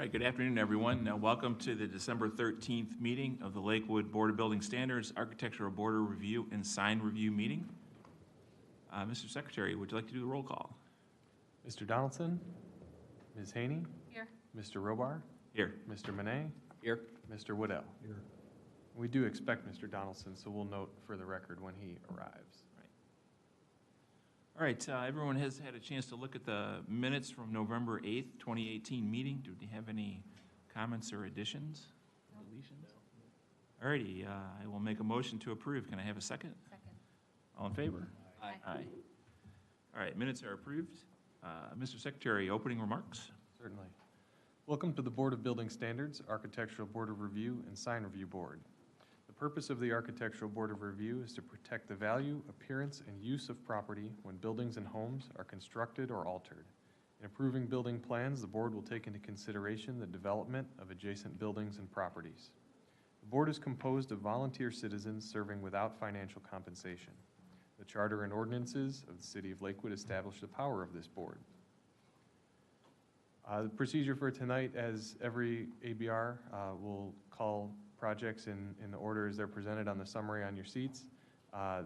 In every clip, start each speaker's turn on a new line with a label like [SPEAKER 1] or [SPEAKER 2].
[SPEAKER 1] right, good afternoon, everyone. Welcome to the December 13th meeting of the Lakewood Board of Building Standards, Architectural Border Review, and Sign Review meeting. Mr. Secretary, would you like to do the roll call?
[SPEAKER 2] Mr. Donaldson? Ms. Haney?
[SPEAKER 3] Here.
[SPEAKER 2] Mr. Robar?
[SPEAKER 1] Here.
[SPEAKER 2] Mr. Monet?
[SPEAKER 1] Here.
[SPEAKER 2] Mr. Woodell? Here. We do expect Mr. Donaldson, so we'll note for the record when he arrives.
[SPEAKER 1] All right, everyone has had a chance to look at the minutes from November 8th, 2018 meeting. Do we have any comments or additions?
[SPEAKER 3] No.
[SPEAKER 1] Deletions? All righty, I will make a motion to approve. Can I have a second?
[SPEAKER 3] Second.
[SPEAKER 1] All in favor?
[SPEAKER 3] Aye.
[SPEAKER 1] Aye. All right, minutes are approved. Mr. Secretary, opening remarks?
[SPEAKER 2] Certainly. Welcome to the Board of Building Standards, Architectural Board of Review, and Sign Review Board. The purpose of the Architectural Board of Review is to protect the value, appearance, and use of property when buildings and homes are constructed or altered. In approving building plans, the Board will take into consideration the development of adjacent buildings and properties. The Board is composed of volunteer citizens serving without financial compensation. The Charter and ordinances of the City of Lakewood establish the power of this Board. The procedure for tonight, as every ABR, will call projects in the order as they're presented on the summary on your seats.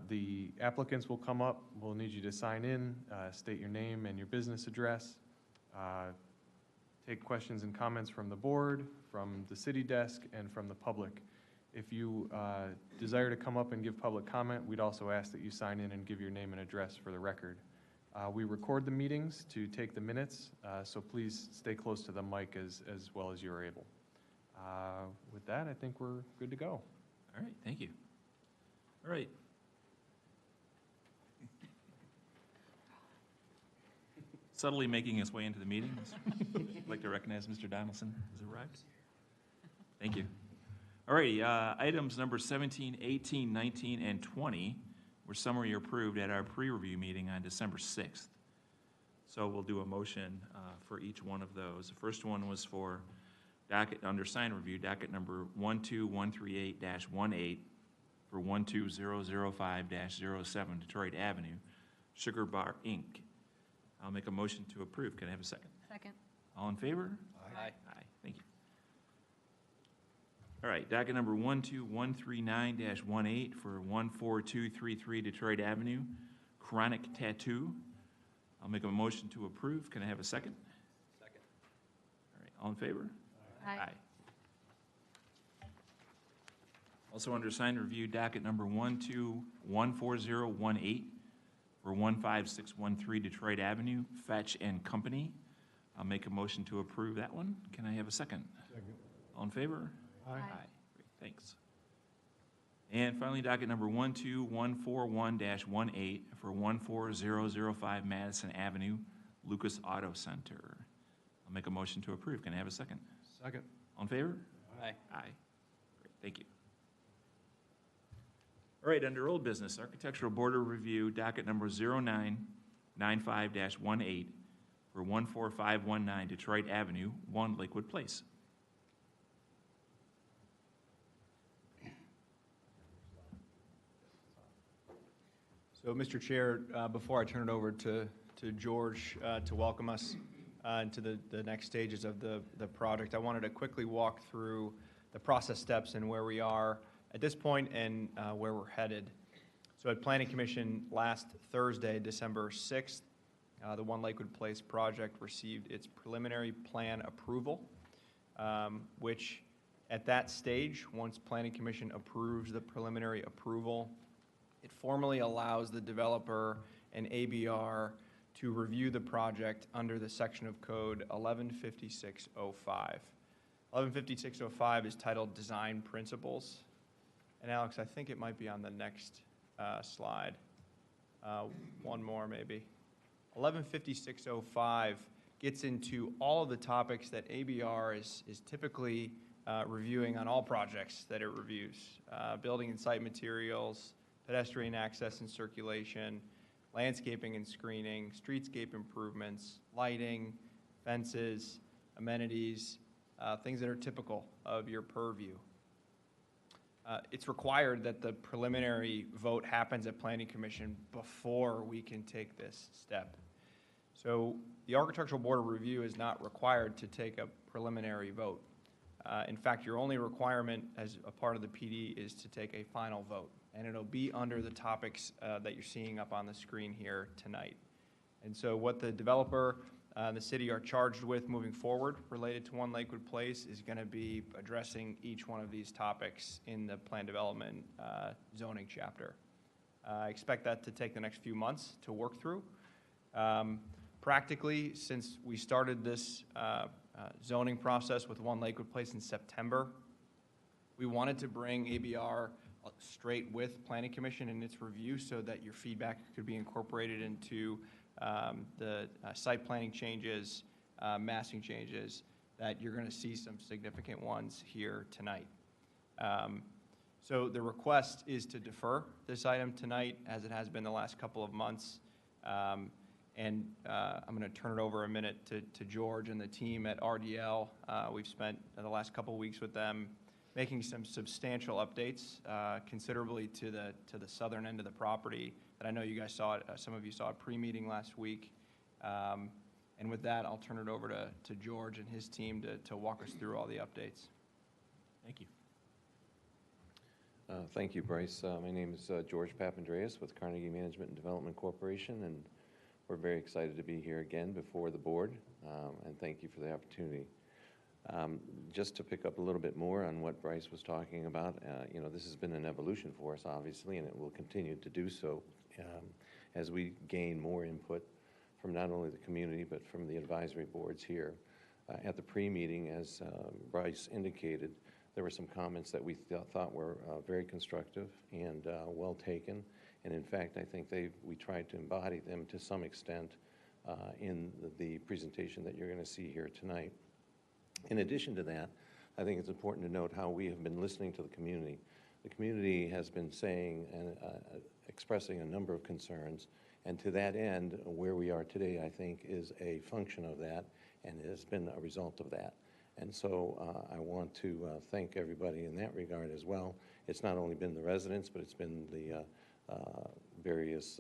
[SPEAKER 2] The applicants will come up. We'll need you to sign in, state your name and your business address, take questions and comments from the board, from the city desk, and from the public. If you desire to come up and give public comment, we'd also ask that you sign in and give your name and address for the record. We record the meetings to take the minutes, so please stay close to the mic as well as you're able. With that, I think we're good to go.
[SPEAKER 1] All right, thank you. All right. Subtly making his way into the meeting, I'd like to recognize Mr. Donaldson as arrived. Thank you. All righty, items number 17, 18, 19, and 20 were summary approved at our pre-review meeting on December 6th. So we'll do a motion for each one of those. The first one was for docket under sign review, docket number 12138-18 for 12005-07 Detroit Avenue, Sugar Bar Inc. I'll make a motion to approve. Can I have a second?
[SPEAKER 3] Second.
[SPEAKER 1] All in favor?
[SPEAKER 3] Aye.
[SPEAKER 1] Aye. Thank you. All right, docket number 12139-18 for 14233 Detroit Avenue, Chronic Tattoo. I'll make a motion to approve. Can I have a second?
[SPEAKER 3] Second.
[SPEAKER 1] All right, all in favor?
[SPEAKER 3] Aye.
[SPEAKER 1] Also under sign review, docket number 1214018 for 15613 Detroit Avenue, Fetch and Company. I'll make a motion to approve that one. Can I have a second?
[SPEAKER 4] Second.
[SPEAKER 1] All in favor?
[SPEAKER 4] Aye.
[SPEAKER 1] Great, thanks. And finally, docket number 12141-18 for 14005 Madison Avenue, Lucas Auto Center. I'll make a motion to approve. Can I have a second?
[SPEAKER 4] Second.
[SPEAKER 1] All in favor?
[SPEAKER 3] Aye.
[SPEAKER 1] Aye. Great, thank you. All right, under old business, Architectural Border Review, docket number 0995-18 for 14519 Detroit Avenue, 1 Lakewood Place.
[SPEAKER 5] So, Mr. Chair, before I turn it over to George to welcome us into the next stages of the project, I wanted to quickly walk through the process steps and where we are at this point and where we're headed. So at Planning Commission last Thursday, December 6th, the 1 Lakewood Place project received its preliminary plan approval, which at that stage, once Planning Commission approves the preliminary approval, it formally allows the developer and ABR to review the project under the section of code 115605. 115605 is titled Design Principles. And Alex, I think it might be on the next slide. One more maybe. 115605 gets into all of the topics that ABR is typically reviewing on all projects that it reviews. Building and site materials, pedestrian access and circulation, landscaping and screening, streetscape improvements, lighting, fences, amenities, things that are typical of your purview. It's required that the preliminary vote happens at Planning Commission before we can take this step. So the Architectural Board of Review is not required to take a preliminary vote. In fact, your only requirement as a part of the PD is to take a final vote, and it'll be under the topics that you're seeing up on the screen here tonight. And so what the developer and the city are charged with moving forward related to One Lakewood Place is going to be addressing each one of these topics in the plan development zoning chapter. I expect that to take the next few months to work through. Practically, since we started this zoning process with One Lakewood Place in September, we wanted to bring ABR straight with Planning Commission in its review so that your feedback could be incorporated into the site planning changes, massing changes, that you're going to see some significant ones here tonight. So the request is to defer this item tonight, as it has been the last couple of months. I'm going to turn it over a minute to George and the team at RDL. We've spent the last couple of weeks with them making some substantial updates, considerably to the southern end of the property that I know you guys saw it, some of you saw it pre-meeting last week. And with that, I'll turn it over to George and his team to walk us through all the updates.
[SPEAKER 1] Thank you.
[SPEAKER 3] Thank you, Bryce. My name is George Papp with Carnegie Management and Development Corporation, and we're very excited to be here again before the board, and thank you for the opportunity. Just to pick up a little bit more on what Bryce was talking about, you know, this has been an evolution for us, obviously, and it will continue to do so as we gain more input from not only the community, but from the advisory boards here. At the pre-meeting, as Bryce indicated, there were some comments that we thought were very constructive and well taken. And in fact, I think we tried to embody them to some extent in the presentation that you're going to see here tonight. In addition to that, I think it's important to note how we have been listening to the community. The community has been saying and expressing a number of concerns, and to that end, where we are today, I think, is a function of that, and it has been a result of that. And so I want to thank everybody in that regard as well. It's not only been the residents, but it's been the various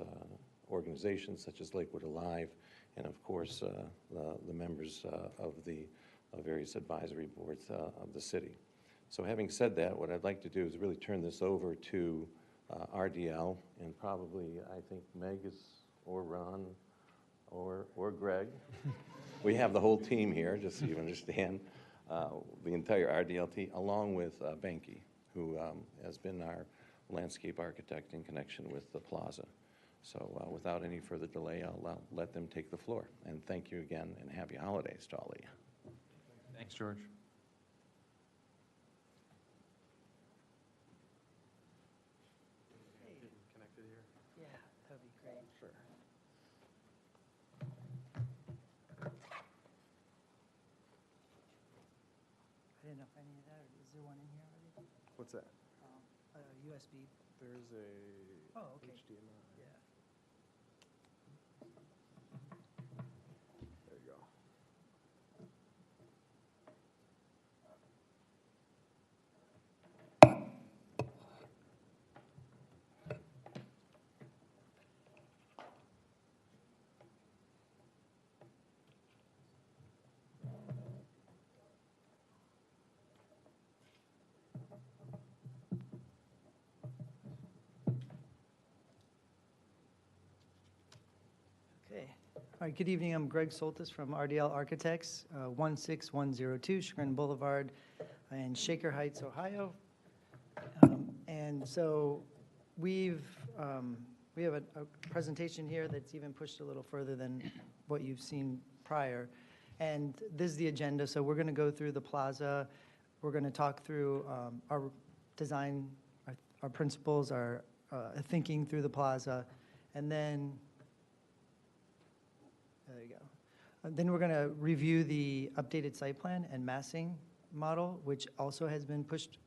[SPEAKER 3] organizations such as Lakewood Alive, and of course the members of the various advisory boards of the city. So having said that, what I'd like to do is really turn this over to RDL, and probably I think Meg is, or Ron, or Greg. We have the whole team here, just so you understand, the entire RDL team, along with Benke, who has been our landscape architect in connection with the plaza. So without any further delay, I'll let them take the floor. And thank you again, and happy holidays to all of you.
[SPEAKER 1] Thanks, George.
[SPEAKER 2] Connected here?
[SPEAKER 4] Yeah, that'd be great.
[SPEAKER 2] Sure.
[SPEAKER 4] I didn't know if I needed that, or is there one in here already?
[SPEAKER 2] What's that?
[SPEAKER 4] USB.
[SPEAKER 2] There's a
[SPEAKER 4] Oh, okay.
[SPEAKER 2] HDMI.
[SPEAKER 4] Yeah.
[SPEAKER 2] There you go.
[SPEAKER 4] Okay. All right, good evening. I'm Greg Soltis from RDL Architects, 16102 Chagrin Boulevard in Shaker Heights, Ohio. And so we have a presentation here that's even pushed a little further than what you've seen prior. And this is the agenda. So we're going to go through the plaza. We're going to talk through our design, our principles, our thinking through the plaza. And then there you go. Then we're going to review the updated site plan and massing model, which also has been pushed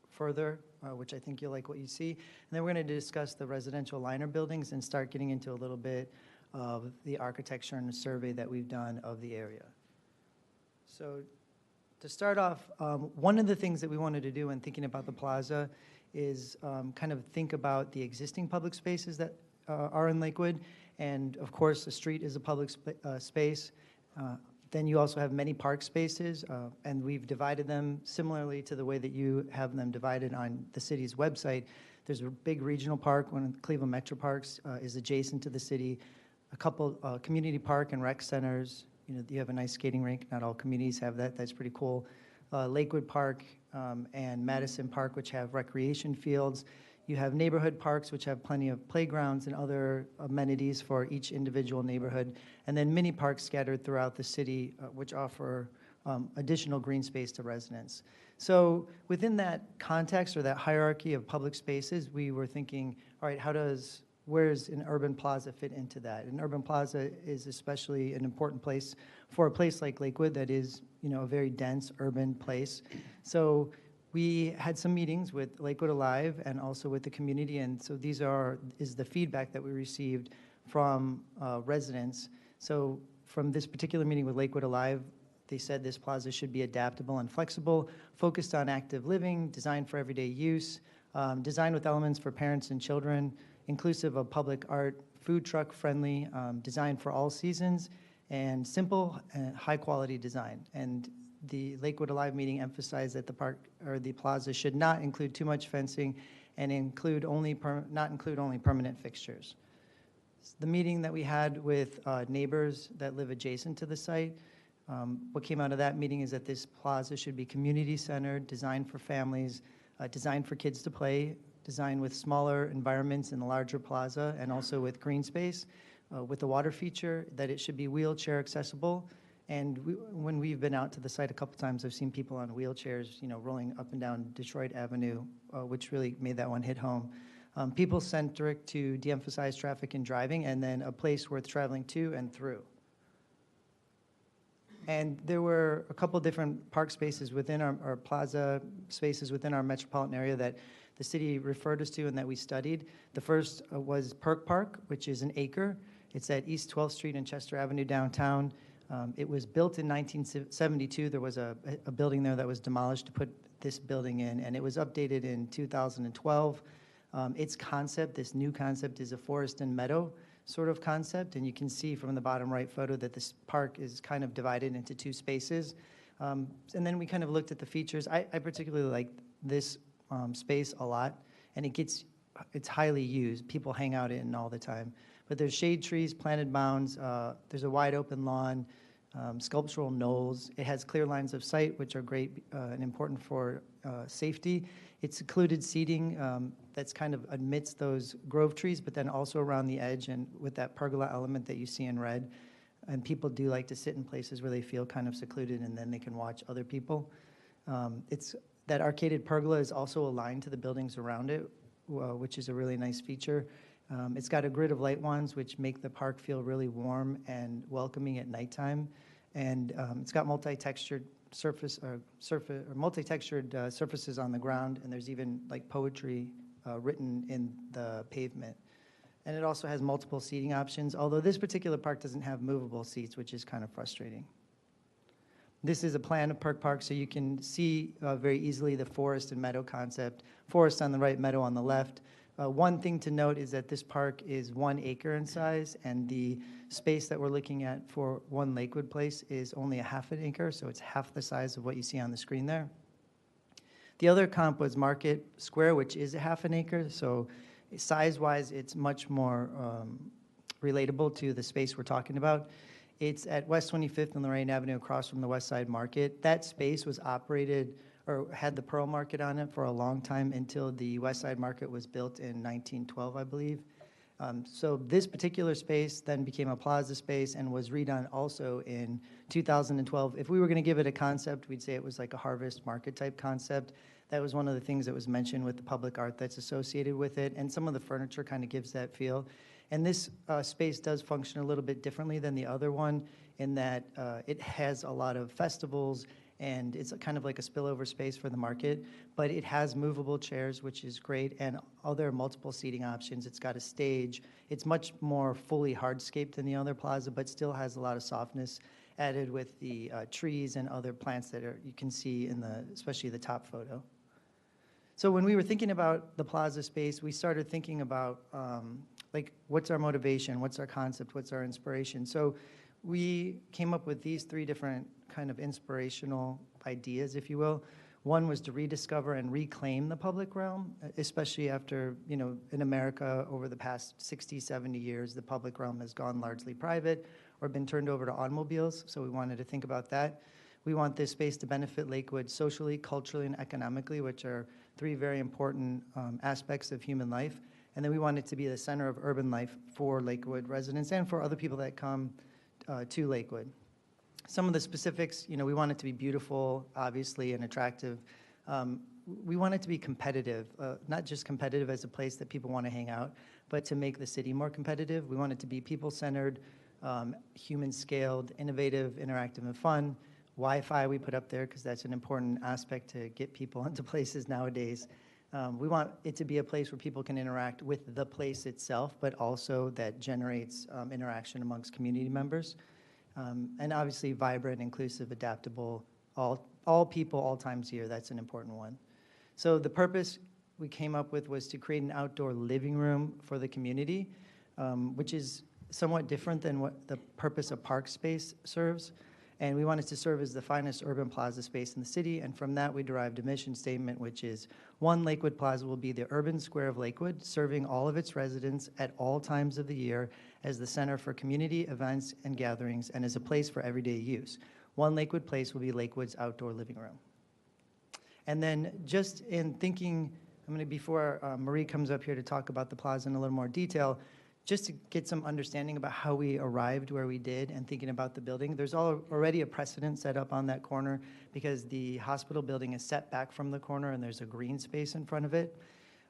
[SPEAKER 4] further, which I think you'll like what you see. And then we're going to discuss the residential liner buildings and start getting into a little bit of the architecture and the survey that we've done of the area. So to start off, one of the things that we wanted to do when thinking about the plaza is kind of think about the existing public spaces that are in Lakewood And of course, the street is a public space. Then you also have many park spaces, and we've divided them similarly to the way that you have them divided on the city's website. There's a big regional park, one of the Cleveland Metro Parks is adjacent to the city. A couple community park and rec centers. You know, you have a nice skating rink. Not all communities have that. That's pretty cool. Lakewood Park and Madison Park, which have recreation fields. You have neighborhood parks, which have plenty of playgrounds and other amenities for each individual neighborhood. And then mini parks scattered throughout the city, which offer additional green space to residents. So within that context or that hierarchy of public spaces, we were thinking, all right, where does an urban plaza fit into that? An urban plaza is especially an important place for a place like Lakewood that is, you know, a very dense urban place. So we had some meetings with Lakewood Alive and also with the community, and so is the feedback that we received from residents. So from this particular meeting with Lakewood Alive, they said this plaza should be adaptable and flexible, focused on active living, designed for everyday use, designed with elements for parents and children, inclusive of public art, food truck friendly, designed for all seasons, and simple and high quality design. And the Lakewood Alive meeting emphasized that the park or the plaza should not include too much fencing and not include only permanent fixtures. The meeting that we had with neighbors that live adjacent to the site, what came out of that meeting is that this plaza should be community centered, designed for families, designed for kids to play, designed with smaller environments in the larger plaza, and also with green space, with the water feature, that it should be wheelchair accessible. And when we've been out to the site a couple times, I've seen people on wheelchairs, you know, rolling up and down Detroit Avenue, which really made that one hit home. People-centric to de-emphasize traffic and driving, and then a place worth traveling to and through. And there were a couple different park spaces within our plaza spaces within our metropolitan area that the city referred us to and that we studied. The first was Perk Park, which is an acre. It's at East 12th Street and Chester Avenue downtown. It was built in 1972. There was a building there that was demolished to put this building in, and it was updated in 2012. Its concept, this new concept, is a forest and meadow sort of concept, and you can see from the bottom right photo that this park is kind of divided into two spaces. And then we kind of looked at the features. I particularly like this space a lot, and it's highly used. People hang out in all the time. But there's shade trees, planted mounds, there's a wide open lawn, sculptural knolls. It has clear lines of sight, which are great and important for safety. It's secluded seating that's kind of amidst those grove trees, but then also around the edge and with that pergola element that you see in red. And people do like to sit in places where they feel kind of secluded, and then they can watch other people. That arcaded pergola is also aligned to the buildings around it, which is a really nice feature. It's got a grid of light wands, which make the park feel really warm and welcoming at nighttime. And it's got multi-textured surfaces on the ground, and there's even like poetry written in the pavement. And it also has multiple seating options, although this particular park doesn't have movable seats, which is kind of frustrating. This is a plan of Perk Park, so you can see very easily the forest and meadow concept. Forest on the right, meadow on the left. One thing to note is that this park is 1 acre in size, and the space that we're looking at for one Lakewood Place is only a half an acre, so it's half the size of what you see on the screen there. The other comp was Market Square, which is a half an acre, so size-wise, it's much more relatable to the space we're talking about. It's at West 25th and Lorraine Avenue across from the West Side Market. That space was operated or had the Pearl Market on it for a long time until the West Side Market was built in 1912, I believe. So this particular space then became a plaza space and was redone also in 2012. If we were going to give it a concept, we'd say it was like a harvest market type concept. That was one of the things that was mentioned with the public art that's associated with it, and some of the furniture kind of gives that feel. And this space does function a little bit differently than the other one in that it has a lot of festivals, and it's kind of like a spillover space for the market, but it has movable chairs, which is great, and other multiple seating options. It's got a stage. It's much more fully hardscaped than the other plaza, but still has a lot of softness added with the trees and other plants that you can see in especially the top photo. So when we were thinking about the plaza space, we started thinking about like what's our motivation, what's our concept, what's our inspiration. So we came up with these 3 different kind of inspirational ideas, if you will. One was to rediscover and reclaim the public realm, especially after, you know, in America over the past 60, 70 years, the public realm has gone largely private or been turned over to automobiles. So we wanted to think about that. We want this space to benefit Lakewood socially, culturally, and economically, which are 3 very important aspects of human life. And then we want it to be the center of urban life for Lakewood residents and for other people that come to Lakewood. Some of the specifics, you know, we want it to be beautiful, obviously, and attractive. We want it to be competitive, not just competitive as a place that people want to hang out, but to make the city more competitive. We want it to be people-centered, human-scaled, innovative, interactive, and fun. Wi-Fi we put up there because that's an important aspect to get people into places nowadays. We want it to be a place where people can interact with the place itself, but also that generates interaction amongst community members. And obviously vibrant, inclusive, adaptable, all people, all times a year. That's an important one. So the purpose we came up with was to create an outdoor living room for the community, which is somewhat different than what the purpose of park space serves. And we wanted to serve as the finest urban plaza space in the city, and from that we derived a mission statement, which is, 1, Lakewood Plaza will be the urban square of Lakewood, serving all of its residents at all times of the year as the center for community events and gatherings and as a place for everyday use. 1 Lakewood Place will be Lakewood's outdoor living room. And then just in thinking, before Marie comes up here to talk about the plaza in a little more detail, just to get some understanding about how we arrived where we did and thinking about the building. There's already a precedent set up on that corner because the hospital building is set back from the corner and there's a green space in front of it.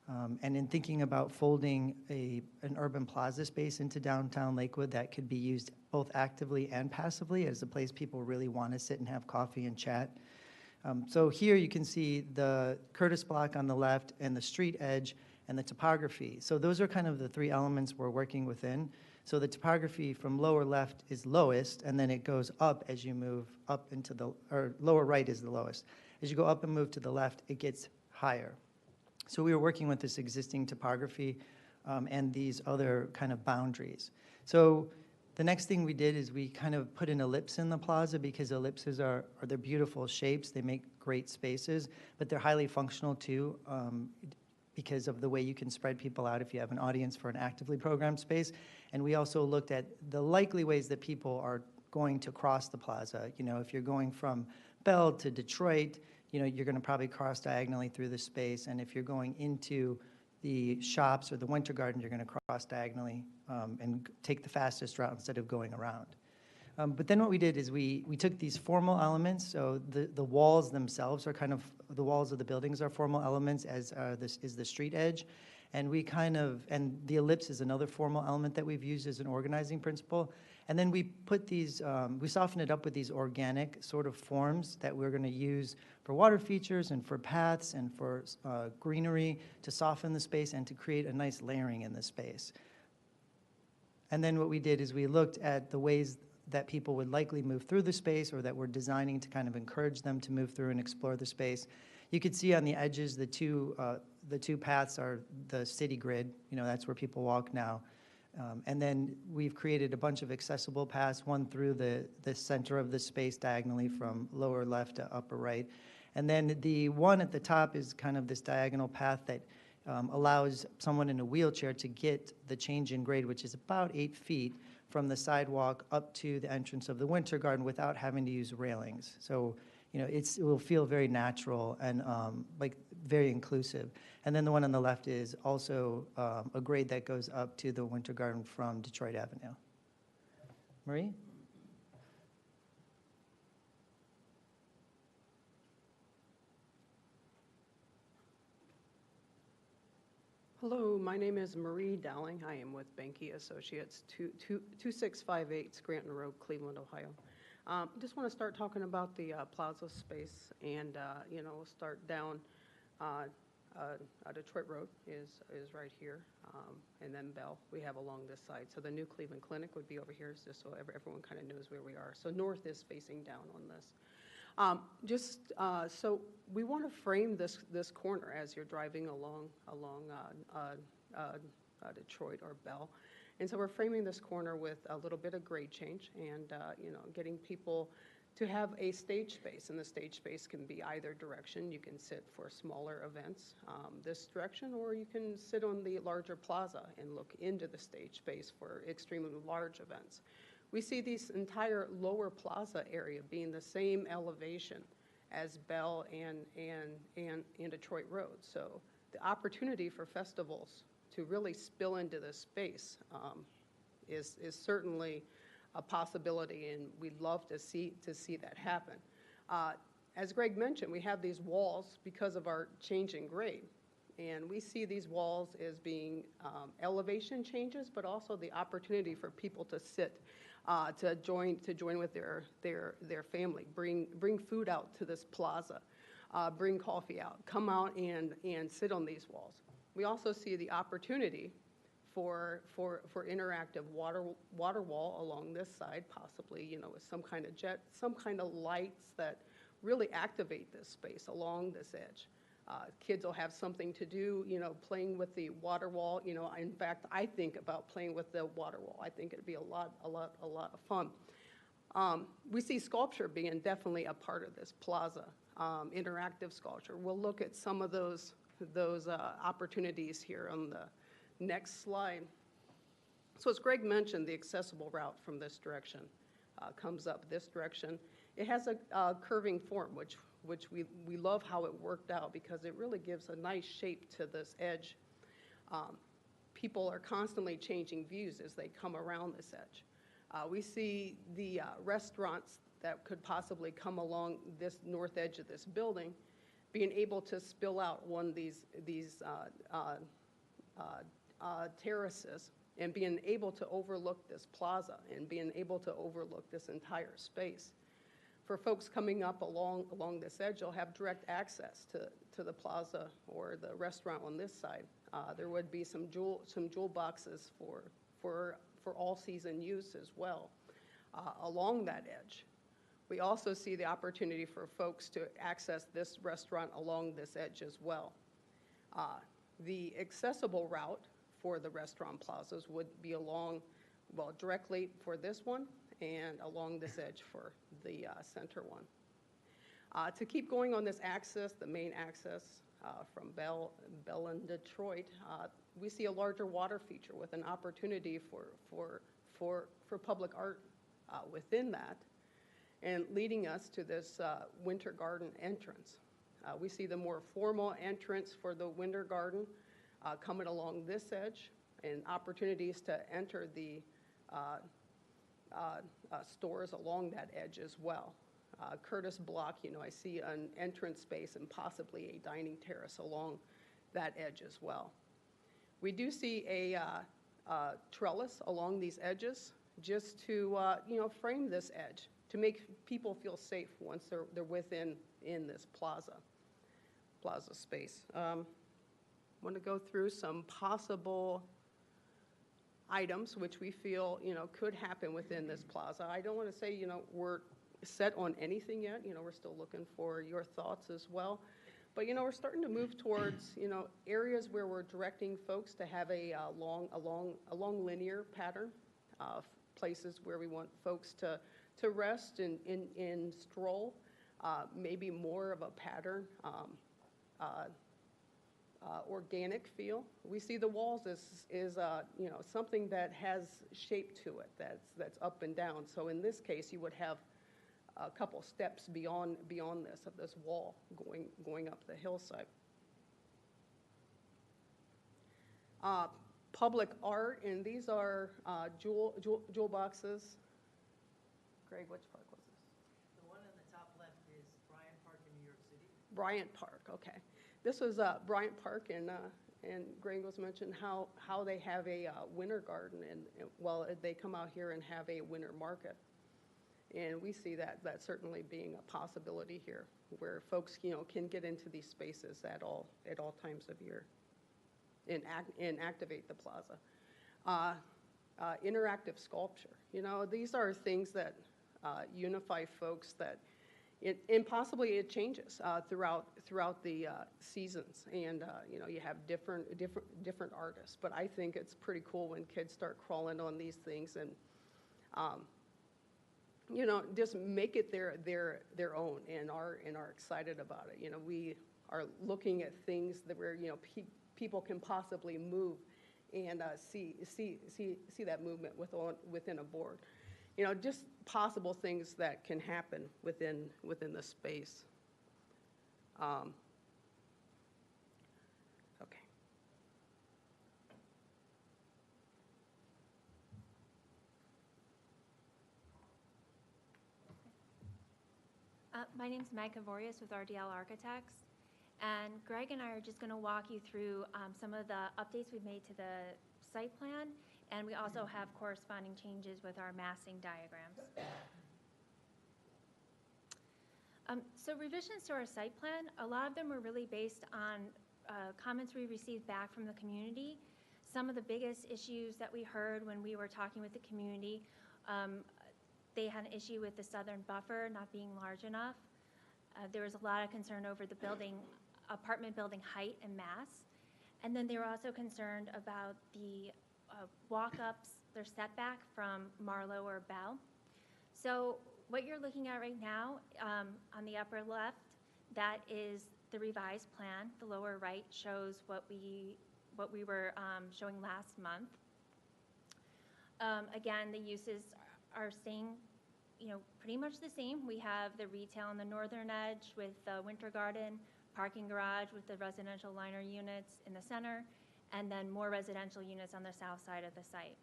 [SPEAKER 4] And in thinking about folding an urban plaza space into downtown Lakewood that could be used both actively and passively as a place people really want to sit and have coffee and chat. So here you can see the Curtis block on the left and the street edge and the topography. So those are kind of the 3 elements we're working within. So the topography from lower left is lowest, and then it goes up as you move up into or lower right is the lowest. As you go up and move to the left, it gets higher. So we were working with this existing topography and these other kind of boundaries. So the next thing we did is we kind of put an ellipse in the plaza because ellipses they're beautiful shapes. They make great spaces, but they're highly functional too. Because of the way you can spread people out if you have an audience for an actively programmed space. And we also looked at the likely ways that people are going to cross the plaza. You know, if you're going from Belle to Detroit, you know, you're going to probably cross diagonally through the space. And if you're going into the shops or the Winter Garden, you're going to cross diagonally and take the fastest route instead of going around. But then what we did is we took these formal elements, so the walls themselves are kind of, the walls of the buildings are formal elements, as this is the street edge, and and the ellipse is another formal element that we've used as an organizing principle. And then we put these, we softened it up with these organic sort of forms that we're going to use for water features and for paths and for greenery to soften the space and to create a nice layering in the space. And then what we did is we looked at the ways that people would likely move through the space or that we're designing to kind of encourage them to move through and explore the space. You could see on the edges the two paths are the city grid. You know, that's where people walk now. And then we've created a bunch of accessible paths, one through the center of the space diagonally from lower left to upper right. And then the one at the top is kind of this diagonal path that allows someone in a wheelchair to get the change in grade, which is about 8 feet, from the sidewalk up to the entrance of the Winter Garden without having to use railings. So, you know, it will feel very natural and like very inclusive. And then the one on the left is also a grade that goes up to the Winter Garden from Detroit Avenue. Marie?
[SPEAKER 6] Hello, my name is Marie Dowling. I am with Banky Associates, 2658 Scranton Road, Cleveland, Ohio. Just want to start talking about the plaza space and, you know, start down Detroit Road is right here, and then Belle we have along this side. So the new Cleveland Clinic would be over here, just so everyone kind of knows where we are. So north is facing down on this. So we want to frame this corner as you're driving along Detroit or Belle. And so we're framing this corner with a little bit of grade change and, getting people to have a stage space. And the stage space can be either direction. You can sit for smaller events this direction, or you can sit on the larger plaza and look into the stage space for extremely large events. We see this entire lower plaza area being the same elevation as Belle and Detroit Road. So the opportunity for festivals to really spill into this space is certainly a possibility, and we'd love to see that happen. As Greg mentioned, we have these walls because of our change in grade, and we see these walls as being elevation changes, but also the opportunity for people to sit, to join with their family, bring food out to this plaza, bring coffee out, come out and sit on these walls. We also see the opportunity for interactive water wall along this side, possibly, with some kind of jet, some kind of lights that really activate this space along this edge. Kids will have something to do, playing with the water wall. In fact, I think about playing with the water wall. I think it'd be a lot of fun. We see sculpture being definitely a part of this plaza, interactive sculpture. We'll look at some of those opportunities here on the next slide. So as Greg mentioned, the accessible route from this direction comes up this direction. It has a curving form, which we love how it worked out because it really gives a nice shape to this edge. People are constantly changing views as they come around this edge. We see the restaurants that could possibly come along this north edge of this building being able to spill out one of these terraces and being able to overlook this plaza and being able to overlook this entire space. For folks coming up along this edge, they'll have direct access to the plaza or the restaurant on this side. There would be some jewel boxes for all season use as well along that edge. We also see the opportunity for folks to access this restaurant along this edge as well. The accessible route for the restaurant plazas would be directly for this one and along this edge for the center one. To keep going on this axis, the main axis from Belle and Detroit, we see a larger water feature with an opportunity for public art within that, and leading us to this winter garden entrance. We see the more formal entrance for the winter garden coming along this edge, and opportunities to enter the stores along that edge as well. Curtis Block, I see an entrance space and possibly a dining terrace along that edge as well. We do see a trellis along these edges just to frame this edge, to make people feel safe once they're within this plaza space. Want to go through some possible items which we feel could happen within this plaza. I don't want to say we're set on anything yet. We're still looking for your thoughts as well. But we're starting to move towards areas where we're directing folks to have a long linear pattern of places where we want folks to rest and stroll, maybe more of a pattern, organic feel. We see the walls as something that has shape to it, that's up and down. So in this case, you would have a couple steps beyond this, of this wall going up the hillside. Public art, and these are jewel boxes. Greg, which park was this?
[SPEAKER 4] The one on the top left is Bryant Park in New York City.
[SPEAKER 6] Bryant Park, okay. This was Bryant Park, and Greg was mentioned how they have a winter garden, and they come out here and have a winter market. And we see that certainly being a possibility here, where folks can get into these spaces at all times of year and activate the plaza. Interactive sculpture, these are things that unify folks that and possibly it changes throughout the seasons, and you have different artists. But I think it's pretty cool when kids start crawling on these things and just make it their own and are excited about it. We are looking at things that where people can possibly move and see that movement within a board. Just possible things that can happen within the space. Okay.
[SPEAKER 7] My name's Meg Kavorius with RDL Architects, and Greg and I are just going to walk you through some of the updates we've made to the site plan, and we also have corresponding changes with our massing diagrams. So revisions to our site plan, a lot of them were really based on comments we received back from the community. Some of the biggest issues that we heard when we were talking with the community, they had an issue with the southern buffer not being large enough. There was a lot of concern over the apartment building height and mass. And then they were also concerned about the walk-ups, their setback from Marlowe or Belle. So what you're looking at right now on the upper left, that is the revised plan. The lower right shows what we were showing last month. Again, the uses are staying, pretty much the same. We have the retail on the northern edge with the winter garden, parking garage with the residential liner units in the center, and then more residential units on the south side of the site.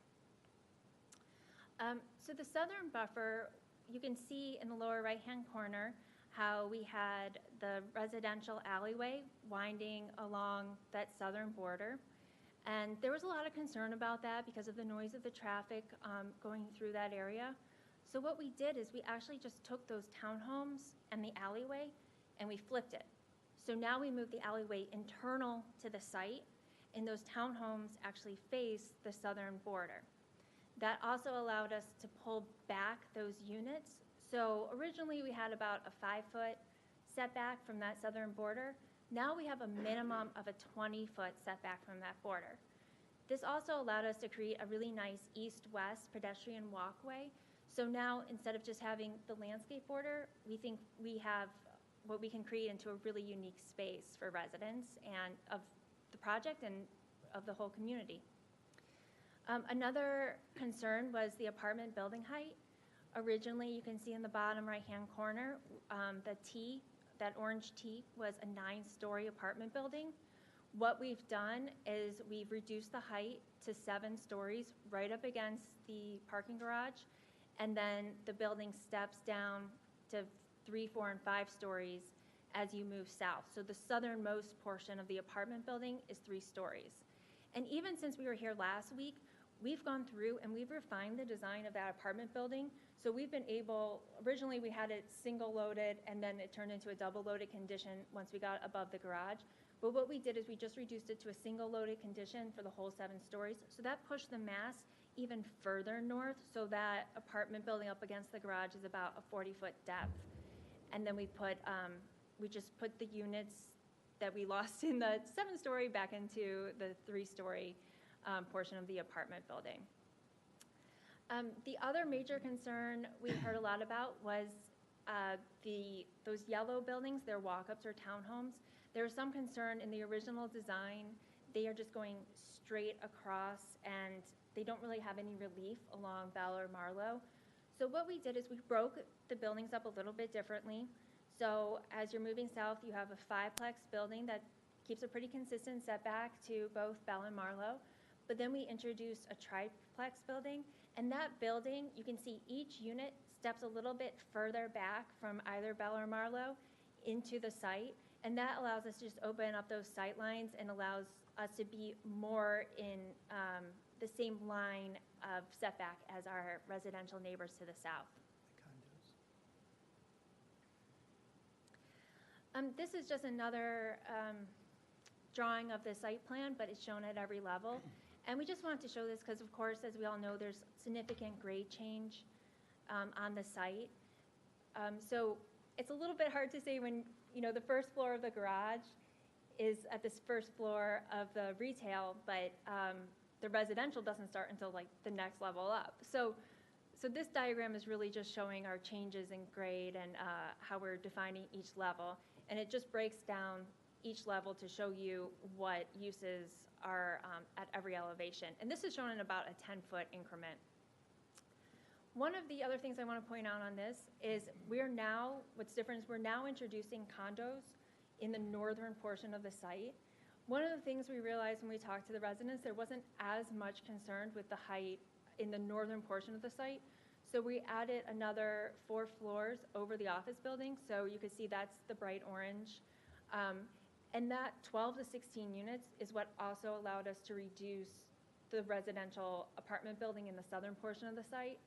[SPEAKER 7] So the southern buffer, you can see in the lower right-hand corner how we had the residential alleyway winding along that southern border. And there was a lot of concern about that because of the noise of the traffic going through that area. So what we did is we actually just took those townhomes and the alleyway and we flipped it. So now we moved the alleyway internal to the site, and those townhomes actually face the southern border. That also allowed us to pull back those units. So originally we had about a 5-foot setback from that southern border. Now we have a minimum of a 20-foot setback from that border. This also allowed us to create a really nice east-west pedestrian walkway. So now instead of just having the landscape border, we think we have what we can create into a really unique space for residents and of the project and of the whole community. Another concern was the apartment building height. Originally, you can see in the bottom right-hand corner, that orange T was a 9-story apartment building. What we've done is we've reduced the height to 7 stories right up against the parking garage, and then the building steps down to 3, 4, and 5 stories as you move south. So the southernmost portion of the apartment building is 3 stories. And even since we were here last week, we've gone through and we've refined the design of that apartment building. So we've been able, originally we had it single loaded and then it turned into a double loaded condition once we got above the garage. But what we did is we just reduced it to a single loaded condition for the whole 7 stories. So that pushed the mass even further north, so that apartment building up against the garage is about a 40-foot depth. And then we just put the units that we lost in the 7-story back into the 3-story portion of the apartment building. The other major concern we heard a lot about was those yellow buildings, their walk-ups or townhomes. There was some concern in the original design. They are just going straight across and they don't really have any relief along Belle or Marlowe. So what we did is we broke the buildings up a little bit differently. So as you're moving south, you have a 5-plex building that keeps a pretty consistent setback to both Belle and Marlowe. But then we introduced a triplex building, and that building, you can see each unit steps a little bit further back from either Belle or Marlowe into the site, and that allows us to just open up those sight lines and allows us to be more in the same line of setback as our residential neighbors to the south. This is just another drawing of the site plan, but it's shown at every level. And we just wanted to show this because, of course, as we all know, there's significant grade change on the site. So it's a little bit hard to say when, you know, the first floor of the garage is at this first floor of the retail, but the residential doesn't start until like the next level up. So this diagram is really just showing our changes in grade and how we're defining each level. And it just breaks down each level to show you what uses are at every elevation. And this is shown in about a 10-foot increment. One of the other things I want to point out on this is what's different is we're now introducing condos in the northern portion of the site. One of the things we realized when we talked to the residents, there wasn't as much concern with the height in the northern portion of the site. So we added another 4 floors over the office building. So you can see that's the bright orange. And that 12 to 16 units is what also allowed us to reduce the residential apartment building in the southern portion of the site.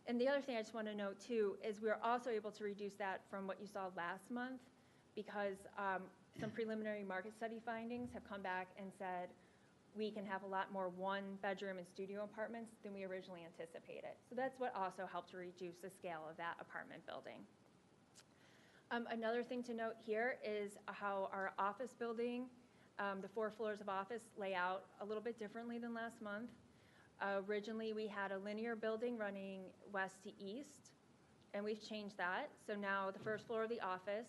[SPEAKER 7] And the other thing I just want to note too is we're also able to reduce that from what you saw last month, because some preliminary market study findings have come back and said we can have a lot more 1-bedroom and studio apartments than we originally anticipated. So that's what also helped to reduce the scale of that apartment building. Another thing to note here is how our office building, the 4 floors of office, lay out a little bit differently than last month. Originally, we had a linear building running west to east, and we've changed that. So now the first floor of the office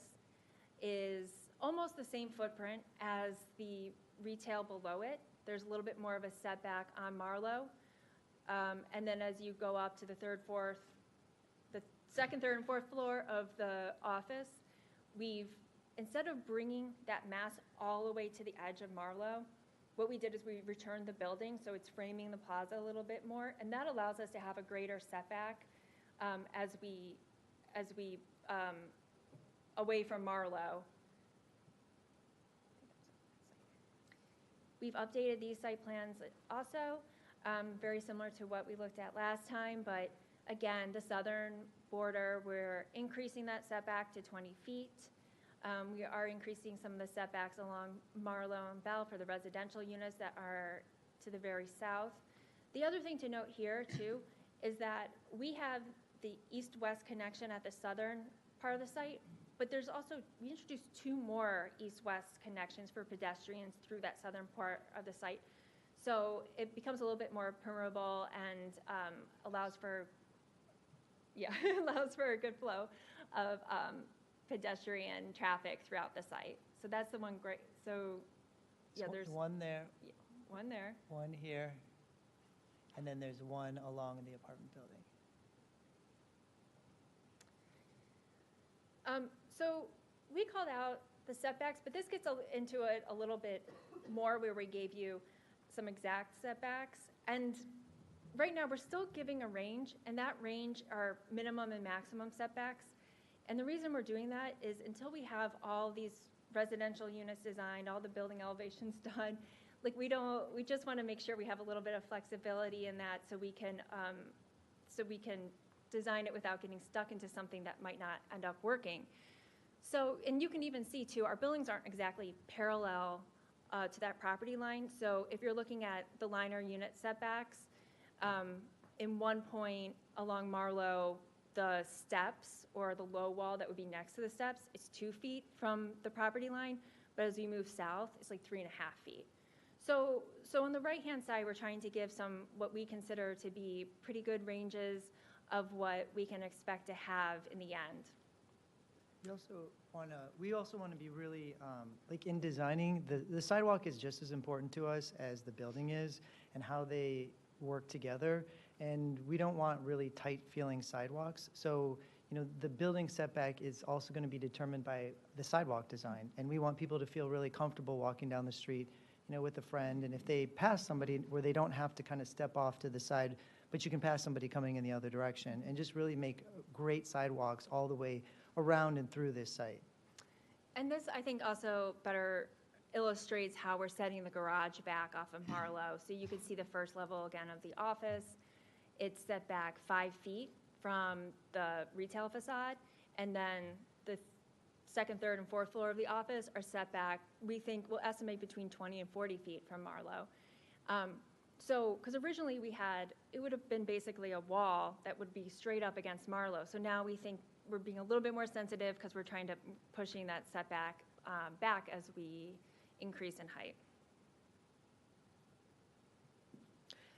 [SPEAKER 7] is almost the same footprint as the retail below it. There's a little bit more of a setback on Marlowe. And then as you go up to the second, third, and fourth floor of the office, instead of bringing that mass all the way to the edge of Marlowe, what we did is we returned the building, so it's framing the plaza a little bit more, and that allows us to have a greater setback as we away from Marlowe. We've updated these site plans also, very similar to what we looked at last time, but again, the southern border, we're increasing that setback to 20 feet. We are increasing some of the setbacks along Marlowe and Belle for the residential units that are to the very south. The other thing to note here, too, is that we have the east-west connection at the southern part of the site, but we introduced 2 more east-west connections for pedestrians through that southern part of the site. So it becomes a little bit more permeable and allows for a good flow of pedestrian traffic throughout the site. So that's the one great, so yeah,
[SPEAKER 4] So
[SPEAKER 7] there's
[SPEAKER 4] one there,
[SPEAKER 7] one there.
[SPEAKER 4] one here, and then there's one along the apartment building.
[SPEAKER 7] So we called out the setbacks, but this gets into it a little bit more where we gave you some exact setbacks. And right now, we're still giving a range, and that range are minimum and maximum setbacks. And the reason we're doing that is until we have all these residential units designed, all the building elevations done, like we just want to make sure we have a little bit of flexibility in that so we can design it without getting stuck into something that might not end up working. So, and you can even see too, our buildings aren't exactly parallel to that property line. So if you're looking at the liner unit setbacks, in one point along Marlowe, the steps or the low wall that would be next to the steps is 2 feet from the property line, but as we move south, it's like 3.5 feet. So on the right-hand side, we're trying to give some what we consider to be pretty good ranges of what we can expect to have in the end.
[SPEAKER 4] We also want to be really, like in designing, the sidewalk is just as important to us as the building is and how they work together. And we don't want really tight feeling sidewalks. So, the building setback is also going to be determined by the sidewalk design. And we want people to feel really comfortable walking down the street, with a friend. And if they pass somebody where they don't have to kind of step off to the side, but you can pass somebody coming in the other direction, and just really make great sidewalks all the way around and through this site.
[SPEAKER 7] And this, I think, also better illustrates how we're setting the garage back off of Marlowe. So you can see the first level again of the office. It's set back 5 feet from the retail facade, and then the second, third, and fourth floor of the office are set back, we think, we'll estimate between 20 and 40 feet from Marlowe. Because originally it would have been basically a wall that would be straight up against Marlowe. So now we think we're being a little bit more sensitive because we're trying to, pushing that setback back as we increase in height.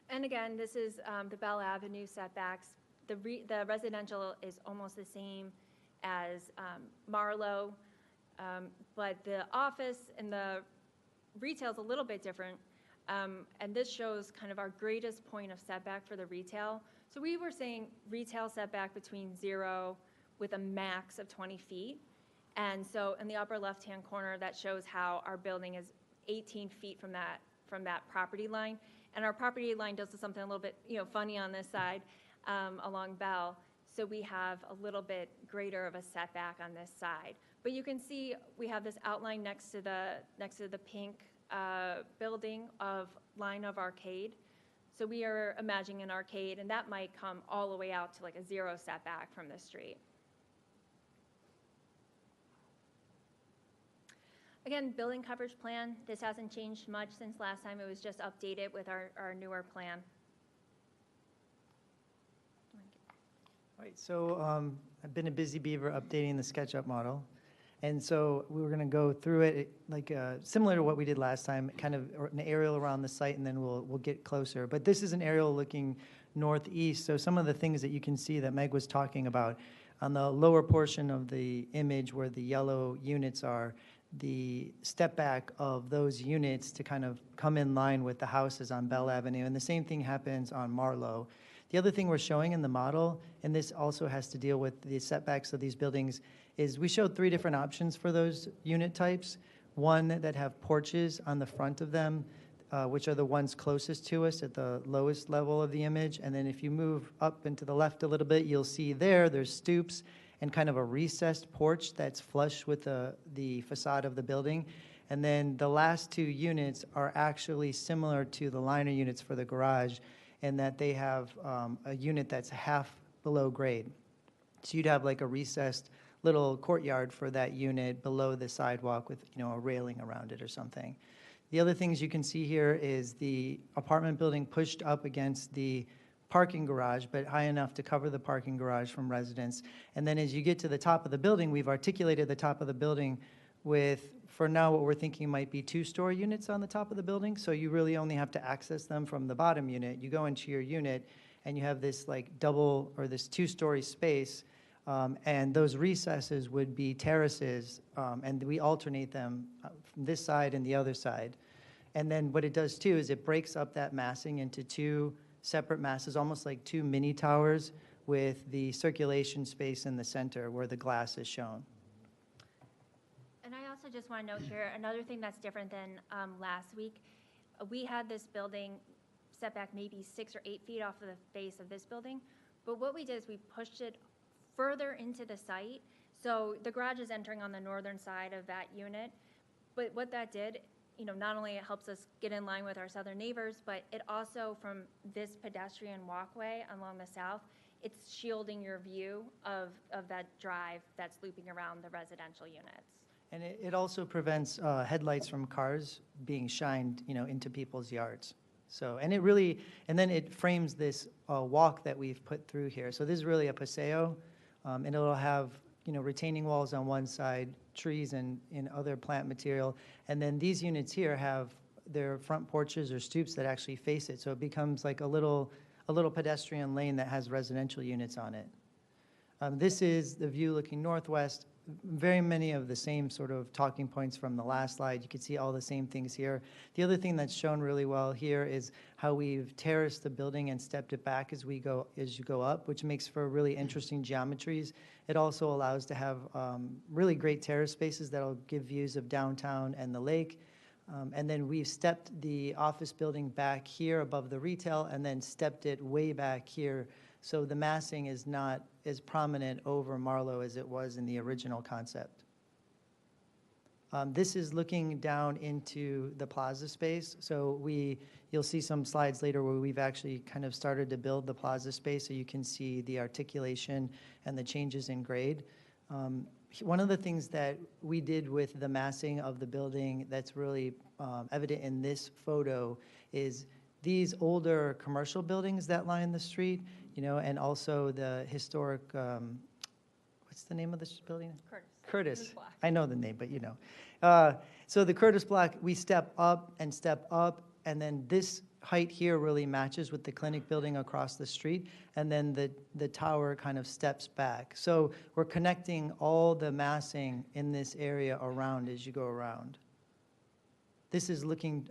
[SPEAKER 7] And again, this is the Belle Avenue setbacks. The residential is almost the same as Marlowe, but the office and the retail is a little bit different. And this shows kind of our greatest point of setback for the retail. So we were saying retail setback between 0 with a max of 20 feet. And so in the upper left-hand corner, that shows how our building is 18 feet from that property line. And our property line does something a little bit, funny on this side along Belle. So we have a little bit greater of a setback on this side. But you can see we have this outline next to the pink building of line of arcade. So we are imagining an arcade, and that might come all the way out to like a 0 setback from the street. Again, building coverage plan, this hasn't changed much since last time. It was just updated with our newer plan.
[SPEAKER 4] All right, so I've been a busy beaver updating the SketchUp model. And so we were going to go through it like similar to what we did last time, kind of an aerial around the site, and then we'll get closer. But this is an aerial looking northeast. So some of the things that you can see that Meg was talking about on the lower portion of the image where the yellow units are, the step back of those units to kind of come in line with the houses on Belle Avenue. And the same thing happens on Marlowe. The other thing we're showing in the model, and this also has to deal with the setbacks of these buildings, is we showed 3 different options for those unit types. One that have porches on the front of them, which are the ones closest to us at the lowest level of the image. And then if you move up and to the left a little bit, you'll see there's stoops and kind of a recessed porch that's flush with the facade of the building. And then the last 2 units are actually similar to the liner units for the garage in that they have a unit that's half below grade. So you'd have like a recessed little courtyard for that unit below the sidewalk with a railing around it or something. The other things you can see here is the apartment building pushed up against the parking garage, but high enough to cover the parking garage from residents. And then as you get to the top of the building, we've articulated the top of the building with, for now, what we're thinking might be 2-story units on the top of the building. So you really only have to access them from the bottom unit. You go into your unit and you have this like double or this 2-story space, and those recesses would be terraces, and we alternate them from this side and the other side. And then what it does too is it breaks up that massing into 2 separate masses, almost like 2 mini towers with the circulation space in the center where the glass is shown.
[SPEAKER 7] And I also just want to note here, another thing that's different than last week, we had this building setback maybe 6 or 8 feet off of the face of this building, but what we did is we pushed it further into the site. So the garage is entering on the northern side of that unit, but what that did, not only it helps us get in line with our southern neighbors, but it also, from this pedestrian walkway along the south, it's shielding your view of that drive that's looping around the residential units.
[SPEAKER 4] And it also prevents headlights from cars being shined, into people's yards. So, and then it frames this walk that we've put through here. So this is really a paseo, and it'll have, retaining walls on one side, trees and other plant material. And then these units here have their front porches or stoops that actually face it. So it becomes like a little pedestrian lane that has residential units on it. This is the view looking northwest. Very many of the same sort of talking points from the last slide. You can see all the same things here. The other thing that's shown really well here is how we've terraced the building and stepped it back as you go up, which makes for really interesting geometries. It also allows to have really great terrace spaces that'll give views of downtown and the lake. And then we've stepped the office building back here above the retail and then stepped it way back here. So the massing is not as prominent over Marlowe as it was in the original concept. This is looking down into the plaza space. So you'll see some slides later where we've actually kind of started to build the plaza space so you can see the articulation and the changes in grade. One of the things that we did with the massing of the building that's really evident in this photo is these older commercial buildings that line the street, and also the historic, what's the name of this building?
[SPEAKER 7] Curtis.
[SPEAKER 4] Curtis.
[SPEAKER 7] Block.
[SPEAKER 4] I know the name, but you know. So the Curtis block, we step up, and then this height here really matches with the clinic building across the street, and then the tower kind of steps back. So we're connecting all the massing in this area around as you go around. This is looking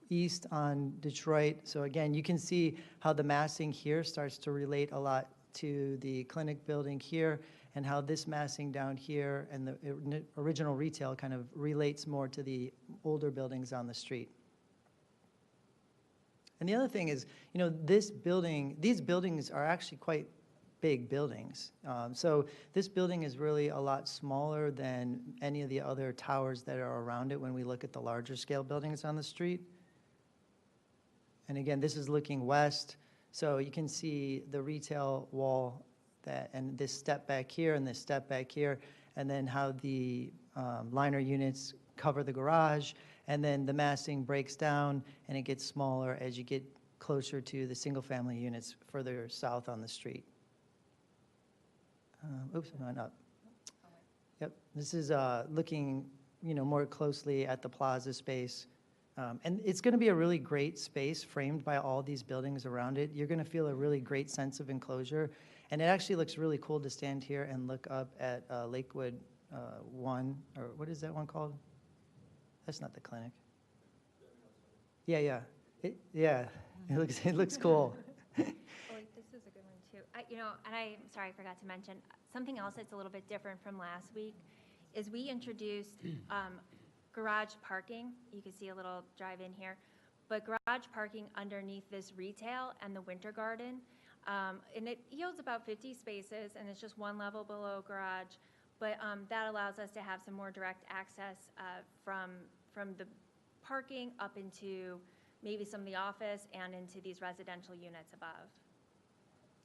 [SPEAKER 4] east on Detroit. So again, you can see how the massing here starts to relate a lot to the clinic building here, and how this massing down here and the original retail kind of relates more to the older buildings on the street. And the other thing is, you know, these buildings are actually quite big buildings. So this building is really a lot smaller than any of the other towers that are around it when we look at the larger scale buildings on the street. And again, this is looking west, so you can see the retail wall and this step back here and this step back here, and then how the liner units cover the garage, and then the massing breaks down and it gets smaller as you get closer to the single-family units further south on the street. Oops, I went up. Yep, this is looking, you know, more closely at the plaza space. And it's going to be a really great space framed by all these buildings around it. You're going to feel a really great sense of enclosure. And it actually looks really cool to stand here and look up at Lakewood 1, or what is that one called? That's not the clinic. Yeah. It looks cool.
[SPEAKER 7] Oh, wait, this is a good one too. You know, and I'm sorry, I forgot to mention, something else that's a little bit different from last week is we introduced garage parking. You can see a little drive-in here, but garage parking underneath this retail and the winter garden. And it yields about 50 spaces, and it's just one level below garage. But that allows us to have some more direct access from the parking up into maybe some of the office and into these residential units above.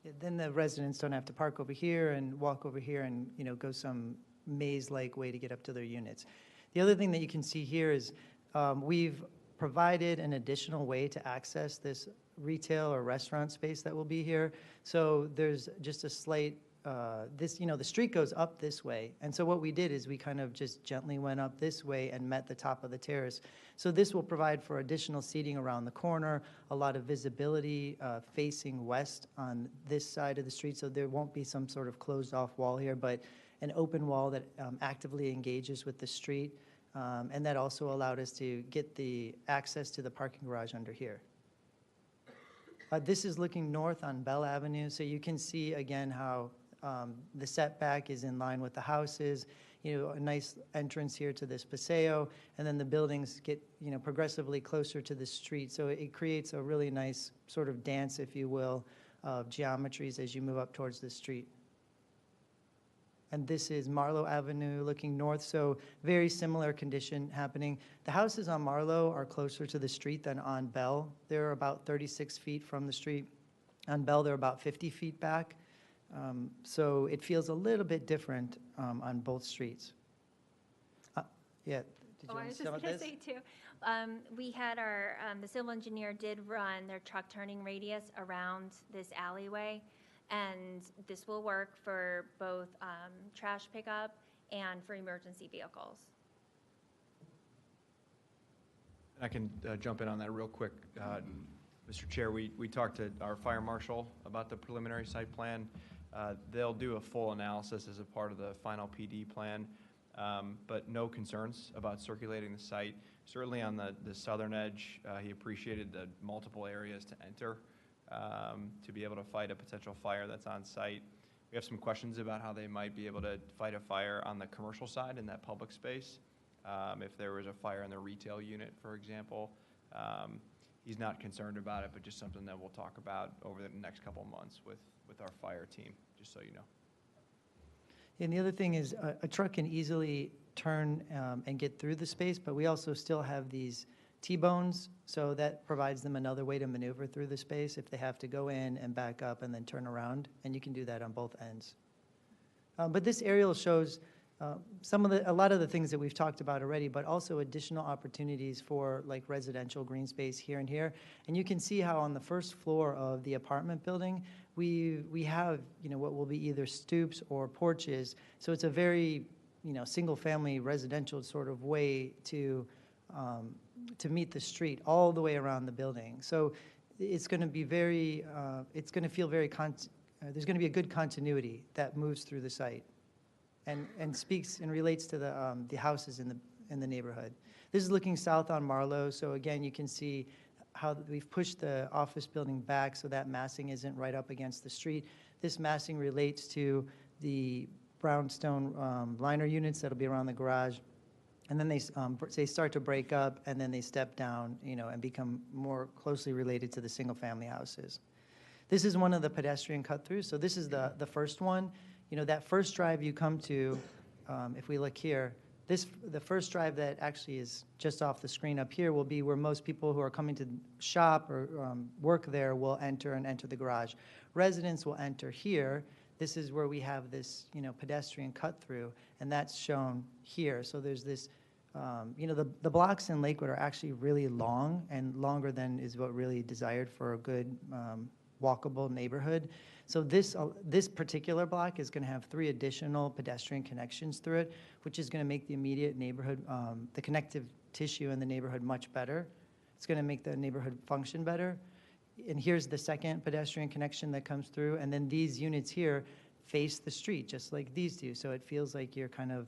[SPEAKER 4] Yeah, then the residents don't have to park over here and walk over here and, you know, go some maze-like way to get up to their units. The other thing that you can see here is we've provided an additional way to access this retail or restaurant space that will be here. So there's just a slight, the street goes up this way. And so what we did is we kind of just gently went up this way and met the top of the terrace. So this will provide for additional seating around the corner, a lot of visibility facing west on this side of the street. So there won't be some sort of closed off wall here, but an open wall that actively engages with the street. And that also allowed us to get the access to the parking garage under here. This is looking north on Belle Avenue, so you can see again how the setback is in line with the houses. You know, a nice entrance here to this paseo, and then the buildings get, you know, progressively closer to the street. So it creates a really nice sort of dance, if you will, of geometries as you move up towards the street. And this is Marlowe Avenue looking north, so very similar condition happening. The houses on Marlowe are closer to the street than on Belle. They're about 36 feet from the street. On Belle, they're about 50 feet back. So it feels a little bit different on both streets. Yeah, did you
[SPEAKER 7] I
[SPEAKER 4] want to
[SPEAKER 7] was
[SPEAKER 4] say
[SPEAKER 7] just
[SPEAKER 4] about
[SPEAKER 7] going to
[SPEAKER 4] this?
[SPEAKER 7] say too, we had the civil engineer did run their truck turning radius around this alleyway, and this will work for both trash pickup and for emergency vehicles.
[SPEAKER 5] I can jump in on that real quick. Mr. Chair, we talked to our fire marshal about the preliminary site plan. They'll do a full analysis as a part of the final PD plan, but no concerns about circulating the site. Certainly on the southern edge, he appreciated the multiple areas to enter to be able to fight a potential fire that's on site. We have some questions about how they might be able to fight a fire on the commercial side in that public space. If there was a fire in the retail unit, for example. He's not concerned about it, but just something that we'll talk about over the next couple of months with our fire team, just so you know.
[SPEAKER 4] And the other thing is a truck can easily turn and get through the space, but we also still have these T-bones, so that provides them another way to maneuver through the space if they have to go in and back up and then turn around, and you can do that on both ends. But this aerial shows a lot of the things that we've talked about already, but also additional opportunities for like residential green space here and here. And you can see how on the first floor of the apartment building, we have, what will be either stoops or porches. So it's a very, single-family residential sort of way to meet the street all the way around the building. So it's going to be very, it's going to feel very, there's going to be a good continuity that moves through the site and speaks and relates to the houses in the neighborhood. This is looking south on Marlowe, so again, you can see how we've pushed the office building back so that massing isn't right up against the street. This massing relates to the brownstone liner units that'll be around the garage. And then they start to break up, and then they step down, and become more closely related to the single-family houses. This is one of the pedestrian cut-throughs. So this is the first one. That first drive you come to, if we look here, the first drive that actually is just off the screen up here will be where most people who are coming to shop or work there will enter the garage. Residents will enter here. This is where we have this, pedestrian cut-through, and that's shown here. So there's this, the blocks in Lakewood are actually really long, and longer than is what really desired for a good walkable neighborhood. So this particular block is going to have 3 additional pedestrian connections through it, which is going to make the immediate neighborhood, the connective tissue in the neighborhood much better. It's going to make the neighborhood function better. And here's the second pedestrian connection that comes through, and then these units here face the street, just like these do. So it feels like you're kind of,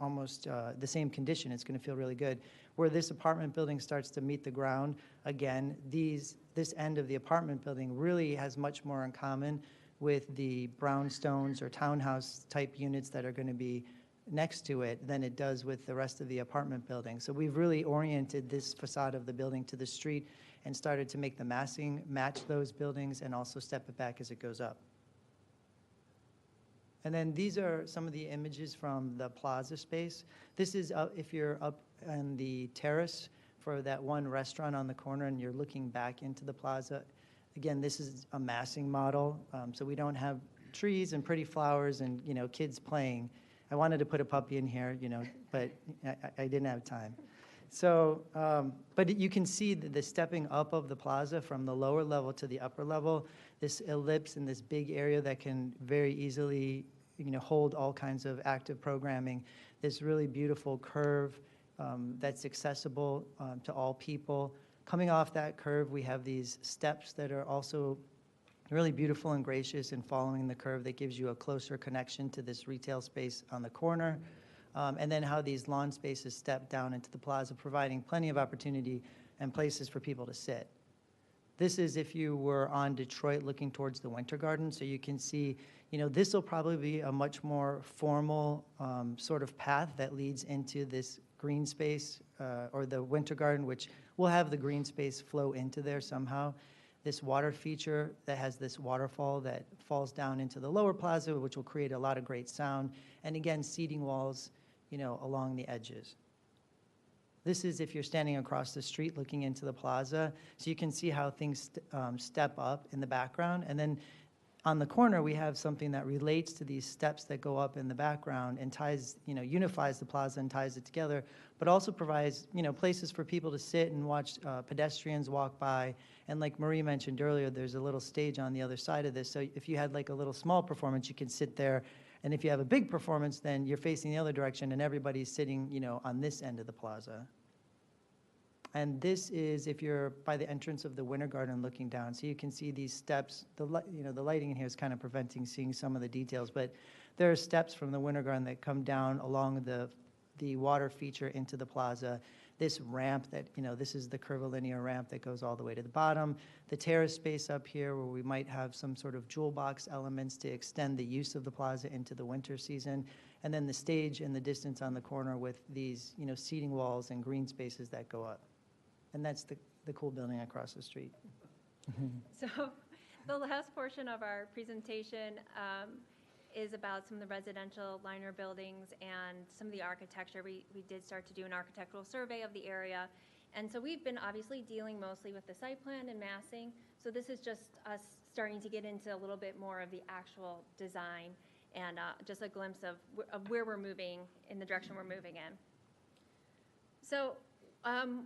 [SPEAKER 4] almost the same condition. It's going to feel really good. Where this apartment building starts to meet the ground, again, this end of the apartment building really has much more in common with the brownstones or townhouse type units that are going to be next to it than it does with the rest of the apartment building. So we've really oriented this facade of the building to the street and started to make the massing match those buildings and also step it back as it goes up. And then these are some of the images from the plaza space. This is if you're up on the terrace for that one restaurant on the corner and you're looking back into the plaza. Again, this is a massing model, so we don't have trees and pretty flowers and, kids playing. I wanted to put a puppy in here, but I didn't have time. So, but you can see the stepping up of the plaza from the lower level to the upper level, this ellipse in this big area that can very easily, hold all kinds of active programming, this really beautiful curve that's accessible to all people. Coming off that curve, we have these steps that are also really beautiful and gracious and following the curve that gives you a closer connection to this retail space on the corner. And then how these lawn spaces step down into the plaza, providing plenty of opportunity and places for people to sit. This is if you were on Detroit looking towards the Winter Garden, so you can see, this will probably be a much more formal sort of path that leads into this green space or the Winter Garden, which will have the green space flow into there somehow. This water feature that has this waterfall that falls down into the lower plaza, which will create a lot of great sound. And again, seating walls, along the edges. This is if you're standing across the street looking into the plaza. So you can see how things step up in the background. And then on the corner, we have something that relates to these steps that go up in the background and ties, unifies the plaza and ties it together, but also provides, places for people to sit and watch pedestrians walk by. And like Marie mentioned earlier, there's a little stage on the other side of this. So if you had like a little small performance, you can sit there. And if you have a big performance, then you're facing the other direction and everybody's sitting, on this end of the plaza. And this is if you're by the entrance of the Winter Garden looking down. So you can see these steps. The lighting in here is kind of preventing seeing some of the details, but there are steps from the Winter Garden that come down along the water feature into the plaza. This ramp that, this is the curvilinear ramp that goes all the way to the bottom. The terrace space up here where we might have some sort of jewel box elements to extend the use of the plaza into the winter season. And then the stage in the distance on the corner with these, seating walls and green spaces that go up. And that's the cool building across the street.
[SPEAKER 7] So the last portion of our presentation is about some of the residential liner buildings and some of the architecture. We did start to do an architectural survey of the area. And so we've been obviously dealing mostly with the site plan and massing. So this is just us starting to get into a little bit more of the actual design and just a glimpse of where we're moving in the direction we're moving in. So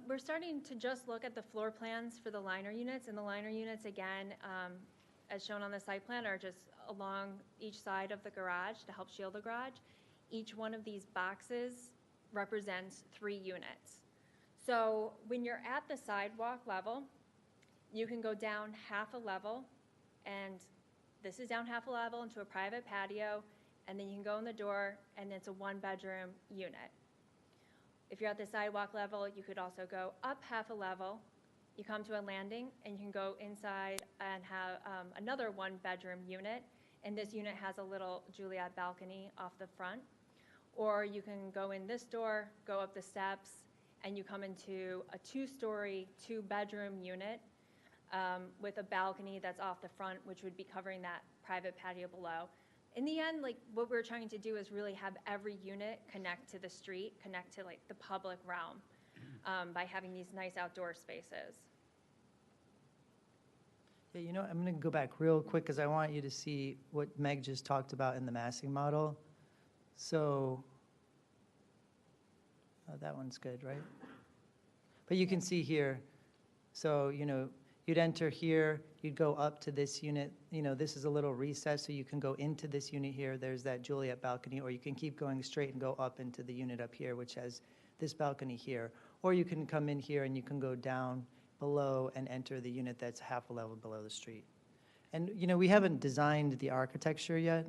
[SPEAKER 7] we're starting to just look at the floor plans for the liner units. And the liner units, again, as shown on the site plan, are just along each side of the garage to help shield the garage. Each one of these boxes represents 3 units. So when you're at the sidewalk level, you can go down half a level, and this is down half a level into a private patio, and then you can go in the door, and it's a 1-bedroom unit. If you're at the sidewalk level, you could also go up half a level. You come to a landing, and you can go inside and have another 1-bedroom unit, and this unit has a little Juliet balcony off the front. Or you can go in this door, go up the steps, and you come into a 2-story, 2-bedroom unit with a balcony that's off the front, which would be covering that private patio below. In the end, like, what we're trying to do is really have every unit connect to the street, connect to like the public realm by having these nice outdoor spaces.
[SPEAKER 4] Yeah, you know, I'm going to go back real quick because I want you to see what Meg just talked about in the massing model. So that one's good, right? But you can see here, so, you know, you'd enter here, you'd go up to this unit. You know, this is a little recess, so you can go into this unit here. There's that Juliet balcony, or you can keep going straight and go up into the unit up here, which has this balcony here. Or you can come in here and you can go down below and enter the unit that's half a level below the street. And, you know, we haven't designed the architecture yet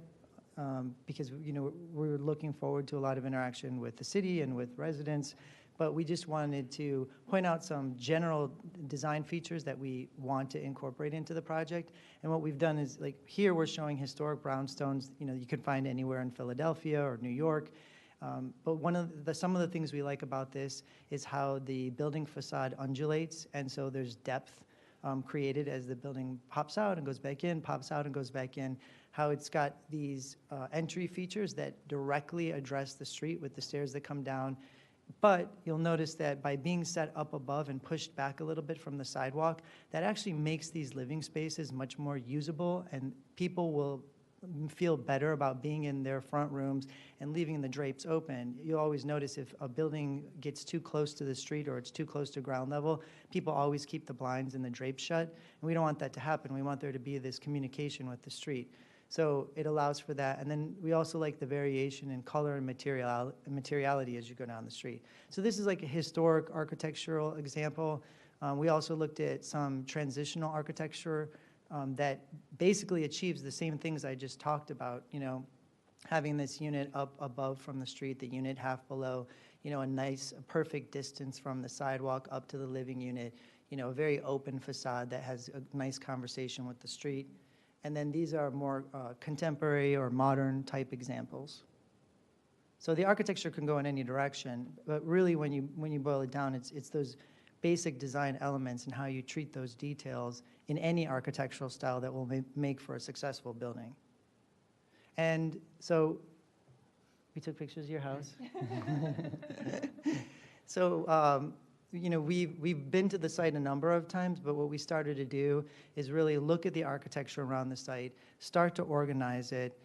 [SPEAKER 4] because, you know, we're looking forward to a lot of interaction with the city and with residents. But we just wanted to point out some general design features that we want to incorporate into the project. And what we've done is, like, here we're showing historic brownstones, you know, you could find anywhere in Philadelphia or New York. But some of the things we like about this is how the building facade undulates, and so there's depth created as the building pops out and goes back in, pops out and goes back in, how it's got these entry features that directly address the street with the stairs that come down. But you'll notice that by being set up above and pushed back a little bit from the sidewalk, that actually makes these living spaces much more usable, and people will feel better about being in their front rooms and leaving the drapes open. You'll always notice if a building gets too close to the street or it's too close to ground level, people always keep the blinds and the drapes shut, and we don't want that to happen. We want there to be this communication with the street. So it allows for that. And then we also like the variation in color and materiality as you go down the street. So this is like a historic architectural example. We also looked at some transitional architecture that basically achieves the same things I just talked about, you know, having this unit up above from the street, the unit half below, you know, a nice, perfect distance from the sidewalk up to the living unit, you know, a very open facade that has a nice conversation with the street. And then these are more contemporary or modern type examples. So the architecture can go in any direction, but really when you boil it down, it's those basic design elements and how you treat those details in any architectural style that will make for a successful building. And so we took pictures of your house. So, you know, we've been to the site a number of times, but what we started to do is really look at the architecture around the site, start to organize it.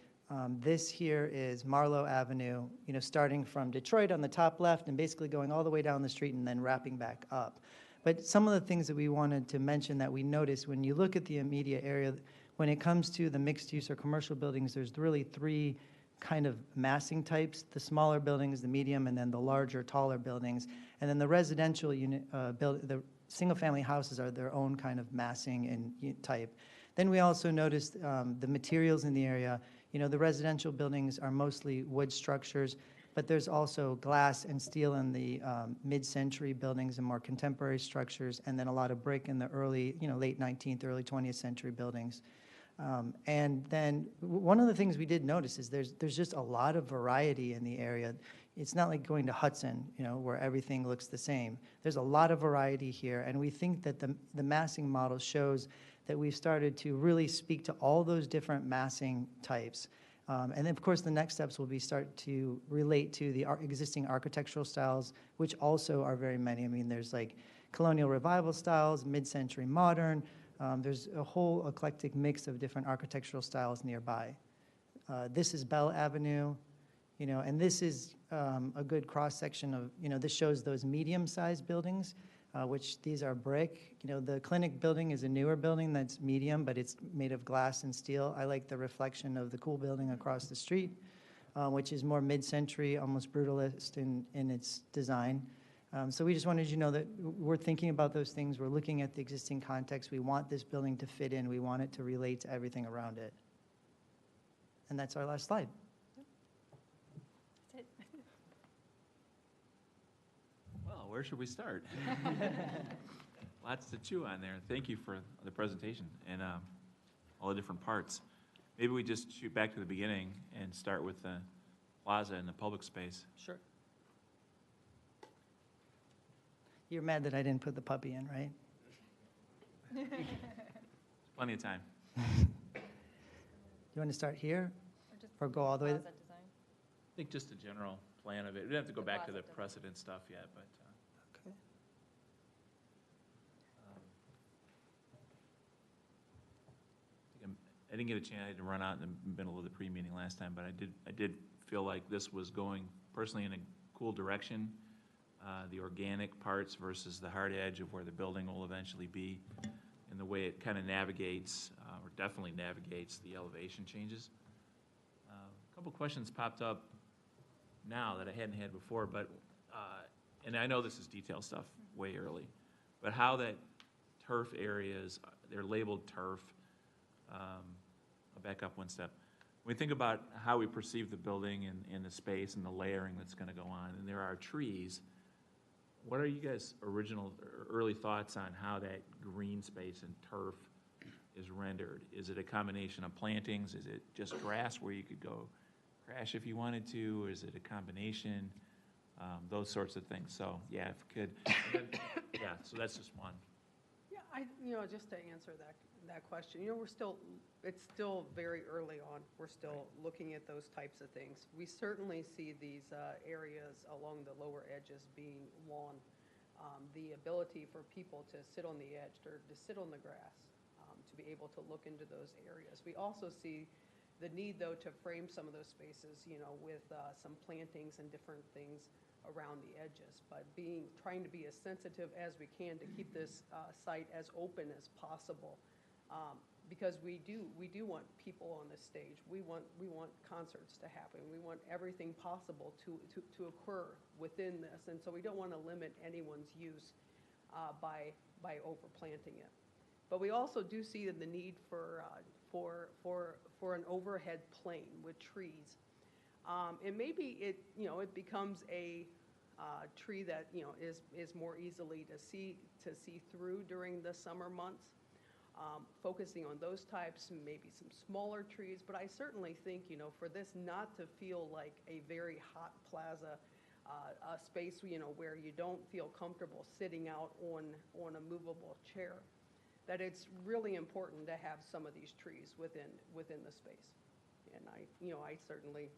[SPEAKER 4] This here is Marlowe Avenue, you know, starting from Detroit on the top left and basically going all the way down the street and then wrapping back up. But some of the things that we wanted to mention that we noticed when you look at the immediate area, when it comes to the mixed use or commercial buildings, there's really 3 kind of massing types: the smaller buildings, the medium, and then the larger, taller buildings. And then the residential unit, the single-family houses are their own kind of massing and type. Then we also noticed the materials in the area. You know, the residential buildings are mostly wood structures, but there's also glass and steel in the mid-century buildings and more contemporary structures, and then a lot of brick in the early, you know, late 19th, early 20th century buildings. And then one of the things we did notice is there's just a lot of variety in the area. It's not like going to Hudson, you know, where everything looks the same. There's a lot of variety here, and we think that the massing model shows that we've started to really speak to all those different massing types. And then, of course, the next steps will be start to relate to the existing architectural styles, which also are very many. I mean, there's like colonial revival styles, mid-century modern. There's a whole eclectic mix of different architectural styles nearby. This is Belle Avenue, you know, and this is a good cross-section of, you know, this shows those medium-sized buildings. which these are brick. You know, the clinic building is a newer building that's medium, but it's made of glass and steel. I like the reflection of the cool building across the street, which is more mid-century, almost brutalist in its design. So we just wanted you to know that we're thinking about those things. We're looking at the existing context. We want this building to fit in. We want it to relate to everything around it. And that's our last slide.
[SPEAKER 7] That's it.
[SPEAKER 1] Well, where should we start? Lots to chew on there. Thank you for the presentation and all the different parts. Maybe we just shoot back to the beginning and start with the plaza and the public space.
[SPEAKER 4] Sure. You're mad that I didn't put the puppy in, right?
[SPEAKER 1] Plenty of time.
[SPEAKER 4] You want to start here or go all the way?
[SPEAKER 7] Plaza design.
[SPEAKER 1] I think just a general plan of it. We don't have to go
[SPEAKER 7] The
[SPEAKER 1] back to
[SPEAKER 7] plaza
[SPEAKER 1] the
[SPEAKER 7] design.
[SPEAKER 1] precedent stuff yet, but
[SPEAKER 4] Okay.
[SPEAKER 1] I didn't get a chance to run out in the middle of the pre-meeting last time, but I did feel like this was going personally in a cool direction. The organic parts versus the hard edge of where the building will eventually be, and the way it kind of navigates, or definitely navigates the elevation changes. A couple questions popped up now that I hadn't had before, but, and I know this is detail stuff way early, but how that turf areas, they're labeled turf. I'll back up one step. When we think about how we perceive the building and the space and the layering that's going to go on, and there are trees, what are you guys' original, early thoughts on how that green space and turf is rendered? Is it a combination of plantings? Is it just grass where you could go crash if you wanted to? Or is it a combination? Those sorts of things. So, yeah, if you could. Yeah, so that's just one.
[SPEAKER 6] Yeah, just to answer that question, it's still very early on. We're still looking at those types of things. We certainly see these areas along the lower edges being lawn. The ability for people to sit on the edge or to sit on the grass, to be able to look into those areas. We also see the need, though, to frame some of those spaces, with some plantings and different things around the edges, but trying to be as sensitive as we can to keep this site as open as possible, because we do want people on the stage. We want concerts to happen. We want everything possible to occur within this, and so we don't want to limit anyone's use by overplanting it. But we also do see the need for an overhead plane with trees. And maybe it becomes a tree that is more easily to see through during the summer months. Focusing on those types, maybe some smaller trees, but I certainly think for this not to feel like a very hot plaza, a space where you don't feel comfortable sitting out on a movable chair, that it's really important to have some of these trees within the space. And I certainly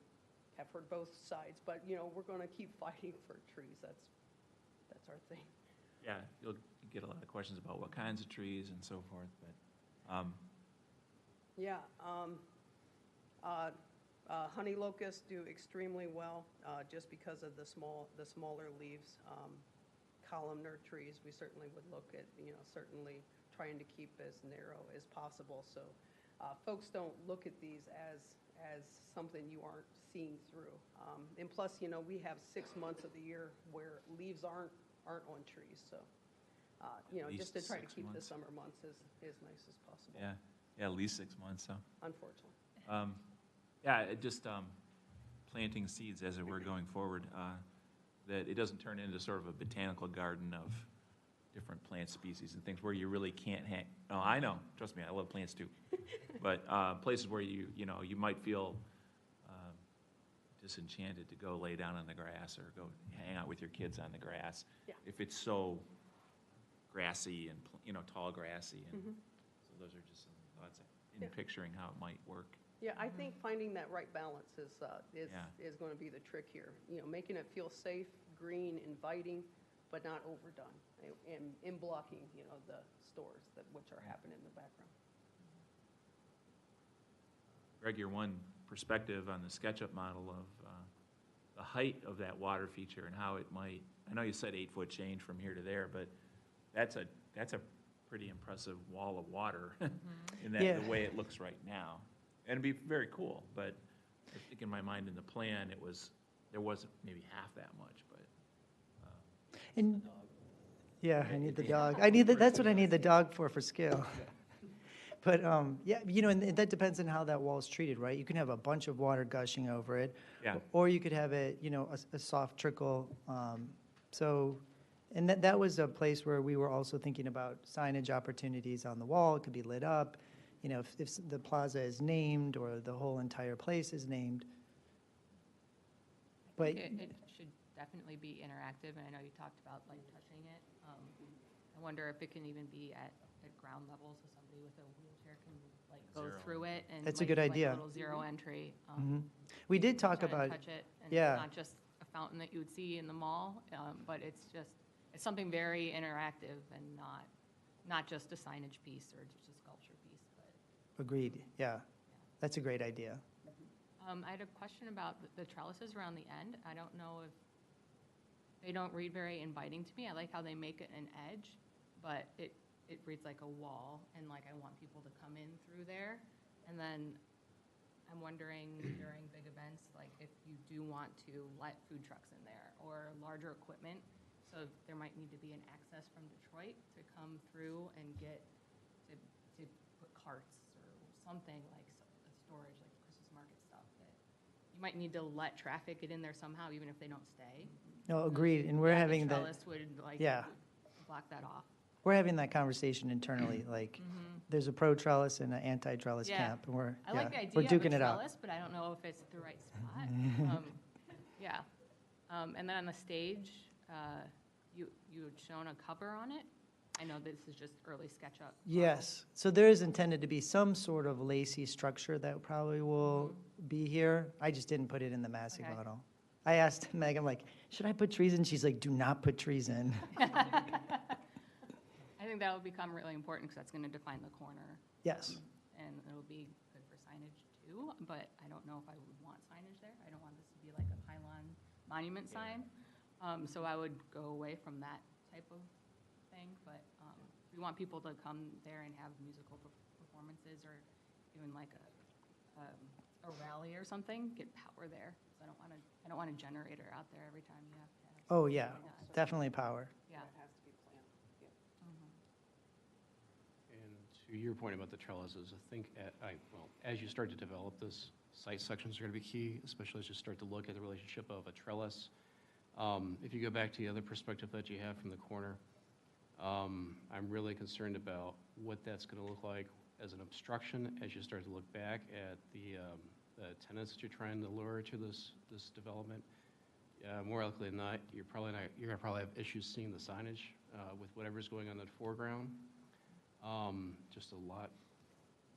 [SPEAKER 6] have heard both sides, but we're going to keep fighting for trees. That's our thing.
[SPEAKER 1] Yeah, you'll get a lot of questions about what kinds of trees and so forth, but,
[SPEAKER 6] honey locusts do extremely well, just because of the smaller leaves. Columnar trees, we certainly would look at, certainly trying to keep as narrow as possible, so folks don't look at these as something you aren't seeing through. And plus, we have 6 months of the year where leaves aren't on trees, so just to try to keep the summer months as nice as possible.
[SPEAKER 1] yeah, at least 6 months, so.
[SPEAKER 6] Unfortunately.
[SPEAKER 1] Just planting seeds as it were going forward, that it doesn't turn into sort of a botanical garden of different plant species and things where you really can't hang. No, I know, trust me, I love plants too. But places where you might feel disenchanted to go lay down on the grass or go hang out with your kids on the grass.
[SPEAKER 6] Yeah.
[SPEAKER 1] If it's so grassy and tall grassy, and so those are just some thoughts in picturing how it might work.
[SPEAKER 6] Yeah, I think finding that right balance is going to be the trick here. Making it feel safe, green, inviting, but not overdone, and blocking the stores which are happening in the background.
[SPEAKER 1] Greg, your one perspective on the SketchUp model of the height of that water feature and how it might, I know you said 8-foot change from here to there, but that's a pretty impressive wall of water in that,
[SPEAKER 4] Yeah.
[SPEAKER 1] the way it looks right now. And it'd be very cool, but I think in my mind in the plan, there wasn't maybe half that much, but.
[SPEAKER 4] And, yeah, I need the dog. That's what I need the dog for scale. But, yeah, and that depends on how that wall's treated, right? You can have a bunch of water gushing over it.
[SPEAKER 1] Yeah.
[SPEAKER 4] Or you could have it, a soft trickle. So, and that was a place where we were also thinking about signage opportunities on the wall. It could be lit up, if the plaza is named or the whole entire place is named. But,
[SPEAKER 8] It should definitely be interactive, and I know you talked about like touching it. I wonder if it can even be at ground level, so somebody with a wheelchair can like go
[SPEAKER 1] Zero.
[SPEAKER 8] through it and.
[SPEAKER 4] That's a
[SPEAKER 8] like-
[SPEAKER 4] good
[SPEAKER 8] like
[SPEAKER 4] idea.
[SPEAKER 8] little zero entry.
[SPEAKER 4] we did talk
[SPEAKER 8] Try to
[SPEAKER 4] about,
[SPEAKER 8] touch it, and
[SPEAKER 4] yeah.
[SPEAKER 8] it's not just a fountain that you would see in the mall, but it's something very interactive and not just a signage piece or just a sculpture piece, but.
[SPEAKER 4] agreed, yeah. That's a great idea.
[SPEAKER 8] I had a question about the trellises around the end. I don't know if, they don't read very inviting to me. I like how they make it an edge, but it reads like a wall, and like I want people to come in through there. And then I'm wondering during big events, like if you do want to let food trucks in there or larger equipment, so there might need to be an access from Detroit to come through and get, to put carts or something like a storage, like Christmas market stuff that you might need to let traffic get in there somehow, even if they don't stay.
[SPEAKER 4] No, agreed, and we're
[SPEAKER 8] Yeah,
[SPEAKER 4] having
[SPEAKER 8] the
[SPEAKER 4] that,
[SPEAKER 8] trellis would like
[SPEAKER 4] yeah.
[SPEAKER 8] block that off.
[SPEAKER 4] we're having that conversation internally, like, there's a pro trellis and an anti-trellis
[SPEAKER 8] Yeah.
[SPEAKER 4] camp, and we're,
[SPEAKER 8] I like the
[SPEAKER 4] yeah,
[SPEAKER 8] idea
[SPEAKER 4] we're
[SPEAKER 8] of a
[SPEAKER 4] duking it out.
[SPEAKER 8] trellis, but I don't know if it's the right spot. Yeah. And then on the stage, you had shown a cover on it. I know this is just early SketchUp.
[SPEAKER 4] Yes, so there is intended to be some sort of lacy structure that probably will be here. I just didn't put it in the massing
[SPEAKER 8] Okay.
[SPEAKER 4] model. I asked Meg, I'm like, should I put trees in? She's like, do not put trees in.
[SPEAKER 8] I think that will become really important because that's going to define the corner.
[SPEAKER 4] Yes,
[SPEAKER 8] And it'll be good for signage too, but I don't know if I would want signage there. I don't want this to be like a pylon monument sign. So I would go away from that type of thing, but we want people to come there and have musical performances or even like a rally or something, get power there. So I don't want a generator out there every time you have to have.
[SPEAKER 4] oh, yeah,
[SPEAKER 8] something like that.
[SPEAKER 4] definitely power.
[SPEAKER 8] Yeah.
[SPEAKER 9] And to your point about the trellises, I think, as you start to develop this, site sections are going to be key, especially as you start to look at the relationship of a trellis. If you go back to the other perspective that you have from the corner, I'm really concerned about what that's going to look like as an obstruction as you start to look back at the tenants that you're trying to lure to this development. More likely than not, you're going to probably have issues seeing the signage with whatever's going on in the foreground. Just a lot.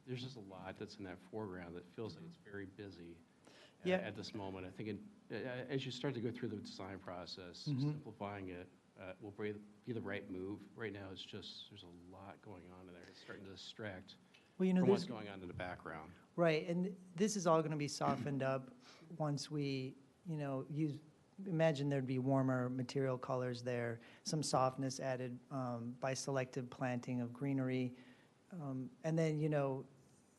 [SPEAKER 9] There's just a lot that's in that foreground that feels like it's very busy
[SPEAKER 4] Yeah.
[SPEAKER 9] at this moment. I think as you start to go through the design process, simplifying it will be the right move. Right now, it's just, there's a lot going on in there. It's starting to distract
[SPEAKER 4] Well,
[SPEAKER 9] from what's
[SPEAKER 4] there's,
[SPEAKER 9] going on in the background.
[SPEAKER 4] right, and this is all going to be softened up once we, imagine there'd be warmer material colors there, some softness added by selective planting of greenery. And then,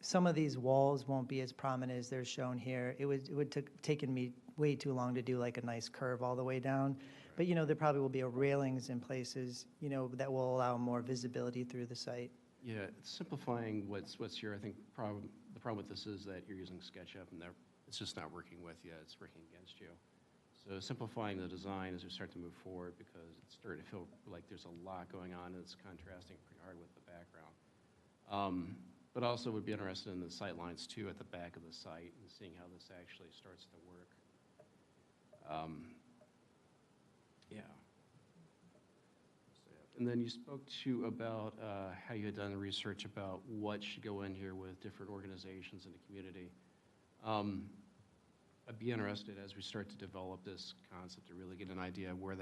[SPEAKER 4] some of these walls won't be as prominent as they're shown here. It would taken me way too long to do like a nice curve all the way down. But, there probably will be a railings in places, that will allow more visibility through the site.
[SPEAKER 9] Yeah, it's simplifying what's here. I think the problem with this is that you're using SketchUp and it's just not working with you. It's working against you. So simplifying the design as we start to move forward, because it's starting to feel like there's a lot going on and it's contrasting pretty hard with the background. But also would be interested in the sight lines too at the back of the site and seeing how this actually starts to work. Yeah. And then you spoke to about how you had done research about what should go in here with different organizations in the community. I'd be interested as we start to develop this concept to really get an idea of where how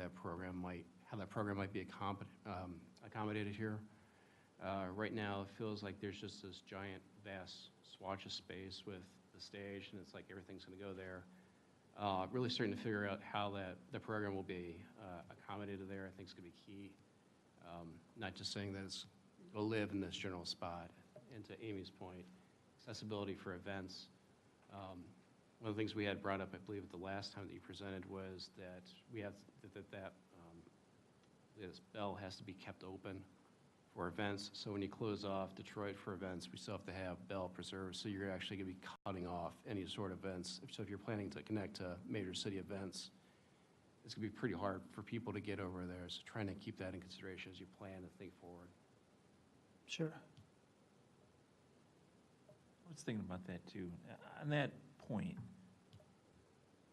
[SPEAKER 9] that program might be accommodated here. Right now, it feels like there's just this giant, vast swatch of space with the stage, and it's like everything's going to go there. Really starting to figure out how the program will be accommodated there, I think is going to be key. Not just saying that it's going to live in this general spot. And to Amy's point, accessibility for events. One of the things we had brought up, I believe, at the last time that you presented was that we have, this Belle has to be kept open for events. So when you close off Detroit for events, we still have to have Belle preserved. So you're actually going to be cutting off any sort of events. So if you're planning to connect to major city events, it's going to be pretty hard for people to get over there. So trying to keep that in consideration as you plan and think forward.
[SPEAKER 4] Sure.
[SPEAKER 1] I was thinking about that too. On that point,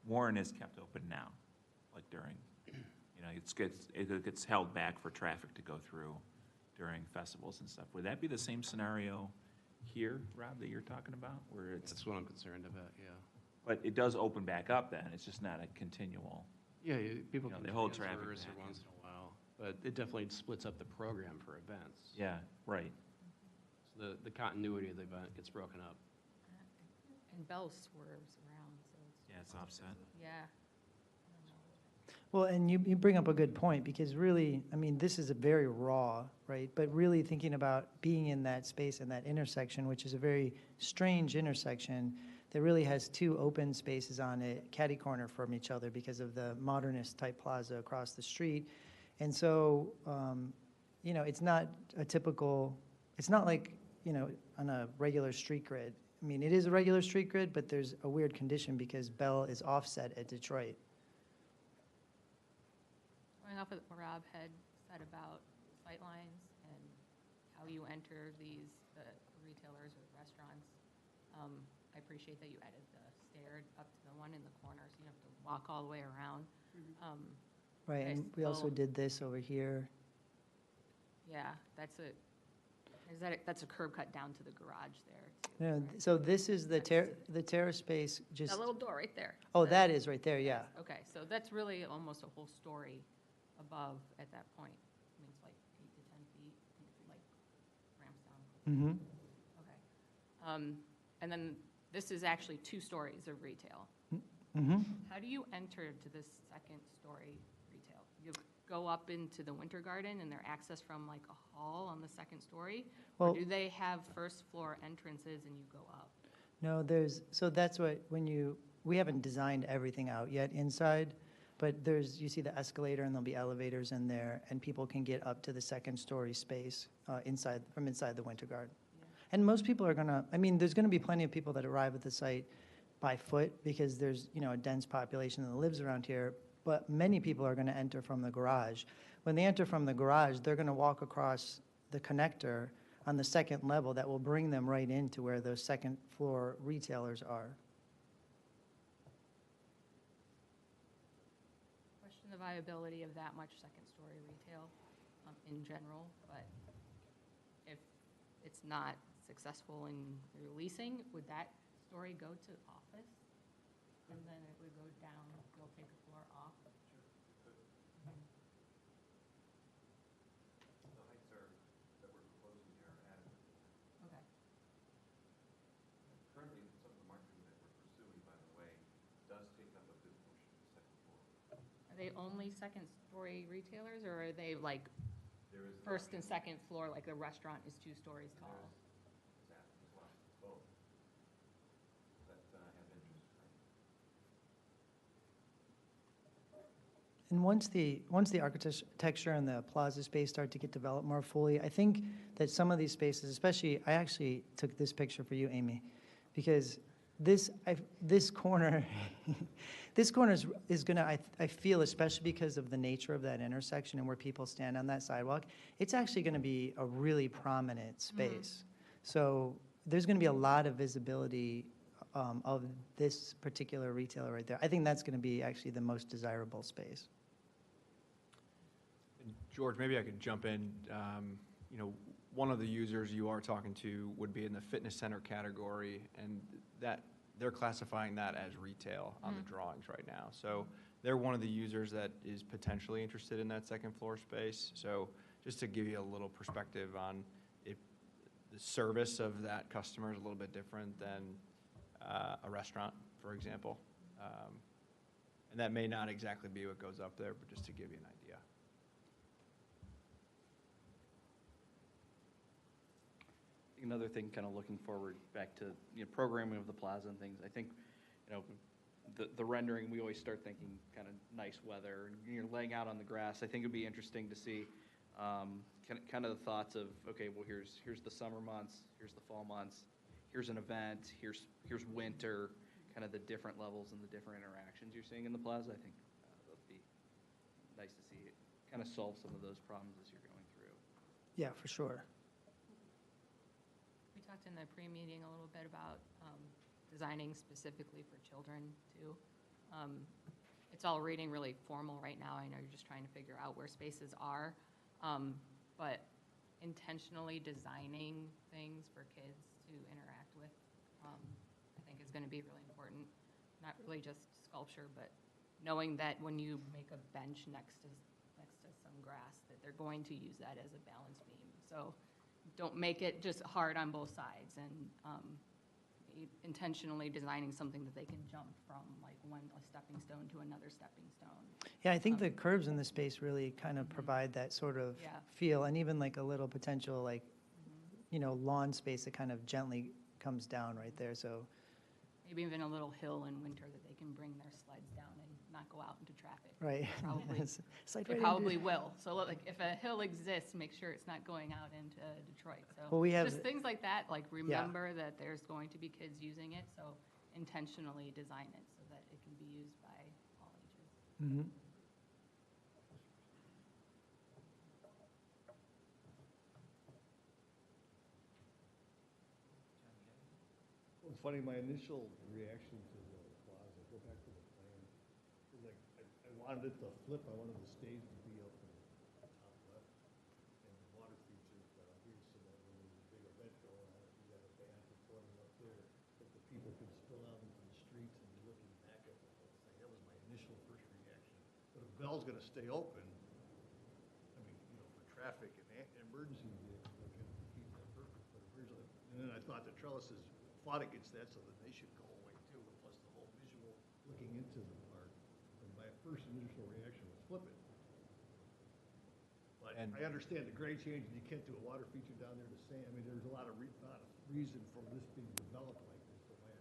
[SPEAKER 1] Warren is kept open now, like during, it gets held back for traffic to go through during festivals and stuff. Would that be the same scenario here, Rob, that you're talking about, where it's?
[SPEAKER 9] That's what I'm concerned about, yeah.
[SPEAKER 1] But it does open back up then, it's just not a continual.
[SPEAKER 9] Yeah, people
[SPEAKER 1] You know,
[SPEAKER 9] can
[SPEAKER 1] they hold
[SPEAKER 9] transfer
[SPEAKER 1] traffic
[SPEAKER 9] every
[SPEAKER 1] back.
[SPEAKER 9] once in a while, but it definitely splits up the program for events.
[SPEAKER 1] Yeah, right.
[SPEAKER 9] So the continuity of the event gets broken up.
[SPEAKER 8] And Belle swerves around, so it's.
[SPEAKER 1] Yeah, it's offset.
[SPEAKER 8] Yeah.
[SPEAKER 4] Well, and you bring up a good point, because really, I mean, this is a very raw, right? But really thinking about being in that space and that intersection, which is a very strange intersection that really has two open spaces on it, catty corner from each other because of the modernist type plaza across the street. And so, it's not a typical, it's not like, on a regular street grid. I mean, it is a regular street grid, but there's a weird condition because Belle is offset at Detroit.
[SPEAKER 8] Going off of what Rob had said about sightlines and how you enter these retailers or restaurants, I appreciate that you added the stair up to the one in the corner, so you don't have to walk all the way around.
[SPEAKER 4] Right,
[SPEAKER 8] Okay,
[SPEAKER 4] and we also
[SPEAKER 8] so-
[SPEAKER 4] did this over here.
[SPEAKER 8] Yeah, that's a curb cut down to the garage there, too.
[SPEAKER 4] No,
[SPEAKER 8] right?
[SPEAKER 4] so this is the terrace space, just,
[SPEAKER 8] That little door right there.
[SPEAKER 4] oh,
[SPEAKER 8] The-
[SPEAKER 4] that is right there, yeah.
[SPEAKER 8] Okay, so that's really almost a whole story above at that point. I mean, it's like 8 to 10 feet, like ramps down.
[SPEAKER 4] Mm-hmm.
[SPEAKER 8] Okay. And then this is actually 2 stories of retail.
[SPEAKER 4] Mm-hmm.
[SPEAKER 8] How do you enter to this second story retail? You go up into the Winter Garden and they're accessed from like a hall on the second story? Or
[SPEAKER 4] Well-
[SPEAKER 8] do they have first floor entrances and you go up?
[SPEAKER 4] No, so that's what, we haven't designed everything out yet inside, but you see the escalator and there'll be elevators in there, and people can get up to the second story space from inside the Winter Garden.
[SPEAKER 8] Yeah.
[SPEAKER 4] And most people are there's gonna be plenty of people that arrive at the site by foot because there's, a dense population that lives around here, but many people are gonna enter from the garage. When they enter from the garage, they're gonna walk across the connector on the second level that will bring them right into where those second floor retailers are.
[SPEAKER 8] Question the viability of that much second story retail in general, but if it's not successful in releasing, would that story go to office? And then it would go down, you'll take a floor off? Okay.
[SPEAKER 3] Currently, some of the marketing that we're pursuing, by the way, does take up a good portion of the second floor.
[SPEAKER 8] Are they only second story retailers, or are they like
[SPEAKER 3] There is.
[SPEAKER 8] first and second floor, like the restaurant is 2 stories tall?
[SPEAKER 3] Exactly, as well, both. That have interest, right?
[SPEAKER 4] And once the architecture and the plaza space start to get developed more fully, I think that some of these spaces, especially, I actually took this picture for you, Amy, because this corner, this corner is gonna, I feel, especially because of the nature of that intersection and where people stand on that sidewalk, it's actually gonna be a really prominent space. So there's gonna be a lot of visibility of this particular retailer right there. I think that's gonna be actually the most desirable space.
[SPEAKER 5] George, maybe I could jump in. One of the users you are talking to would be in the fitness center category, and that they're classifying that as retail on the drawings right now. So they're one of the users that is potentially interested in that second floor space. So just to give you a little perspective on if the service of that customer is a little bit different than a restaurant, for example. And that may not exactly be what goes up there, but just to give you an idea.
[SPEAKER 10] another thing, kind of looking forward back to, programming of the plaza and things. I think, the rendering, we always start thinking kind of nice weather, and you're laying out on the grass. I think it'd be interesting to see kind of the thoughts of, okay, well, here's the summer months, here's the fall months, here's an event, here's winter, kind of the different levels and the different interactions you're seeing in the plaza. I think that'd be nice to see it kind of solve some of those problems as you're going through.
[SPEAKER 4] Yeah, for sure.
[SPEAKER 8] We talked in the pre-meeting a little bit about designing specifically for children, too. It's all reading really formal right now. I know you're just trying to figure out where spaces are, but intentionally designing things for kids to interact with, I think is going to be really important. Not really just sculpture, but knowing that when you make a bench next to some grass, that they're going to use that as a balance beam. So don't make it just hard on both sides, and intentionally designing something that they can jump from, like a stepping stone to another stepping stone.
[SPEAKER 4] Yeah, I think the curves in the space really kind of provide that sort of
[SPEAKER 8] Yeah.
[SPEAKER 4] feel, and even like a little potential, like, lawn space that kind of gently comes down right there, so.
[SPEAKER 8] Maybe even a little hill in winter that they can bring their sleds down and not go out into traffic.
[SPEAKER 4] Right.
[SPEAKER 8] Probably,
[SPEAKER 4] It's like
[SPEAKER 8] it
[SPEAKER 4] right
[SPEAKER 8] probably
[SPEAKER 4] into-
[SPEAKER 8] will. So like, if a hill exists, make sure it's not going out into Detroit. So
[SPEAKER 4] Well, we have-
[SPEAKER 8] just things like that, like remember that there's going to be kids using it, so intentionally design it so that it can be used by all ages.
[SPEAKER 4] Mhm.
[SPEAKER 11] Well, it's funny, my initial reaction to the plaza, go back to the plan, is like, I wanted it to flip, I wanted the stage to be up in the top left, and the water features here, so that when there's a big event going on, you got a band performing up there, that the people could spill out into the streets and be looking back at the whole thing. That was my initial first reaction. But if Belle's gonna stay open, I mean, for traffic and emergency vehicles, that can keep that perfect, but originally, and then I thought the trellises fought against that, so that they should go away too, and plus the whole visual looking into the park. And my first initial reaction was flip it. But
[SPEAKER 5] And-
[SPEAKER 11] I understand the grade change, and you can't do a water feature down there to sand. I mean, there's a lot of reason for this being developed like this, but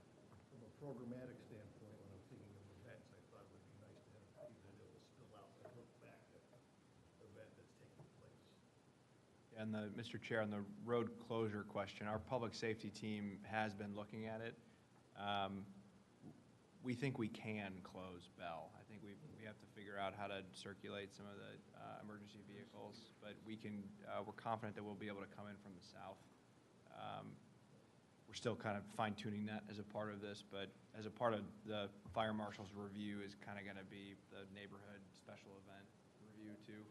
[SPEAKER 11] from a programmatic standpoint, when I'm thinking of events, I thought it would be nice to have a that it will spill out and look back at the event that's taking place.
[SPEAKER 5] And Mr. Chair, on the road closure question, our public safety team has been looking at it. We think we can close Belle. I think we have to figure out how to circulate some of the emergency vehicles, but we're confident that we'll be able to come in from the south. We're still kind of fine tuning that as a part of this, but as a part of the fire marshal's review is kind of going to be the neighborhood special event review too.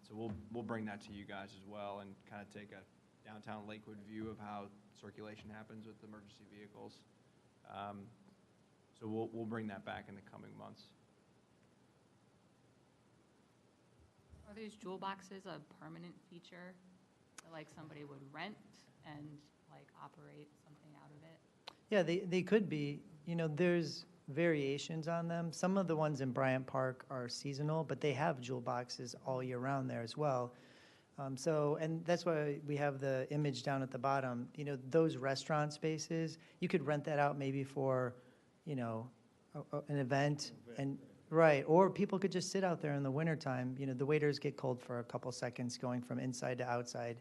[SPEAKER 5] So we'll bring that to you guys as well and kind of take a downtown Lakewood view of how circulation happens with emergency vehicles. So we'll bring that back in the coming months.
[SPEAKER 8] Are these jewel boxes a permanent feature that like somebody would rent and like operate something out of it?
[SPEAKER 4] Yeah, they could be. There's variations on them. Some of the ones in Bryant Park are seasonal, but they have jewel boxes all year round there as well. And that's why we have the image down at the bottom. Those restaurant spaces, you could rent that out maybe for, an event. Right, or people could just sit out there in the wintertime. The waiters get cold for a couple seconds going from inside to outside.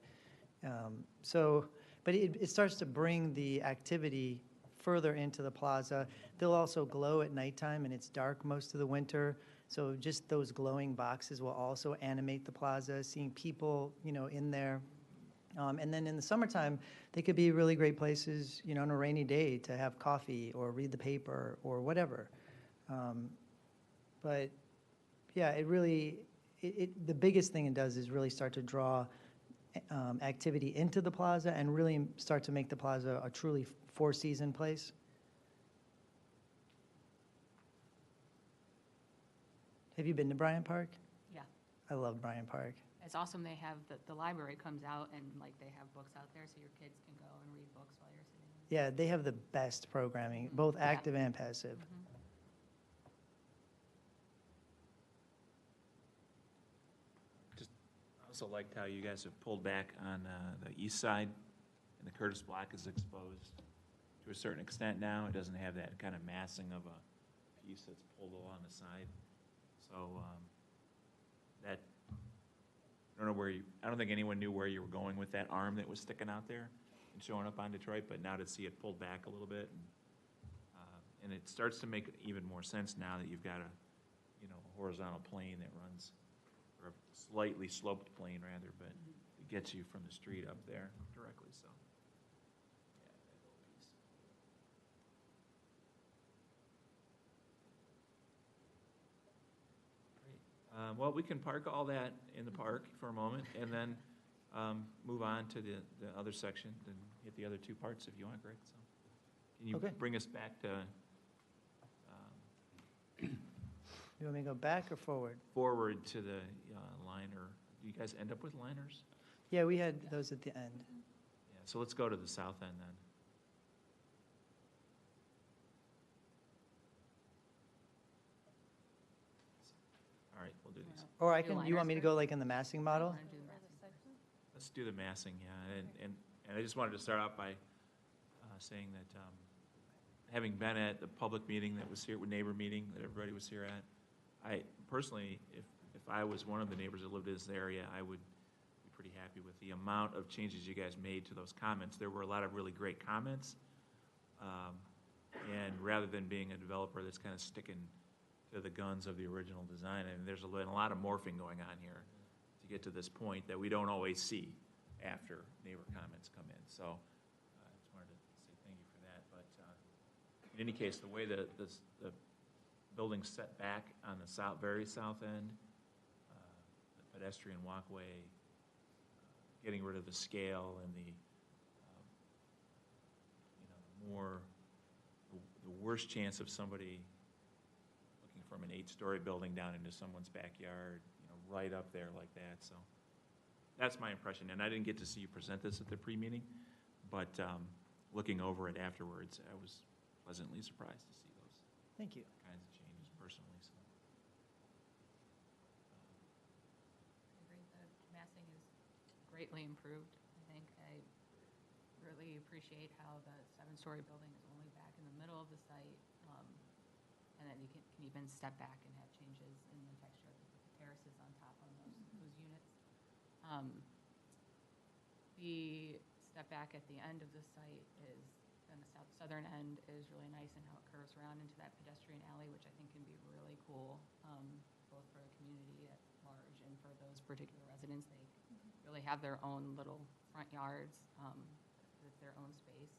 [SPEAKER 4] But it starts to bring the activity further into the plaza. They'll also glow at nighttime, and it's dark most of the winter. So just those glowing boxes will also animate the plaza, seeing people, in there. And then in the summertime, they could be really great places, on a rainy day to have coffee or read the paper or whatever. But yeah, the biggest thing it does is really start to draw activity into the plaza and really start to make the plaza a truly four-season place. Have you been to Bryant Park?
[SPEAKER 8] Yeah.
[SPEAKER 4] I love Bryant Park.
[SPEAKER 8] It's awesome they have, the library comes out and like they have books out there so your kids can go and read books while you're sitting there.
[SPEAKER 4] Yeah, they have the best programming, both active and passive.
[SPEAKER 1] I also liked how you guys have pulled back on the east side and the Curtis block is exposed to a certain extent now. It doesn't have that kind of massing of a piece that's pulled along the side. So that, I don't know where you, I don't think anyone knew where you were going with that arm that was sticking out there and showing up on Detroit, but now to see it pulled back a little bit, and it starts to make even more sense now that you've got a, you know, a horizontal plane that runs, or a slightly sloped plane rather, but it gets you from the street up there directly, so. Yeah, that little piece. Great. Well, we can park all that in the park for a moment and then move on to the other section and hit the other two parts if you want, Greg. So, can you
[SPEAKER 4] Okay.
[SPEAKER 1] bring us back to
[SPEAKER 4] You want me to go back or forward?
[SPEAKER 1] forward to the liner? Do you guys end up with liners?
[SPEAKER 4] Yeah, we had those at the end.
[SPEAKER 1] Yeah, so let's go to the south end then. All right, we'll do these.
[SPEAKER 4] Or I
[SPEAKER 8] Do
[SPEAKER 4] can, you want me to
[SPEAKER 8] liners
[SPEAKER 4] go like in the massing model?
[SPEAKER 8] Wanna do the massing?
[SPEAKER 1] Let's do the massing, yeah, and I just wanted to start out by saying that, having been at the public meeting that was here, neighbor meeting that everybody was here at, I personally, if I was one of the neighbors that lived in this area, I would be pretty happy with the amount of changes you guys made to those comments. There were a lot of really great comments, and rather than being a developer that's kind of sticking to the guns of the original design, I mean, there's been a lot of morphing going on here to get to this point that we don't always see after neighbor comments come in. So I just wanted to say thank you for that. But in any case, the way the building's set back on the south, very south end, the pedestrian walkway, getting rid of the scale and the, the worst chance of somebody looking from an 8-story building down into someone's backyard, right up there like that. So that's my impression. And I didn't get to see you present this at the pre-meeting, but looking over it afterwards, I was pleasantly surprised to see those
[SPEAKER 4] Thank you.
[SPEAKER 1] kinds of changes personally. So.
[SPEAKER 8] I agree, the massing is greatly improved. I think I really appreciate how the 7-story building is only back in the middle of the site, and then you can even step back and have changes in the texture of the terraces on top on those units. The step back at the end of the site is, on the southern end, is really nice, and how it curves around into that pedestrian alley, which I think can be really cool, both for the community at large and for those particular residents. They really have their own little front yards with their own space.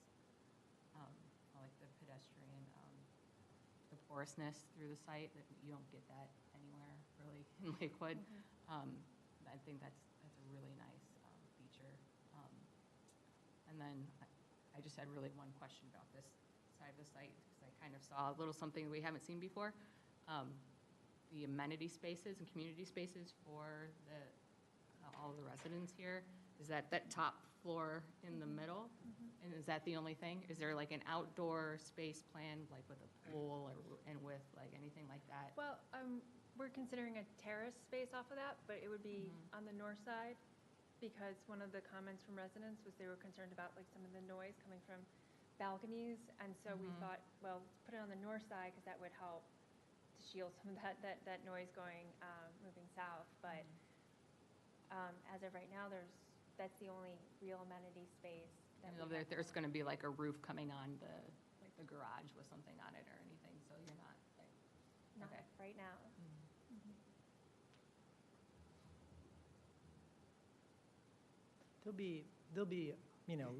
[SPEAKER 8] I like the pedestrian, the porousness through the site, that you don't get that anywhere really in Lakewood. I think that's a really nice feature. And then I just had really one question about this side of the site, because I kind of saw a little something we haven't seen before. The amenity spaces and community spaces for all of the residents here. Is that top floor in the middle? And is that the only thing? Is there like an outdoor space plan, like with a pool and with like anything like that?
[SPEAKER 7] Well, we're considering a terrace space off of that, but it would be on the north side, because one of the comments from residents was they were concerned about like some of the noise coming from balconies, and so we thought, well, let's put it on the north side, because that would help to shield some of that noise going, moving south. But as of right now, that's the only real amenity space. That we have.
[SPEAKER 8] There's going to be like a roof coming on the garage with something on it or anything, so you're not like,
[SPEAKER 7] Not
[SPEAKER 8] okay.
[SPEAKER 7] right now.
[SPEAKER 4] There'll be,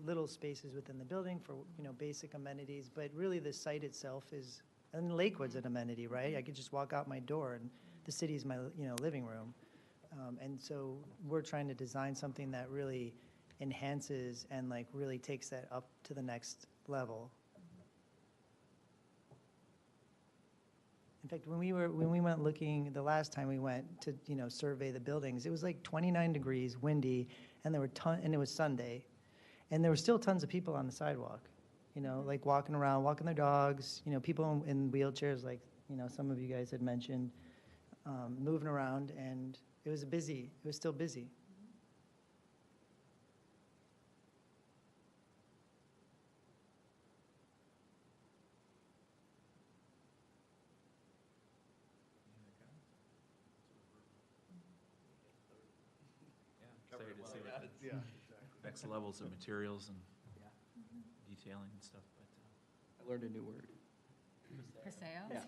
[SPEAKER 4] little spaces within the building for, basic amenities, but really the site itself is, and Lakewood's an amenity, right? I could just walk out my door and the city's my, living room. And so we're trying to design something that really enhances and like really takes that up to the next level. In fact, when we went looking, the last time we went to, survey the buildings, it was like 29 degrees, windy, and and it was Sunday, and there were still tons of people on the sidewalk, like walking around, walking their dogs, people in wheelchairs, like, some of you guys had mentioned, moving around, and it was still busy.
[SPEAKER 1] excited to see
[SPEAKER 11] Yeah,
[SPEAKER 1] what
[SPEAKER 11] yeah,
[SPEAKER 1] the
[SPEAKER 11] exactly.
[SPEAKER 1] next levels of materials and
[SPEAKER 10] Yeah.
[SPEAKER 1] detailing and stuff, but,
[SPEAKER 10] I learned a new word.
[SPEAKER 8] Paseo?
[SPEAKER 1] yeah,
[SPEAKER 4] And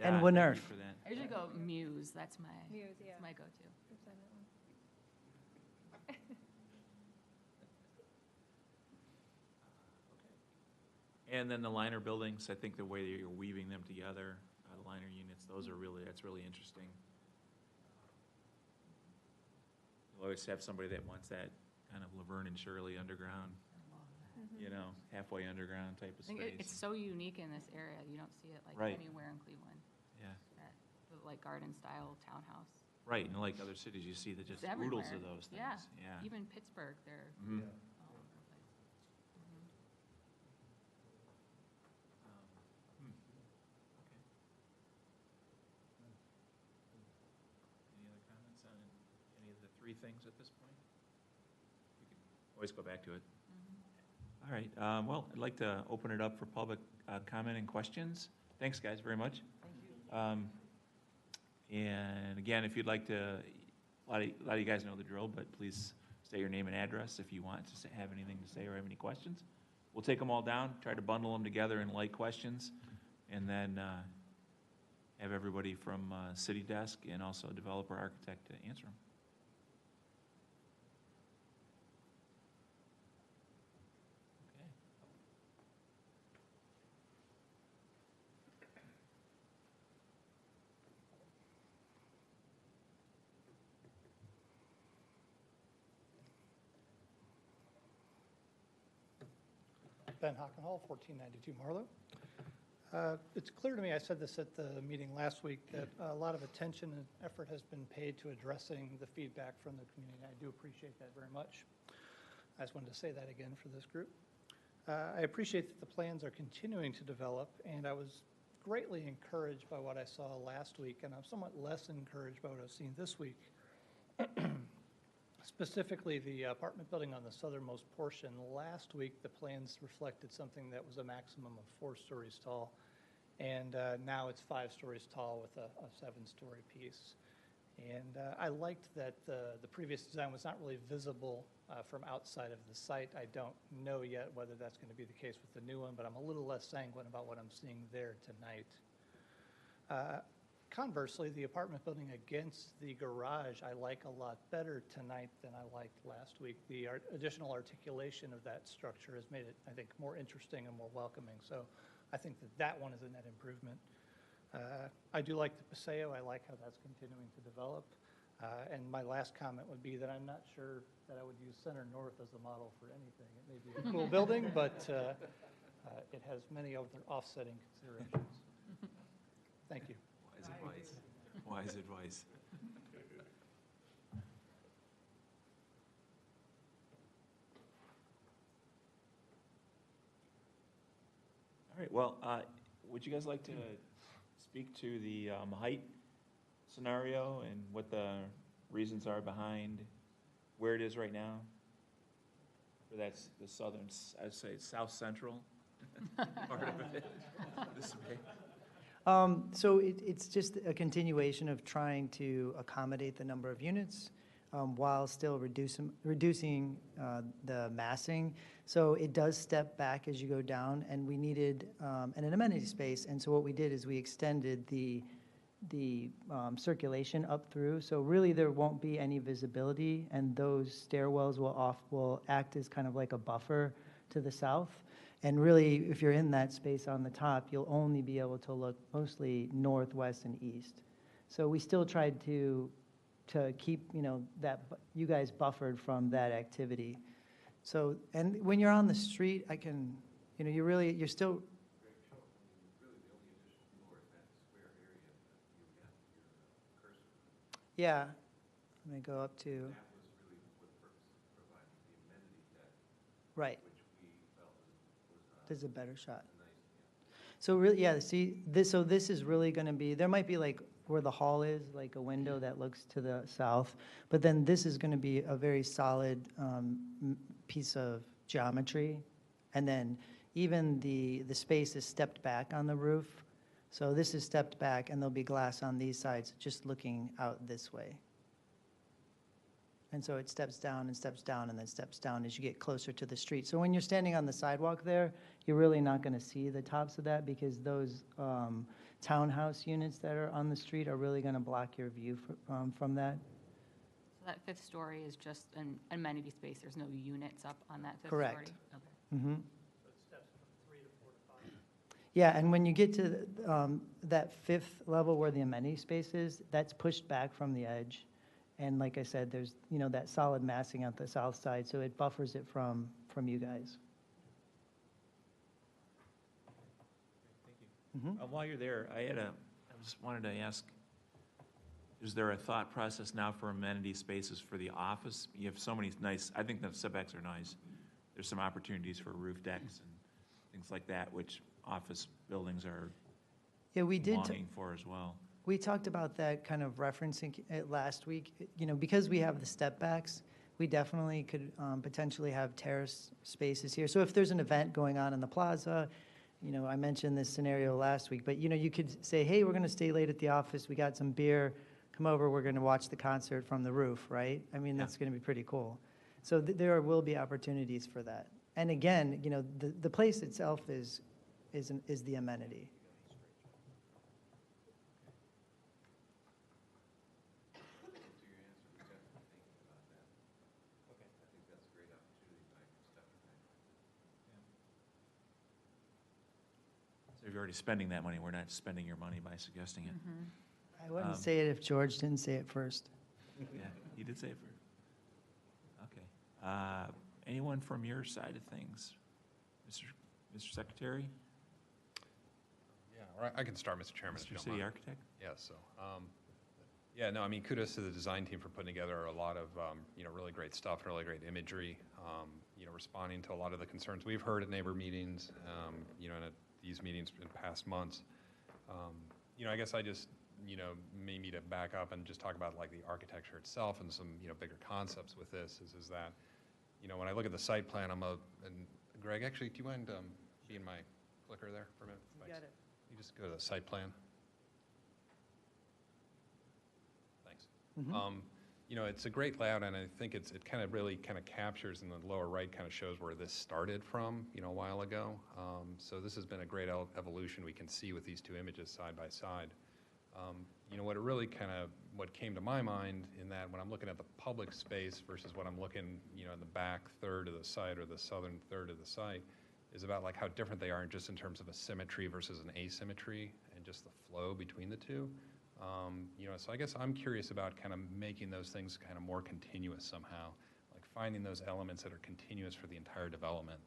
[SPEAKER 1] thank
[SPEAKER 4] Winerf.
[SPEAKER 1] you for that.
[SPEAKER 8] I usually go Muse, that's my,
[SPEAKER 7] Muse, yeah.
[SPEAKER 8] that's my go-to.
[SPEAKER 7] We've done that one.
[SPEAKER 1] And then the liner buildings, I think the way that you're weaving them together, the liner units, those are really, that's really interesting. You'll always have somebody that wants that kind of Laverne and Shirley underground, you know, halfway underground type of
[SPEAKER 8] I think it's
[SPEAKER 1] space.
[SPEAKER 8] so unique in this area, you don't see it like
[SPEAKER 1] Right.
[SPEAKER 8] anywhere in Cleveland,
[SPEAKER 1] Yeah,
[SPEAKER 8] that, the, like garden-style townhouse.
[SPEAKER 1] right, and like other cities, you see that just
[SPEAKER 8] It's
[SPEAKER 1] oodles of
[SPEAKER 8] everywhere.
[SPEAKER 1] those things,
[SPEAKER 8] Yeah.
[SPEAKER 1] yeah.
[SPEAKER 8] Even Pittsburgh, they're
[SPEAKER 1] Mhm.
[SPEAKER 11] Yeah.
[SPEAKER 8] all over the place. Mhm.
[SPEAKER 1] Okay. Any other comments on any of the three things at this point? We can always go back to it. All right, well, I'd like to open it up for public comment and questions. Thanks, guys, very much. Thank you. And again, if you'd like to, a lot of you guys know the drill, but please state your name and address if you want to have anything to say or have any questions. We'll take them all down, try to bundle them together in light questions, and then have everybody from city desk and also developer architect to answer them. Okay.
[SPEAKER 12] Ben Hockenhall, 1492 Marlowe. It's clear to me, I said this at the meeting last week, that a lot of attention and effort has been paid to addressing the feedback from the community. I do appreciate that very much. I just wanted to say that again for this group. I appreciate that the plans are continuing to develop, and I was greatly encouraged by what I saw last week, and I'm somewhat less encouraged by what I've seen this week. Specifically, the apartment building on the southernmost portion. Last week, the plans reflected something that was a maximum of 4 stories tall, and now it's 5 stories tall with a 7-story piece. And I liked that the previous design was not really visible from outside of the site. I don't know yet whether that's going to be the case with the new one, but I'm a little less sanguine about what I'm seeing there tonight. Conversely, the apartment building against the garage, I like a lot better tonight than I liked last week. The additional articulation of that structure has made it, I think, more interesting and more welcoming. So I think that that one is a net improvement. I do like the Paseo. I like how that's continuing to develop. And my last comment would be that I'm not sure that I would use Center North as a model for anything. It may be a cool building, but it has many other offsetting considerations. Thank you.
[SPEAKER 1] Wise advice. Wise advice. All right, well, would you guys like to speak to the height scenario and what the reasons are behind where it is right now? For that's the southern, I'd say south central part of it. This way.
[SPEAKER 4] So it's just a continuation of trying to accommodate the number of units while still reducing the massing. So it does step back as you go down, and we needed an amenity space. And so what we did is we extended the circulation up through. So really there won't be any visibility, and those stairwells will act as kind of like a buffer to the south. And really, if you're in that space on the top, you'll only be able to look mostly north, west, and east. So we still tried to keep, that you guys buffered from that activity. So, and when you're on the street, you're still. Yeah, I'm gonna go up to. Right. There's a better shot. So really, yeah, see, this is really gonna be, there might be like where the hall is, like a window that looks to the south, but then this is gonna be a very solid piece of geometry. And then even the space is stepped back on the roof. So this is stepped back, and there'll be glass on these sides, just looking out this way. And so it steps down and steps down and then steps down as you get closer to the street. So when you're standing on the sidewalk there, you're really not going to see the tops of that because those townhouse units that are on the street are really going to block your view from that.
[SPEAKER 8] So that fifth story is just an amenity space, there's no units up on that fifth story?
[SPEAKER 4] Correct.
[SPEAKER 8] Okay.
[SPEAKER 4] Mhm.
[SPEAKER 12] So it steps from 3 to 4 to 5.
[SPEAKER 4] Yeah, and when you get to that fifth level where the amenity space is, that's pushed back from the edge. And like I said, there's, that solid massing at the south side, so it buffers it from you guys.
[SPEAKER 1] Thank you. While you're there, I just wanted to ask, is there a thought process now for amenity spaces for the office? You have so many nice, I think the setbacks are nice. There's some opportunities for roof decks and things like that, which office buildings are
[SPEAKER 4] Yeah, we did.
[SPEAKER 1] longing for as well.
[SPEAKER 4] We talked about that kind of referencing it last week. Because we have the step backs, we definitely could potentially have terrace spaces here. So if there's an event going on in the plaza, I mentioned this scenario last week, but you could say, hey, we're going to stay late at the office. We got some beer. Come over. We're going to watch the concert from the roof, right? I mean, that's going to be pretty cool. So there will be opportunities for that. And again, the place itself is the amenity.
[SPEAKER 1] So if you're already spending that money, we're not spending your money by suggesting it.
[SPEAKER 4] I wouldn't say it if George didn't say it first.
[SPEAKER 1] Yeah, he did say it first. Okay. Anyone from your side of things? Mr. Secretary?
[SPEAKER 13] Yeah, all right, I can start, Mr. Chairman, if you
[SPEAKER 1] Mr.
[SPEAKER 13] don't
[SPEAKER 1] City
[SPEAKER 13] mind.
[SPEAKER 1] Architect?
[SPEAKER 13] Yeah, so, kudos to the design team for putting together a lot of, really great stuff, really great imagery, responding to a lot of the concerns we've heard at neighbor meetings, and at these meetings in past months. I guess I just, maybe to back up and just talk about like the architecture itself and some, bigger concepts with this is that, when I look at the site plan, and Greg, actually, do you mind being my clicker there for a minute?
[SPEAKER 4] You got it.
[SPEAKER 13] You just go to the site plan. Thanks.
[SPEAKER 4] Mhm.
[SPEAKER 13] It's a great layout, and I think it kind of really kind of captures in the lower right, kind of shows where this started from, a while ago. So this has been a great evolution we can see with these two images side by side. What came to my mind in that when I'm looking at the public space versus what I'm looking, in the back third of the site or the southern third of the site, is about like how different they are just in terms of a symmetry versus an asymmetry and just the flow between the two. So I guess I'm curious about kind of making those things kind of more continuous somehow, like finding those elements that are continuous for the entire development.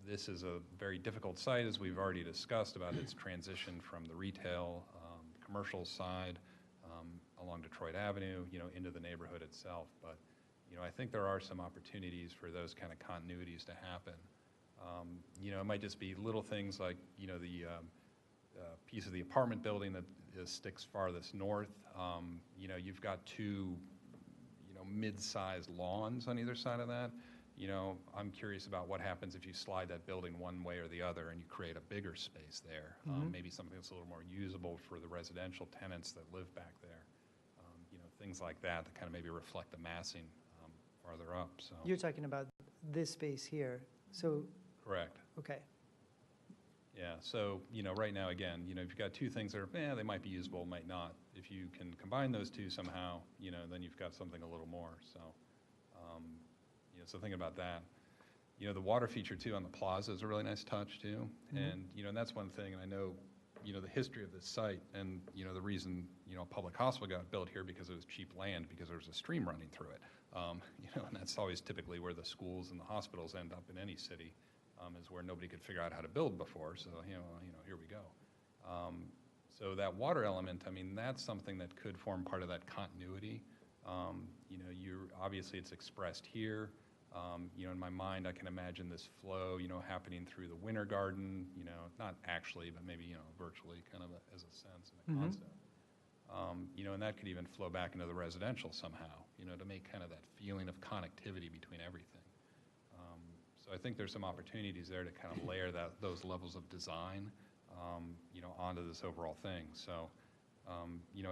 [SPEAKER 13] This is a very difficult site, as we've already discussed, about its transition from the retail, commercial side along Detroit Avenue, into the neighborhood itself. But, I think there are some opportunities for those kind of continuities to happen. It might just be little things like, the piece of the apartment building that sticks farthest north. You've got two, mid-sized lawns on either side of that. I'm curious about what happens if you slide that building one way or the other and you create a bigger space there. Maybe something that's a little more usable for the residential tenants that live back there. Things like that kind of maybe reflect the massing farther up, so.
[SPEAKER 4] You're talking about this space here, so,
[SPEAKER 13] Correct.
[SPEAKER 4] okay.
[SPEAKER 13] Yeah, so, right now, again, if you've got two things that are, they might be usable, might not. If you can combine those two somehow, then you've got something a little more, so. So thinking about that. The water feature too on the plaza is a really nice touch too. And, and that's one thing, and I know, the history of this site and, the reason, public hospital got built here because it was cheap land, because there was a stream running through it. And that's always typically where the schools and the hospitals end up in any city, is where nobody could figure out how to build before, so, here we go. So that water element, I mean, that's something that could form part of that continuity. Obviously it's expressed here. In my mind, I can imagine this flow, happening through the winter garden, not actually, but maybe, virtually kind of as a sense and a concept. And that could even flow back into the residential somehow, to make kind of that feeling of connectivity between everything. So I think there's some opportunities there to kind of layer those levels of design, onto this overall thing. So,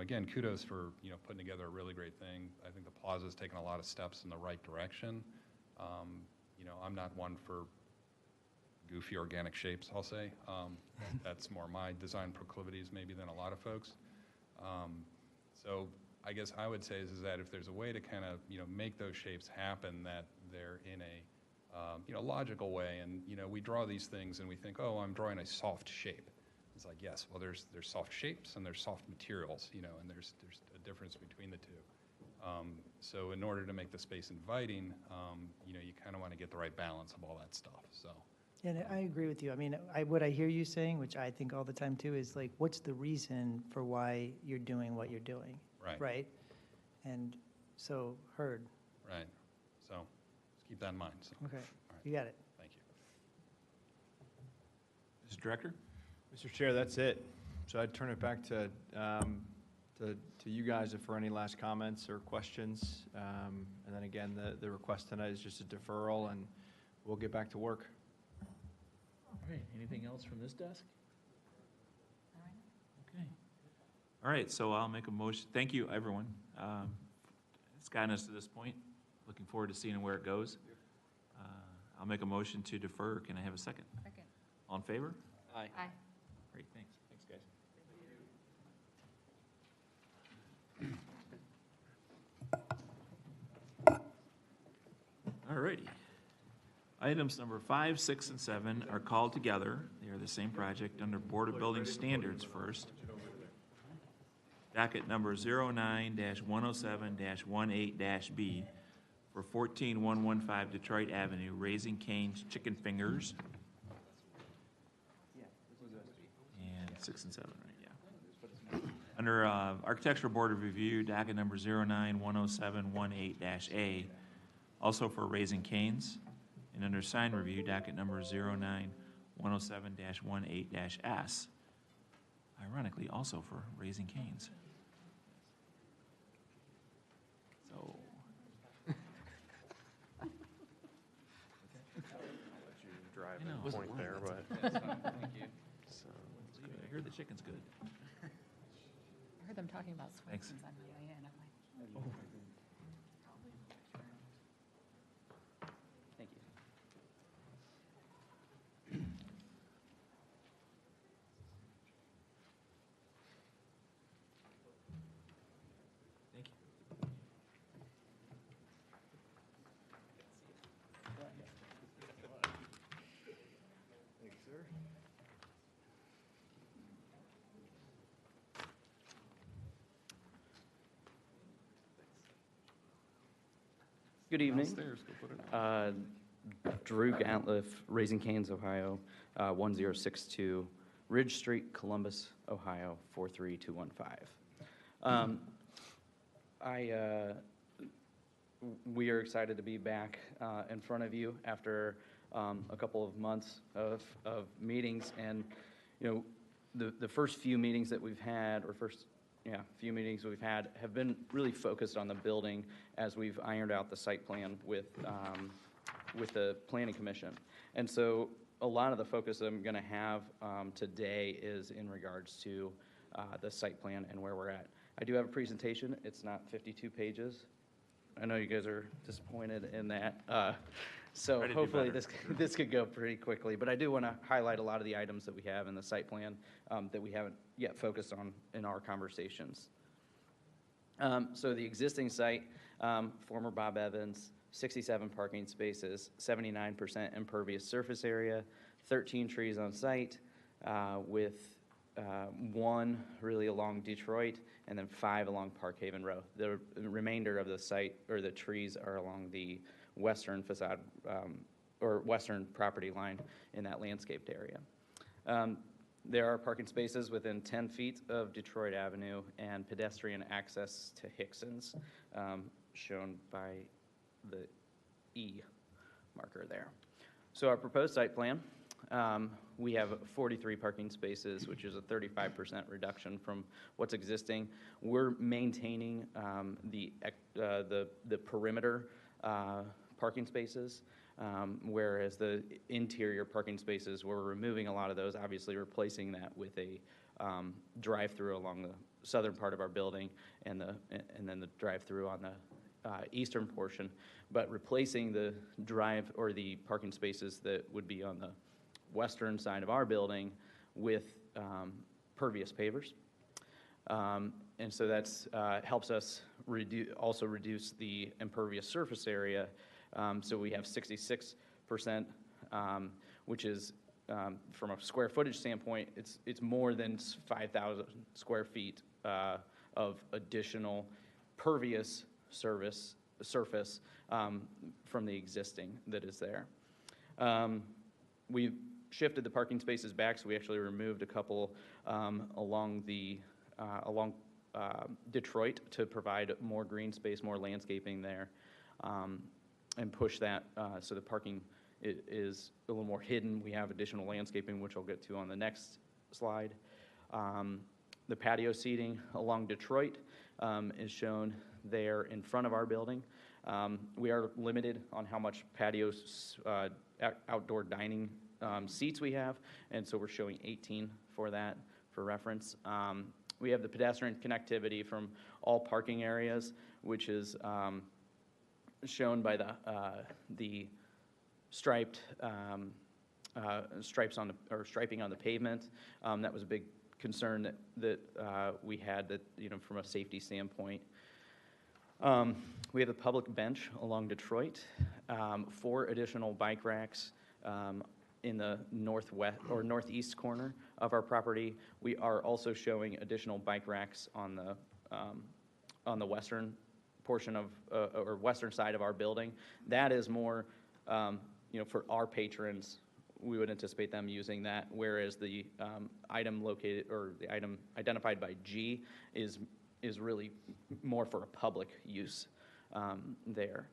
[SPEAKER 13] Again, kudos for, putting together a really great thing. I think the plaza's taken a lot of steps in the right direction. I'm not one for goofy organic shapes, I'll say. That's more my design proclivities maybe than a lot of folks. So I guess I would say is that if there's a way to kind of, make those shapes happen, that they're in a, logical way. And, we draw these things and we think, oh, I'm drawing a soft shape. It's like, yes, well, there's soft shapes and there's soft materials, and there's a difference between the two. So in order to make the space inviting, you kind of want to get the right balance of all that stuff, so.
[SPEAKER 4] And I agree with you. I mean, what I hear you saying, which I think all the time too, is like, what's the reason for why you're doing what you're doing?
[SPEAKER 13] Right.
[SPEAKER 4] Right? And so, heard.
[SPEAKER 13] Right. So let's keep that in mind, so.
[SPEAKER 4] Okay,
[SPEAKER 13] All right.
[SPEAKER 4] you got it.
[SPEAKER 13] Thank you.
[SPEAKER 1] Mr. Director?
[SPEAKER 5] Mr. Chair, that's it. So I'd turn it back to you guys if for any last comments or questions. And then again, the request tonight is just a deferral, and we'll get back to work.
[SPEAKER 1] All right, anything else from this desk? Okay. All right, so I'll make a motion. Thank you, everyone. It's gotten us to this point. Looking forward to seeing where it goes. I'll make a motion to defer. Can I have a second?
[SPEAKER 8] Second.
[SPEAKER 1] All in favor?
[SPEAKER 10] Aye.
[SPEAKER 8] Aye.
[SPEAKER 1] Great, thanks. Thanks, guys. All righty. Items number 5, 6, and 7 are called together. They are the same project under Board of Building Standards first. Docket number 09-107-18-B for 14115 Detroit Avenue, Raising Cane's Chicken Fingers. And 6 and 7, right, yeah. Under Architectural Board of Review, docket number 09-107-18-A, also for Raising Cane's. And under Sign Review, docket number 09-107-18-S, ironically, also for Raising Cane's. So.
[SPEAKER 3] Drive
[SPEAKER 1] I know.
[SPEAKER 3] and point there, but.
[SPEAKER 1] Thank you. I heard the chicken's good.
[SPEAKER 8] I heard them talking about
[SPEAKER 1] Thanks.
[SPEAKER 8] Swenson's on my way in. I'm like,
[SPEAKER 10] Thank you.
[SPEAKER 1] Thank you.
[SPEAKER 11] Thanks, sir.
[SPEAKER 14] Good evening.
[SPEAKER 1] Downstairs, go put it up.
[SPEAKER 14] Drew Gantliff, Raising Cane's, Ohio, 1062 Ridge Street, Columbus, Ohio, 43215. We are excited to be back in front of you after a couple of months of meetings. And, the first few meetings that we've had, or few meetings we've had have been really focused on the building as we've ironed out the site plan with the Planning Commission. And so a lot of the focus I'm going to have today is in regards to the site plan and where we're at. I do have a presentation. It's not 52 pages. I know you guys are disappointed in that. So
[SPEAKER 1] Try to do
[SPEAKER 14] hopefully
[SPEAKER 1] better.
[SPEAKER 14] this could go pretty quickly. But I do want to highlight a lot of the items that we have in the site plan that we haven't yet focused on in our conversations. So the existing site, former Bob Evans, 67 parking spaces, 79% impervious surface area, 13 trees on site, with 1 really along Detroit, and then 5 along Park Haven Row. The remainder of the site, or the trees, are along the western facade, or western property line in that landscaped area. There are parking spaces within 10 feet of Detroit Avenue and pedestrian access to Hickson's, shown by the E marker there. So our proposed site plan, we have 43 parking spaces, which is a 35% reduction from what's existing. We're maintaining the perimeter parking spaces, whereas the interior parking spaces, we're removing a lot of those, obviously replacing that with a drive-through along southern part of our building and then the drive-through on the eastern portion, but replacing the drive or the parking spaces that would be on the western side of our building with pervious pavers. And so that's helps us also reduce the impervious surface area. So we have 66%, which is, from a square footage standpoint, it's more than 5,000 square feet of additional pervious surface from the existing that is there. We shifted the parking spaces back, so we actually removed a couple along Detroit to provide more green space, more landscaping there, and push that so the parking is a little more hidden. We have additional landscaping, which I'll get to on the next slide. The patio seating along Detroit is shown there in front of our building. We are limited on how much patio outdoor dining seats we have, and so we're showing 18 for that for reference. We have the pedestrian connectivity from all parking areas, which is shown by the striped striping on the pavement. That was a big concern that we had, that, you know, from a safety standpoint. We have a public bench along Detroit, 4 additional bike racks in the northwest or northeast corner of our property. We are also showing additional bike racks on the western portion of or western side of our building. That is more, you know, for our patrons. We would anticipate them using that, whereas the item located or the item identified by G is really more for a public use there.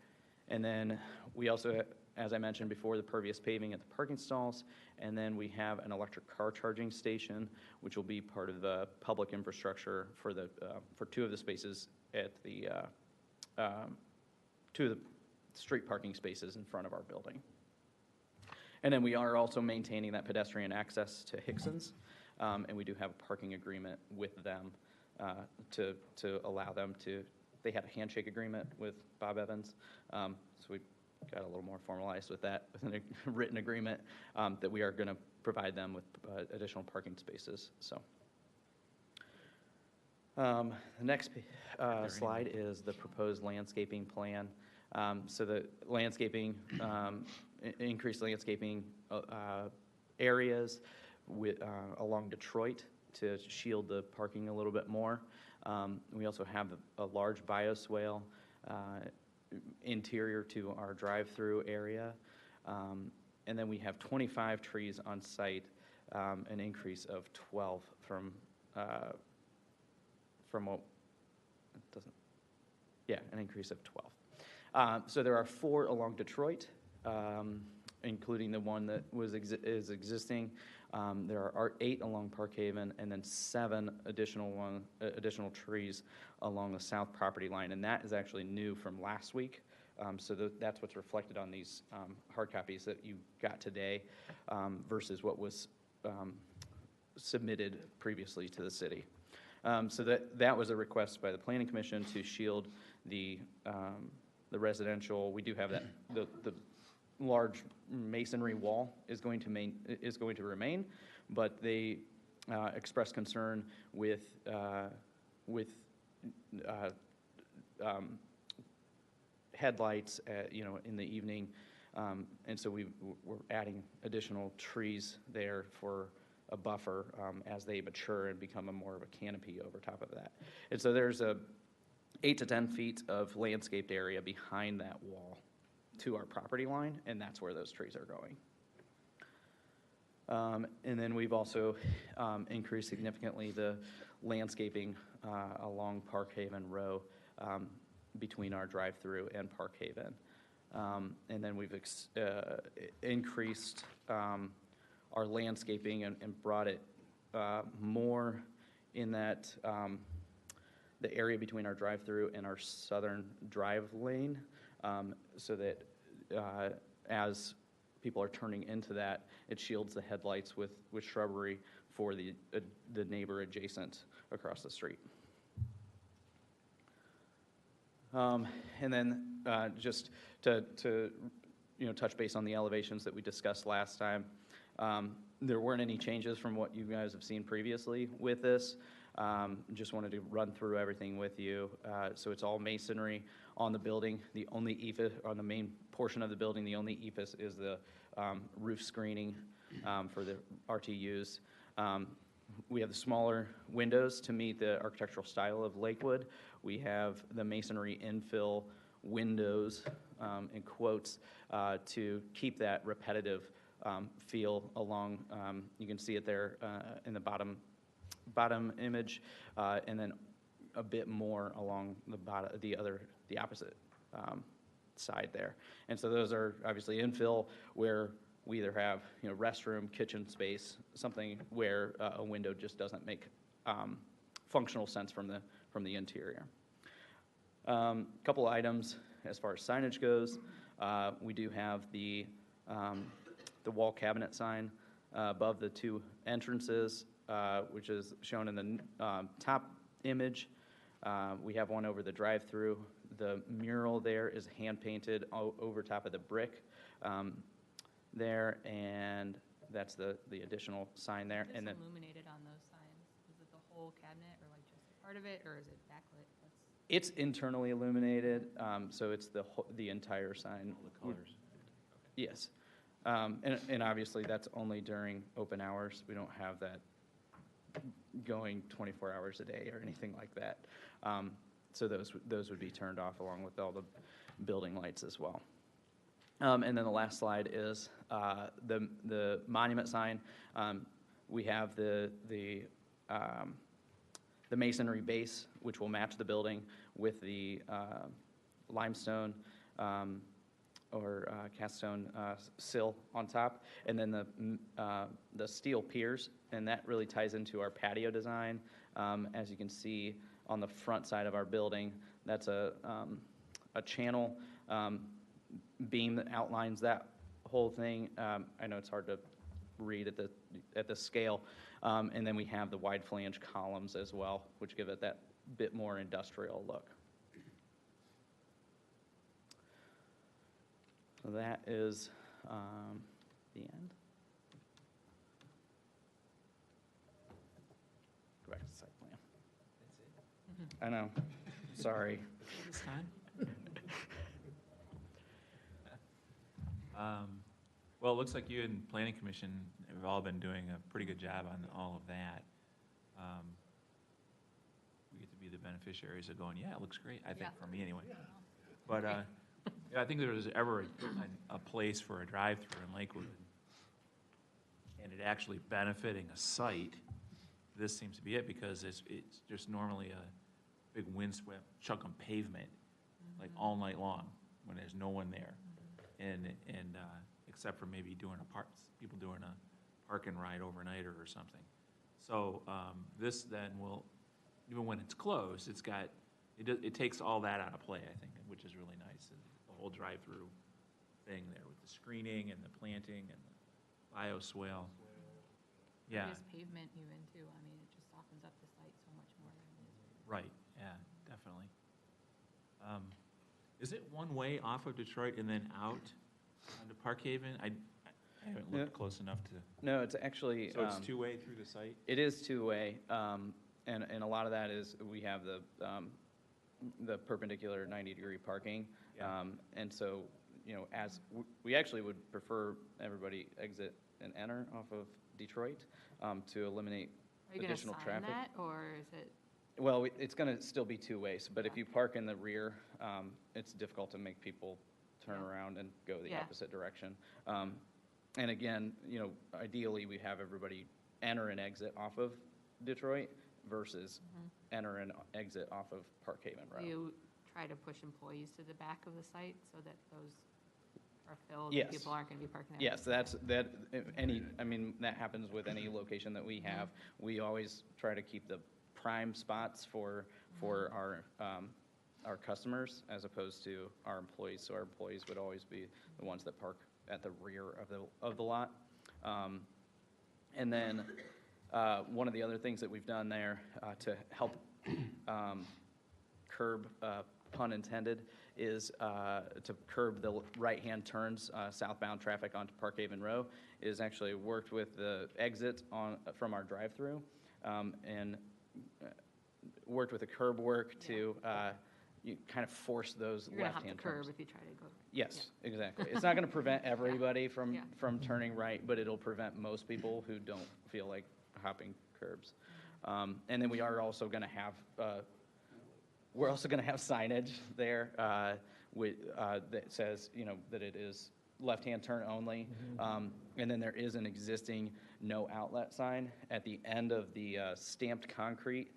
[SPEAKER 14] And then we also, as I mentioned before, the pervious paving at the parking stalls, and then we have an electric car charging station, which will be part of the public infrastructure for the for 2 of the spaces at the 2 of the street parking spaces in front of our building. And then we are also maintaining that pedestrian access to Hickson's, and we do have a parking agreement with them to allow them to. They had a handshake agreement with Bob Evans, so we got a little more formalized with that, with a written agreement that we are going to provide them with additional parking spaces. So the next slide is the proposed landscaping plan. So the landscaping, increased landscaping areas along Detroit to shield the parking a little bit more. We also have a large bioswale interior to our drive-through area. And then we have 25 trees on site, an increase of 12 from what, it doesn't, yeah, an increase of 12. So there are 4 along Detroit, including the one that is existing. There are 8 along Park Haven, and then 7 additional trees along the south property line, and that is actually new from last week. So that's what's reflected on these hard copies that you got today versus what was submitted previously to the city. So that was a request by the Planning Commission to shield the residential. We do have that the large masonry wall is going to remain, but they expressed concern with headlights in the evening, and so we're adding additional trees there for a buffer as they mature and become more of a canopy over top of that. And so there's 8 to 10 feet of landscaped area behind that wall to our property line, and that's where those trees are going. And then we've also increased significantly the landscaping along Park Haven Row between our drive-through and Park Haven. And then we've increased our landscaping and brought it more in that the area between our drive-through and our southern drive lane, so that as people are turning into that, it shields the headlights with shrubbery for the neighbor adjacent across the street. And then just to touch base on the elevations that we discussed last time. There weren't any changes from what you guys have seen previously with this. Just wanted to run through everything with you. So it's all masonry on the building. The only EIFS, on the main portion of the building, the only EIFS is the roof screening for the RTUs. We have the smaller windows to meet the architectural style of Lakewood. We have the masonry infill windows, in quotes, to keep that repetitive feel along. You can see it there in the bottom image, and then a bit more along the opposite side there. And so those are obviously infill, where we either have restroom, kitchen space, something where a window just doesn't make functional sense from the interior. Couple items as far as signage goes. We do have the wall cabinet sign above the two entrances, which is shown in the top image. We have one over the drive-through. The mural there is hand-painted over top of the brick there, and that's the additional sign there.
[SPEAKER 8] Just
[SPEAKER 14] and then
[SPEAKER 8] illuminated on those signs? Is it the whole cabinet, or like just a part of it, or is it backlit?
[SPEAKER 14] it's internally illuminated, so it's the entire sign.
[SPEAKER 1] All the colors.
[SPEAKER 14] Yes. And obviously, that's only during open hours. We don't have that going 24 hours a day or anything like that. So those would be turned off along with all the building lights as well. And then the last slide is the monument sign. We have the masonry base, which will match the building with the limestone or cast stone sill on top, and then the steel piers, and that really ties into our patio design. As you can see on the front side of our building, that's a channel beam that outlines that whole thing. I know it's hard to read at the scale, and then we have the wide flange columns as well, which give it that bit more industrial look. So that is the end. Go back to the site plan.
[SPEAKER 1] That's it.
[SPEAKER 14] I know, sorry.
[SPEAKER 1] This time? Well, it looks like you and Planning Commission have all been doing a pretty good job on all of that. We get to be the beneficiaries of going, yeah, it looks great, I think,
[SPEAKER 8] Yeah.
[SPEAKER 1] for me anyway. But yeah, I think there was ever a place for a drive-through in Lakewood, and it actually benefiting a site, this seems to be it, because it's just normally a big windswept chunk of pavement, like all night long, when there's no one there. And except for maybe people doing a park and ride overnight or something. So this then will, even when it's closed, it takes all that out of play, I think, which is really nice. The whole drive-through thing there with the screening and the planting and the bioswale. Yeah.
[SPEAKER 8] It is pavement even too. I mean, it just softens up the site so much more than it is.
[SPEAKER 1] Right, yeah, definitely. Is it one way off of Detroit and then out onto Park Haven? I haven't looked close enough to.
[SPEAKER 14] No, it's actually.
[SPEAKER 1] So it's two-way through the site?
[SPEAKER 14] It is two-way, and a lot of that is we have the perpendicular 90-degree parking.
[SPEAKER 1] Yeah.
[SPEAKER 14] And so, as we actually would prefer everybody exit and enter off of Detroit to eliminate
[SPEAKER 8] Are you going to
[SPEAKER 14] additional
[SPEAKER 8] sign
[SPEAKER 14] traffic.
[SPEAKER 8] that, or is it?
[SPEAKER 14] Well, it's going to still be two ways, but if you park in the rear, it's difficult to make people turn around and go the opposite direction. And again, ideally, we have everybody enter and exit off of Detroit versus enter and exit off of Park Haven
[SPEAKER 8] Do
[SPEAKER 14] Road.
[SPEAKER 8] you try to push employees to the back of the site so that those are filled?
[SPEAKER 14] Yes.
[SPEAKER 8] And people aren't going to be parking there?
[SPEAKER 14] Yes, that happens with any location that we have. We always try to keep the prime spots for our customers as opposed to our employees. So our employees would always be the ones that park at the rear of the lot. And then one of the other things that we've done there to help curb pun intended, is to curb the right-hand turns, southbound traffic onto Parkhaven Row, is actually worked with the exit from our drive-through, and worked with the curb work to you kind of force those
[SPEAKER 8] You're gonna have
[SPEAKER 14] left-hand
[SPEAKER 8] to
[SPEAKER 14] turns.
[SPEAKER 8] curb if you try to go.
[SPEAKER 14] Yes, exactly. It's not going to prevent everybody from,
[SPEAKER 8] Yeah.
[SPEAKER 14] from turning right, but it'll prevent most people who don't feel like hopping curbs. And then we are also going to have, we're also going to have signage there that says, that it is left-hand turn only. And then there is an existing no outlet sign at the end of the stamped concrete,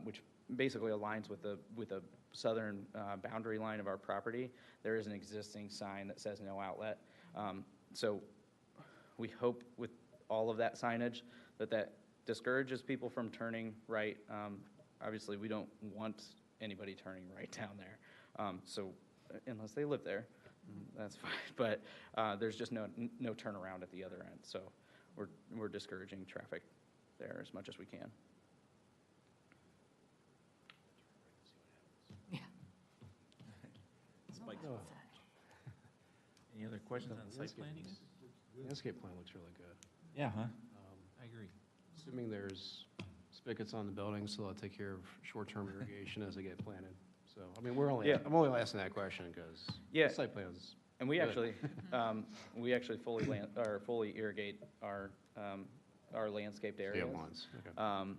[SPEAKER 14] which basically aligns with the southern boundary line of our property. There is an existing sign that says no outlet. So we hope with all of that signage that discourages people from turning right. Obviously, we don't want anybody turning right down there. So unless they live there, that's fine. But there's just no turnaround at the other end. So we're discouraging traffic there as much as we can.
[SPEAKER 1] Spike. Any other questions on site planning?
[SPEAKER 9] Landscape plan looks really good.
[SPEAKER 1] Yeah, huh? I agree.
[SPEAKER 9] Assuming there's spigots on the building, so they'll take care of short-term irrigation as they get planted. So, I mean,
[SPEAKER 14] Yeah.
[SPEAKER 9] I'm only asking that question because
[SPEAKER 14] Yeah.
[SPEAKER 9] the site plan's
[SPEAKER 14] And we
[SPEAKER 9] good.
[SPEAKER 14] actually fully irrigate our landscaped
[SPEAKER 9] Yeah,
[SPEAKER 14] areas.
[SPEAKER 9] once, okay.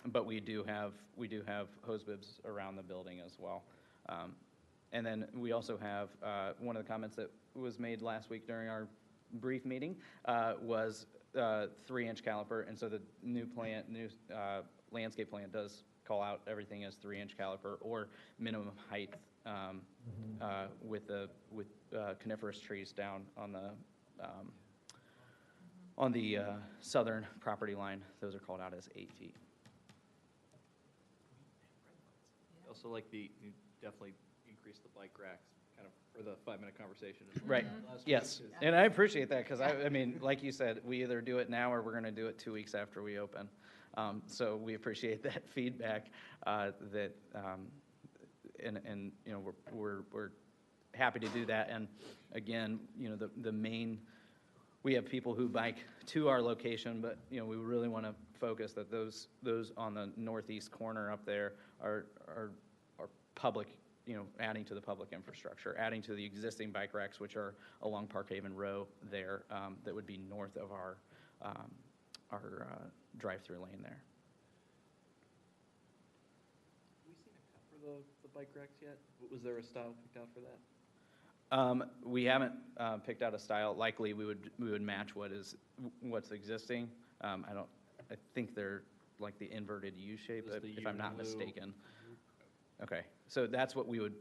[SPEAKER 14] But we do have hose bibs around the building as well. And then we also have, one of the comments that was made last week during our brief meeting was 3-inch caliper. And so the new landscape plan does call out everything as 3-inch caliper or minimum height with coniferous trees down on the southern property line. Those are called out as 8 feet.
[SPEAKER 10] Also like you definitely increase the bike racks kind of for the 5-minute conversation. as well.
[SPEAKER 14] Right,
[SPEAKER 10] Last week
[SPEAKER 14] yes.
[SPEAKER 10] is-
[SPEAKER 14] And I appreciate that because I mean, like you said, we either do it now or we're going to do it 2 weeks after we open. So we appreciate that feedback and we're happy to do that. And again, the main, we have people who bike to our location, but, we really want to focus that those on the northeast corner up there are public, adding to the public infrastructure, adding to the existing bike racks, which are along Parkhaven Row there, that would be north of our drive-through lane there.
[SPEAKER 10] Have we seen a cut for the bike racks yet? Was there a style picked out for that?
[SPEAKER 14] We haven't picked out a style. Likely, we would match what's existing. I think they're like the inverted U shape,
[SPEAKER 10] Just the
[SPEAKER 14] if
[SPEAKER 10] U
[SPEAKER 14] I'm not
[SPEAKER 10] and the U.
[SPEAKER 14] mistaken. Okay, so that's what we would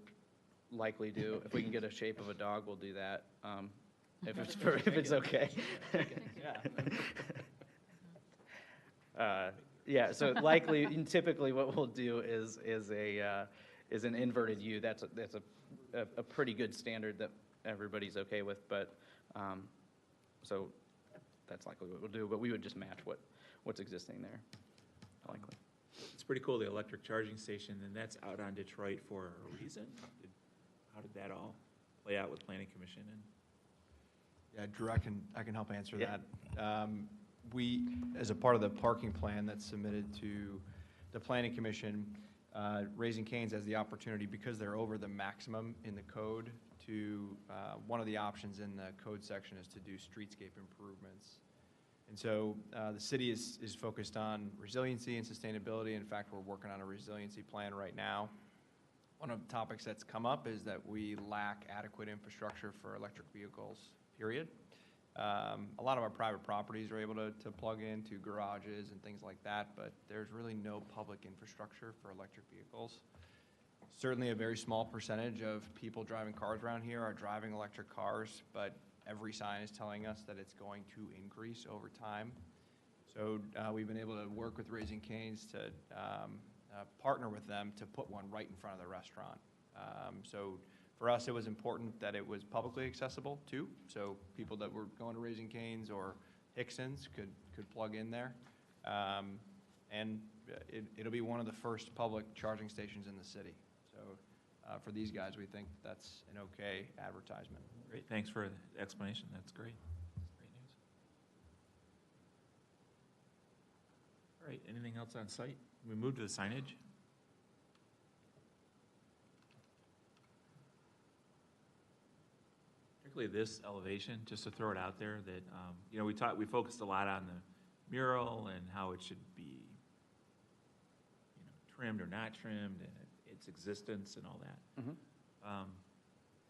[SPEAKER 14] likely do. If we can get a shape of a dog, we'll do that. If it's okay. Yeah. So likely, typically, what we'll do is an inverted U. That's a pretty good standard that everybody's okay with. But so that's likely what we'll do. But we would just match what's existing there, likely.
[SPEAKER 1] It's pretty cool, the electric charging station, and that's out on Detroit for a reason? How did that all play out with Planning Commission?
[SPEAKER 5] Yeah, Drew, I can help answer
[SPEAKER 14] Yeah.
[SPEAKER 5] that. We, as a part of the parking plan that's submitted to the Planning Commission, Raising Cane's has the opportunity, because they're over the maximum in the code, one of the options in the code section is to do streetscape improvements. And so the city is focused on resiliency and sustainability. In fact, we're working on a resiliency plan right now. One of the topics that's come up is that we lack adequate infrastructure for electric vehicles, period. A lot of our private properties are able to plug into garages and things like that, but there's really no public infrastructure for electric vehicles. Certainly a very small percentage of people driving cars around here are driving electric cars, but every sign is telling us that it's going to increase over time. So we've been able to work with Raising Cane's to partner with them to put one right in front of the restaurant. So for us, it was important that it was publicly accessible too. So people that were going to Raising Cane's or Hickson's could plug in there. And it'll be one of the first public charging stations in the city. So So for these guys, we think that's an okay advertisement.
[SPEAKER 1] Great, thanks for the explanation, that's great. Great news. All right, anything else on site? We move to the signage? Particularly this elevation, just to throw it out there, that, you know, we focused a lot on the mural and how it should be, you know, trimmed or not trimmed, and its existence and all that.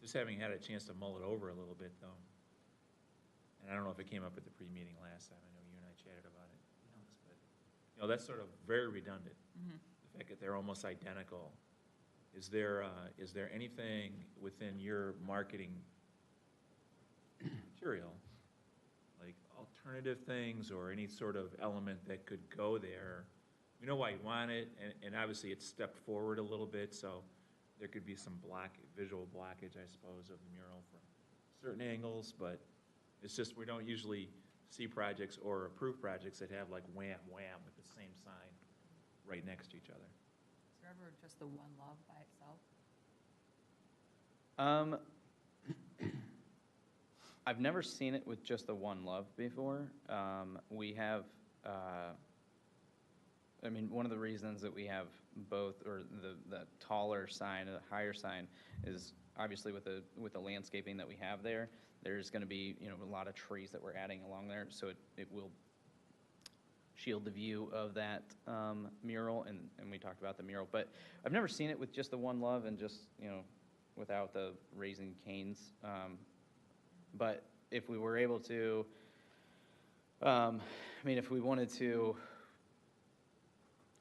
[SPEAKER 1] Just having had a chance to mull it over a little bit, though, and I don't know if it came up at the pre-meeting last time, I know you and I chatted about it, but, you know, that's sort of very redundant. The fact that they're almost identical. Is there anything within your marketing material, like alternative things or any sort of element that could go there? We know why you want it, and obviously it's stepped forward a little bit, so there could be some visual blockage, I suppose, of the mural from certain angles, but it's just, we don't usually see projects or approve projects that have like wham, wham with the same sign right next to each other.
[SPEAKER 8] Is there ever just the one love by itself?
[SPEAKER 14] I've never seen it with just the one love before. We have, I mean, one of the reasons that we have both, or the taller sign, the higher sign, is obviously with the landscaping that we have there. There's going to be, you know, a lot of trees that we're adding along there, so it will shield the view of that mural, and we talked about the mural. But I've never seen it with just the one love and just, you know, without the Raising Cane's. But if we were able to, I mean, if we wanted to,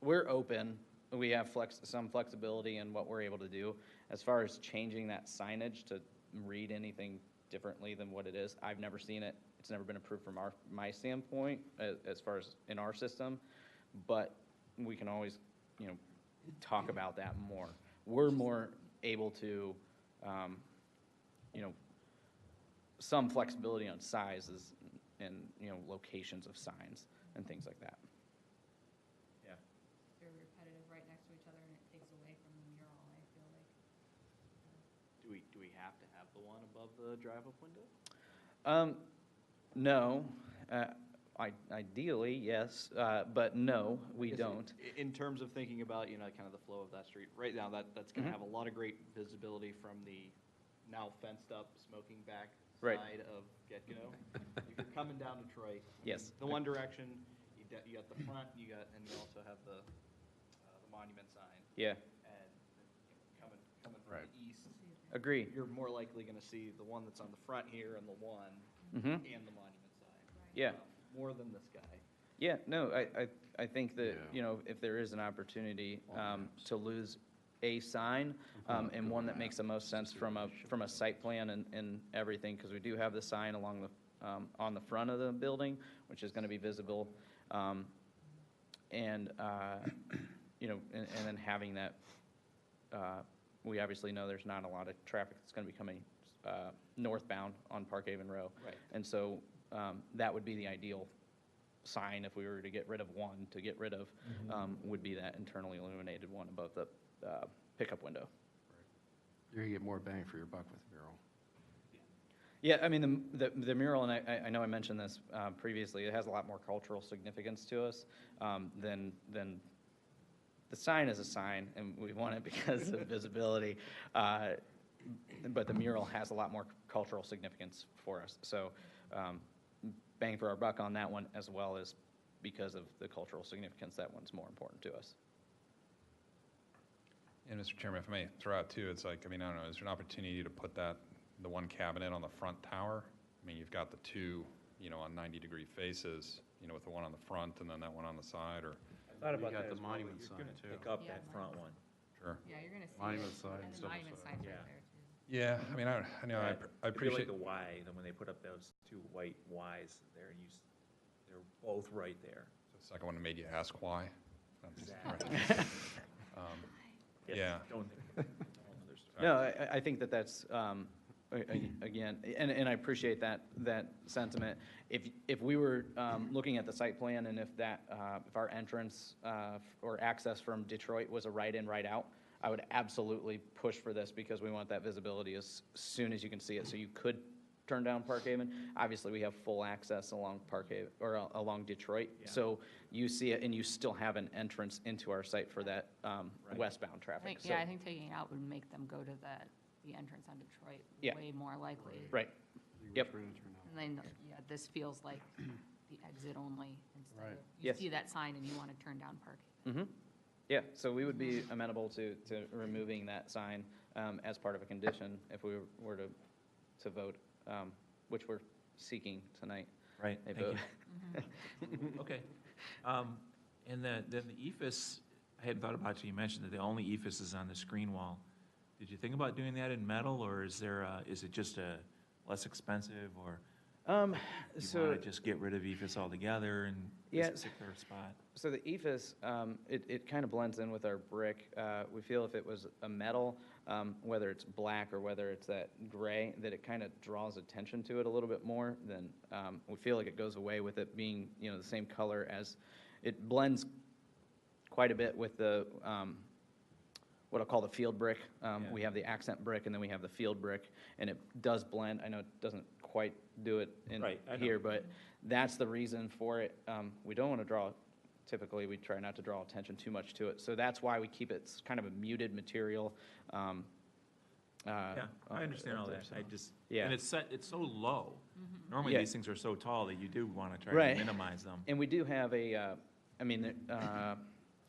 [SPEAKER 14] we're open. We have some flexibility in what we're able to do. As far as changing that signage to read anything differently than what it is, I've never seen it. It's never been approved from my standpoint as far as in our system. But we can always, you know, talk about that more. We're more able to, you know, some flexibility on sizes and, you know, locations of signs and things like that.
[SPEAKER 1] Yeah.
[SPEAKER 8] They're repetitive right next to each other, and it takes away from the mural, I feel like.
[SPEAKER 10] Do we have to have the one above the drive-up window?
[SPEAKER 14] No. Ideally, yes, but no, we don't.
[SPEAKER 10] In terms of thinking about, you know, kind of the flow of that street, right now, that's going to have a lot of great visibility from the now fenced-up, smoking back side of Get-Go. If you're coming down Detroit,
[SPEAKER 14] Yes.
[SPEAKER 10] the one direction, you got the front, and you also have the monument sign.
[SPEAKER 14] Yeah.
[SPEAKER 10] And coming from the east,
[SPEAKER 14] Agree.
[SPEAKER 10] you're more likely going to see the one that's on the front here and the one and the monument sign.
[SPEAKER 14] Yeah.
[SPEAKER 10] More than this guy.
[SPEAKER 14] Yeah, no, I think that, you know, if there is an opportunity to lose a sign, and one that makes the most sense from a site plan and everything, because we do have the sign along the, on the front of the building, which is going to be visible, and, you know, and then having that, we obviously know there's not a lot of traffic that's going to be coming northbound on Parkhaven Row.
[SPEAKER 10] Right.
[SPEAKER 14] And so that would be the ideal sign if we were to get rid of one, to get rid of, would be that internally illuminated one above the pickup window.
[SPEAKER 9] You're going to get more bang for your buck with the mural.
[SPEAKER 14] Yeah, I mean, the mural, and I know I mentioned this previously, it has a lot more cultural significance to us than the sign is a sign, and we want it because of visibility. But the mural has a lot more cultural significance for us. So bang for our buck on that one, as well as because of the cultural significance, that one's more important to us.
[SPEAKER 13] And Mr. Chairman, if I may throw out too, it's like, I mean, I don't know, is there an opportunity to put the one cabinet on the front tower? I mean, you've got the two, you know, on 90-degree faces, you know, with the one on the front and then that one on the side, or?
[SPEAKER 1] I thought about
[SPEAKER 9] got
[SPEAKER 1] that
[SPEAKER 9] the
[SPEAKER 1] as well, but
[SPEAKER 9] monument
[SPEAKER 1] you're
[SPEAKER 9] sign,
[SPEAKER 1] gonna
[SPEAKER 9] too.
[SPEAKER 1] pick up
[SPEAKER 8] Yeah,
[SPEAKER 1] that front one.
[SPEAKER 13] Sure.
[SPEAKER 8] Yeah, you're going to see
[SPEAKER 9] Monument
[SPEAKER 8] it,
[SPEAKER 9] sign,
[SPEAKER 8] and the
[SPEAKER 9] double
[SPEAKER 8] monument
[SPEAKER 9] side.
[SPEAKER 8] sign's
[SPEAKER 1] Yeah.
[SPEAKER 8] right there, too.
[SPEAKER 13] Yeah, I mean, I know, I
[SPEAKER 1] I feel
[SPEAKER 13] appreciate.
[SPEAKER 1] like the Y, then when they put up those two white Ys there, they're both right there.
[SPEAKER 13] The second one made you ask why.
[SPEAKER 1] Exactly.
[SPEAKER 13] Yeah.
[SPEAKER 1] Don't understand.
[SPEAKER 14] No, I think that's, again, and I appreciate that sentiment. If we were looking at the site plan, and if our entrance or access from Detroit was a right in, right out, I would absolutely push for this because we want that visibility as soon as you can see it. So you could turn down Park Haven. Obviously, we have full access along Park Haven, or along Detroit.
[SPEAKER 1] Yeah.
[SPEAKER 14] So you see it and you still have an entrance into our site for that westbound
[SPEAKER 8] I
[SPEAKER 14] traffic.
[SPEAKER 8] think,
[SPEAKER 14] So-
[SPEAKER 8] yeah, I think taking it out would make them go to the entrance on Detroit
[SPEAKER 14] Yeah.
[SPEAKER 8] way more likely.
[SPEAKER 14] Right. Yep.
[SPEAKER 8] And then, yeah, this feels like the exit only instead of,
[SPEAKER 11] Right.
[SPEAKER 8] you
[SPEAKER 14] Yes.
[SPEAKER 8] see that sign and you want to turn down Park Haven.
[SPEAKER 14] Mm-hmm. Yeah, so we would be amenable to removing that sign as part of a condition if we were to vote, which we're seeking tonight.
[SPEAKER 1] Right,
[SPEAKER 14] A
[SPEAKER 1] thank
[SPEAKER 14] vote.
[SPEAKER 1] you. Okay. And then the ephes, I hadn't thought about it, you mentioned that the only ephes is on the screen wall. Did you think about doing that in metal, or is it just less expensive, or you
[SPEAKER 14] So,
[SPEAKER 1] want to just get rid of ephes altogether in
[SPEAKER 14] Yeah.
[SPEAKER 1] this particular spot?
[SPEAKER 14] so the ephes, it kind of blends in with our brick. We feel if it was a metal, whether it's black or whether it's that gray, that it kind of draws attention to it a little bit more than, we feel like it goes away with it being, the same color as, it blends quite a bit with the, what I'll call the field brick. We have the accent brick and then we have the field brick, and it does blend. I know it doesn't quite do it in
[SPEAKER 1] Right, I know.
[SPEAKER 14] here, but that's the reason for it. We don't want to draw, typically we try not to draw attention too much to it. So that's why we keep it kind of a muted material.
[SPEAKER 1] Yeah, I understand all that, I just,
[SPEAKER 14] Yeah.
[SPEAKER 1] and it's so low. Normally,
[SPEAKER 14] Yeah.
[SPEAKER 1] these things are so tall that you do want to try
[SPEAKER 14] Right.
[SPEAKER 1] to minimize them.
[SPEAKER 14] And we do have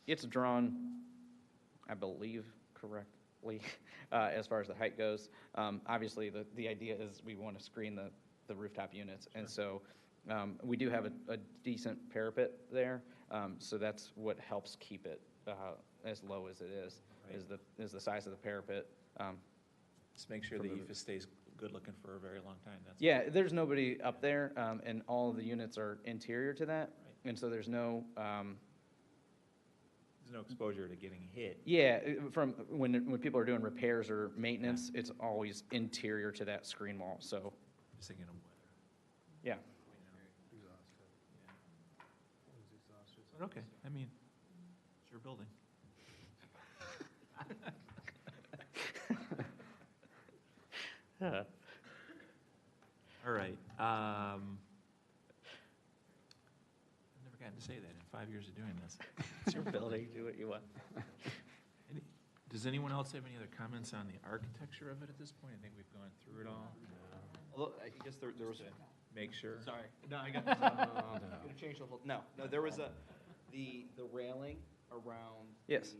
[SPEAKER 14] it's drawn, I believe correctly, as far as the height goes. Obviously, the idea is we want to screen the rooftop units. And so we do have a decent parapet there. So that's what helps keep it as low as it is,
[SPEAKER 1] Right.
[SPEAKER 14] is the size of the parapet.
[SPEAKER 1] Just make sure
[SPEAKER 14] from
[SPEAKER 1] the
[SPEAKER 14] the-
[SPEAKER 1] ephes stays good looking for a very long time, that's.
[SPEAKER 14] Yeah, there's nobody up there, and all of the units are interior to that.
[SPEAKER 1] Right.
[SPEAKER 14] And so there's no,
[SPEAKER 1] There's no exposure to getting hit.
[SPEAKER 14] yeah, from when people are doing repairs or maintenance, it's always interior to that screen wall, so,
[SPEAKER 1] Just thinking of weather.
[SPEAKER 14] yeah.
[SPEAKER 1] But okay, I mean, it's your building. All right. I've never gotten to say that in 5 years of doing this.
[SPEAKER 14] It's your building, do what you want.
[SPEAKER 1] Does anyone else have any other comments on the architecture of it at this point? I think we've gone through it all.
[SPEAKER 10] Although, I guess there was,
[SPEAKER 1] Make sure.
[SPEAKER 10] sorry, no, I got, I'm gonna change the whole, no, there was the railing around
[SPEAKER 14] Yes.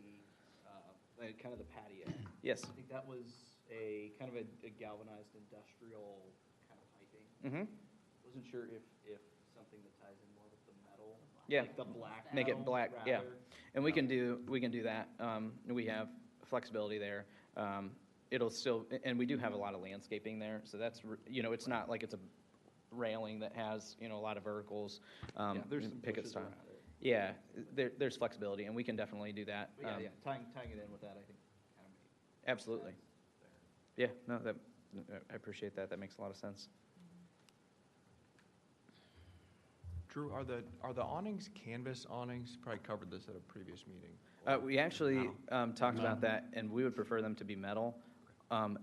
[SPEAKER 10] like kind of the patio.
[SPEAKER 14] Yes.
[SPEAKER 10] I think that was a kind of a galvanized industrial kind of piping.
[SPEAKER 14] Mm-hmm.
[SPEAKER 10] Wasn't sure if something that ties in more with the metal.
[SPEAKER 14] Yeah.
[SPEAKER 10] Like the black
[SPEAKER 14] Make it
[SPEAKER 10] metal,
[SPEAKER 14] black, yeah.
[SPEAKER 10] rather.
[SPEAKER 14] And we can do that. We have flexibility there. It'll still, and we do have a lot of landscaping there, so that's, it's not like it's a railing that has, a lot of verticals.
[SPEAKER 10] Yeah, there's some
[SPEAKER 14] picket
[SPEAKER 10] bushes
[SPEAKER 14] style.
[SPEAKER 10] around it.
[SPEAKER 14] Yeah, there's flexibility, and we can definitely do that.
[SPEAKER 10] But yeah, tying it in with that, I think, kind of made
[SPEAKER 14] Absolutely. Yeah, no, I appreciate that. That makes a lot of sense.
[SPEAKER 5] Drew, are the awnings canvas awnings? Probably covered this at a previous meeting.
[SPEAKER 14] We actually talked about that, and we would prefer them to be metal. From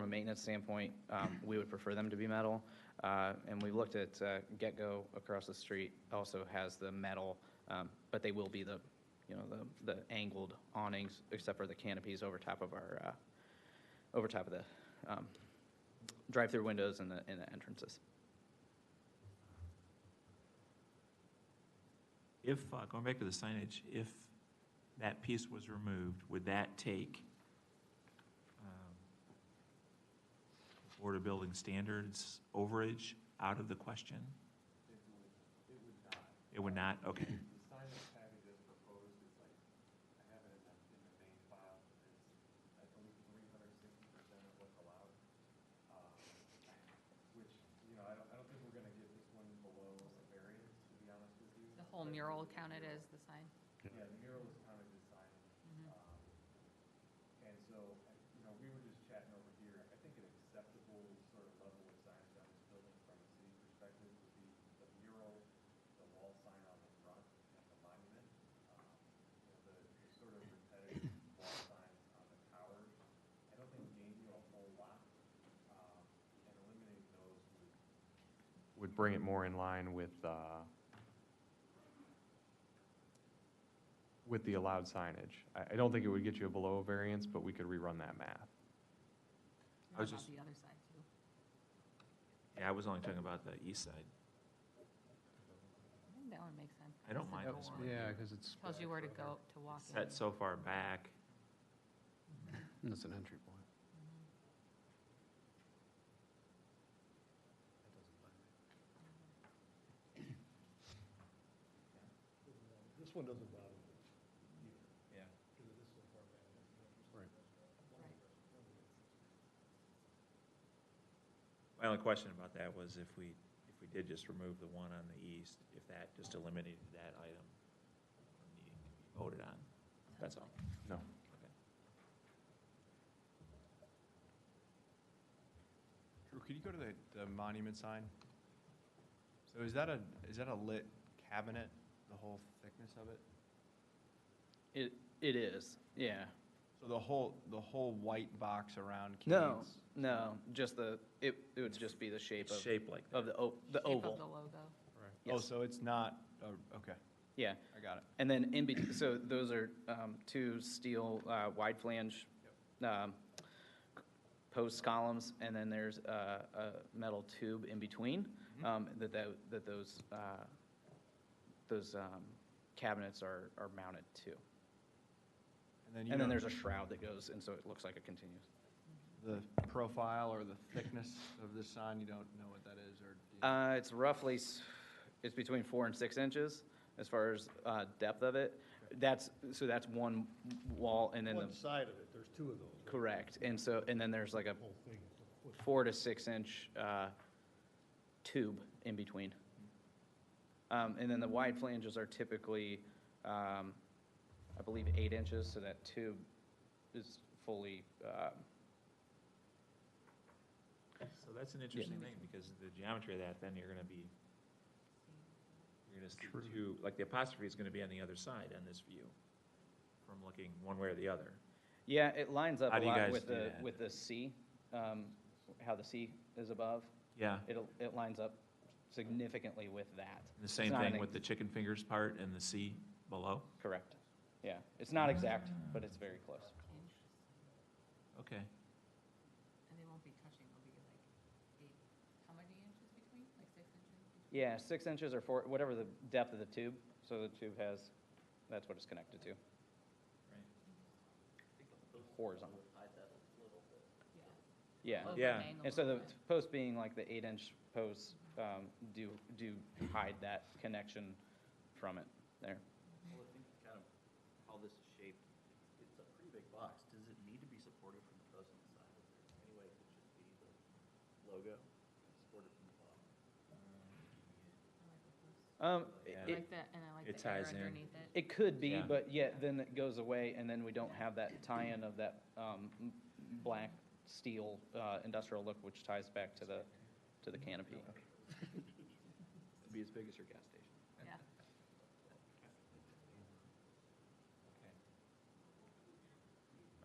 [SPEAKER 14] a maintenance standpoint, we would prefer them to be metal. And we looked at Get-Go across the street, also has the metal, but they will be the angled awnings, except for the canopies over top of the drive-through windows and the entrances.
[SPEAKER 1] If, going back to the signage, if that piece was removed, would that take Board of Building Standards overage out of the question? It would not, okay.
[SPEAKER 2] The signage package as proposed is like, I have it in the main file, it's, I believe, 360% of what's allowed. Which, I don't think we're gonna get this one below a variance, to be honest with you.
[SPEAKER 8] The whole mural counted as the sign.
[SPEAKER 2] Yeah, the mural is counted as signage. And so, we were just chatting over here, I think an acceptable sort of level of signage on this building from a city perspective would be the mural, the wall sign on the front, and the monument. The sort of repetitive wall signs would bring it more in line with the allowed signage. I don't think it would get you a below variance, but we could rerun that math.
[SPEAKER 1] I was
[SPEAKER 8] What
[SPEAKER 1] just-
[SPEAKER 8] about the other side too?
[SPEAKER 1] Yeah, I was only talking about the east side.
[SPEAKER 8] I think that one makes sense.
[SPEAKER 1] I don't
[SPEAKER 8] It's a
[SPEAKER 1] mind
[SPEAKER 8] door.
[SPEAKER 1] this one.
[SPEAKER 13] Yeah, because it's,
[SPEAKER 8] Tells you where to go to walk in.
[SPEAKER 1] Set so far back.
[SPEAKER 13] it's an entry point.
[SPEAKER 11] This one doesn't bother me.
[SPEAKER 1] Yeah.
[SPEAKER 11] Because it is so far back.
[SPEAKER 13] Right.
[SPEAKER 1] My only question about that was if we did just remove the one on the east, if that just eliminated that item from needing to be voted on. That's all.
[SPEAKER 2] No.
[SPEAKER 1] Okay.
[SPEAKER 5] Drew, could you go to the monument sign? So is that a lit cabinet, the whole thickness of it?
[SPEAKER 14] It is, yeah.
[SPEAKER 5] So the whole white box around
[SPEAKER 14] No,
[SPEAKER 5] Kane's?
[SPEAKER 14] no, just it would just be the shape
[SPEAKER 1] It's
[SPEAKER 14] of,
[SPEAKER 1] shaped like that.
[SPEAKER 14] of the
[SPEAKER 8] Shape of
[SPEAKER 14] oval.
[SPEAKER 8] the logo.
[SPEAKER 5] Oh,
[SPEAKER 14] Yes.
[SPEAKER 5] so it's not, okay,
[SPEAKER 14] Yeah,
[SPEAKER 5] I got it.
[SPEAKER 14] and then in between, so those are two steel wide flange post columns, and then there's a metal tube in between that those cabinets are mounted to. And then there's a shroud that goes, and so it looks like it continues.
[SPEAKER 5] The profile or the thickness of the sign, you don't know what that is, or? do you-
[SPEAKER 14] It's roughly, it's between 4 and 6 inches as far as depth of it. That's one wall, and then
[SPEAKER 11] One side of it, there's two of those. right?
[SPEAKER 14] correct. And then there's like a
[SPEAKER 11] Whole thing is a foot.
[SPEAKER 14] 4 to 6 inch tube in between. And then the wide flanges are typically, I believe, 8 inches, so that tube is fully,
[SPEAKER 1] So that's an interesting thing, because the geometry of that, then you're gonna see two, like the apostrophe is gonna be on the other side on this view, from looking one way or the other.
[SPEAKER 14] yeah, it lines up
[SPEAKER 1] How
[SPEAKER 14] a
[SPEAKER 1] do you
[SPEAKER 14] lot
[SPEAKER 1] guys
[SPEAKER 14] with
[SPEAKER 1] do
[SPEAKER 14] the,
[SPEAKER 1] that?
[SPEAKER 14] with the C, how the C is above.
[SPEAKER 1] Yeah,
[SPEAKER 14] It lines up significantly with that.
[SPEAKER 1] the same
[SPEAKER 14] It's not
[SPEAKER 1] thing
[SPEAKER 14] an
[SPEAKER 1] with the chicken fingers part and the C below?
[SPEAKER 14] Correct. Yeah, it's not exact, but it's very close.
[SPEAKER 1] Okay.
[SPEAKER 8] And they won't be touching, they'll be like 8, how many inches between? Like 6 inches?
[SPEAKER 14] Yeah, 6 inches or 4, whatever the depth of the tube, so the tube has, that's what it's connected to. Horizontal. Yeah,
[SPEAKER 8] Over
[SPEAKER 1] Yeah.
[SPEAKER 8] an angle
[SPEAKER 14] and so the
[SPEAKER 8] of it.
[SPEAKER 14] posts being like the 8-inch posts do hide that connection from it there.
[SPEAKER 10] Well, I think kind of how this is shaped, it's a pretty big box. Does it need to be supported from the post on the side? Is there any way it could just be the logo supported from the bottom?
[SPEAKER 1] Yeah.
[SPEAKER 8] I like that, and I like
[SPEAKER 1] It
[SPEAKER 8] the arrow
[SPEAKER 1] ties in.
[SPEAKER 8] underneath it.
[SPEAKER 14] It could be,
[SPEAKER 1] Yeah.
[SPEAKER 14] but yet then it goes away, and then we don't have that tie-in of that black steel industrial look, which ties back to the canopy.
[SPEAKER 10] It'd be as big as your gas station.
[SPEAKER 8] Yeah.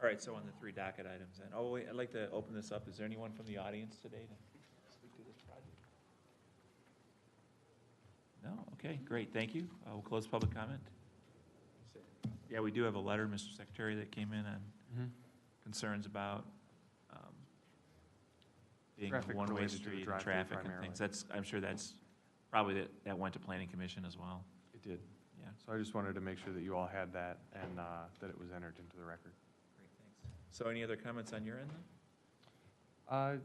[SPEAKER 1] All right, so on the 3 docket items then. Oh, wait, I'd like to open this up. Is there anyone from the audience today to speak to this project? No? Okay, great, thank you. We'll close public comment. Yeah, we do have a letter, Mr. Secretary, that came in on concerns about being a
[SPEAKER 2] Traffic
[SPEAKER 1] one-way
[SPEAKER 2] related to the
[SPEAKER 1] street and
[SPEAKER 2] drive-through
[SPEAKER 1] traffic and
[SPEAKER 2] primarily.
[SPEAKER 1] things. I'm sure that's probably that went to planning commission as well.
[SPEAKER 2] It did.
[SPEAKER 1] Yeah.
[SPEAKER 2] So I just wanted to make sure that you all had that and that it was entered into the record.
[SPEAKER 1] Great, thanks. So any other comments on your end then?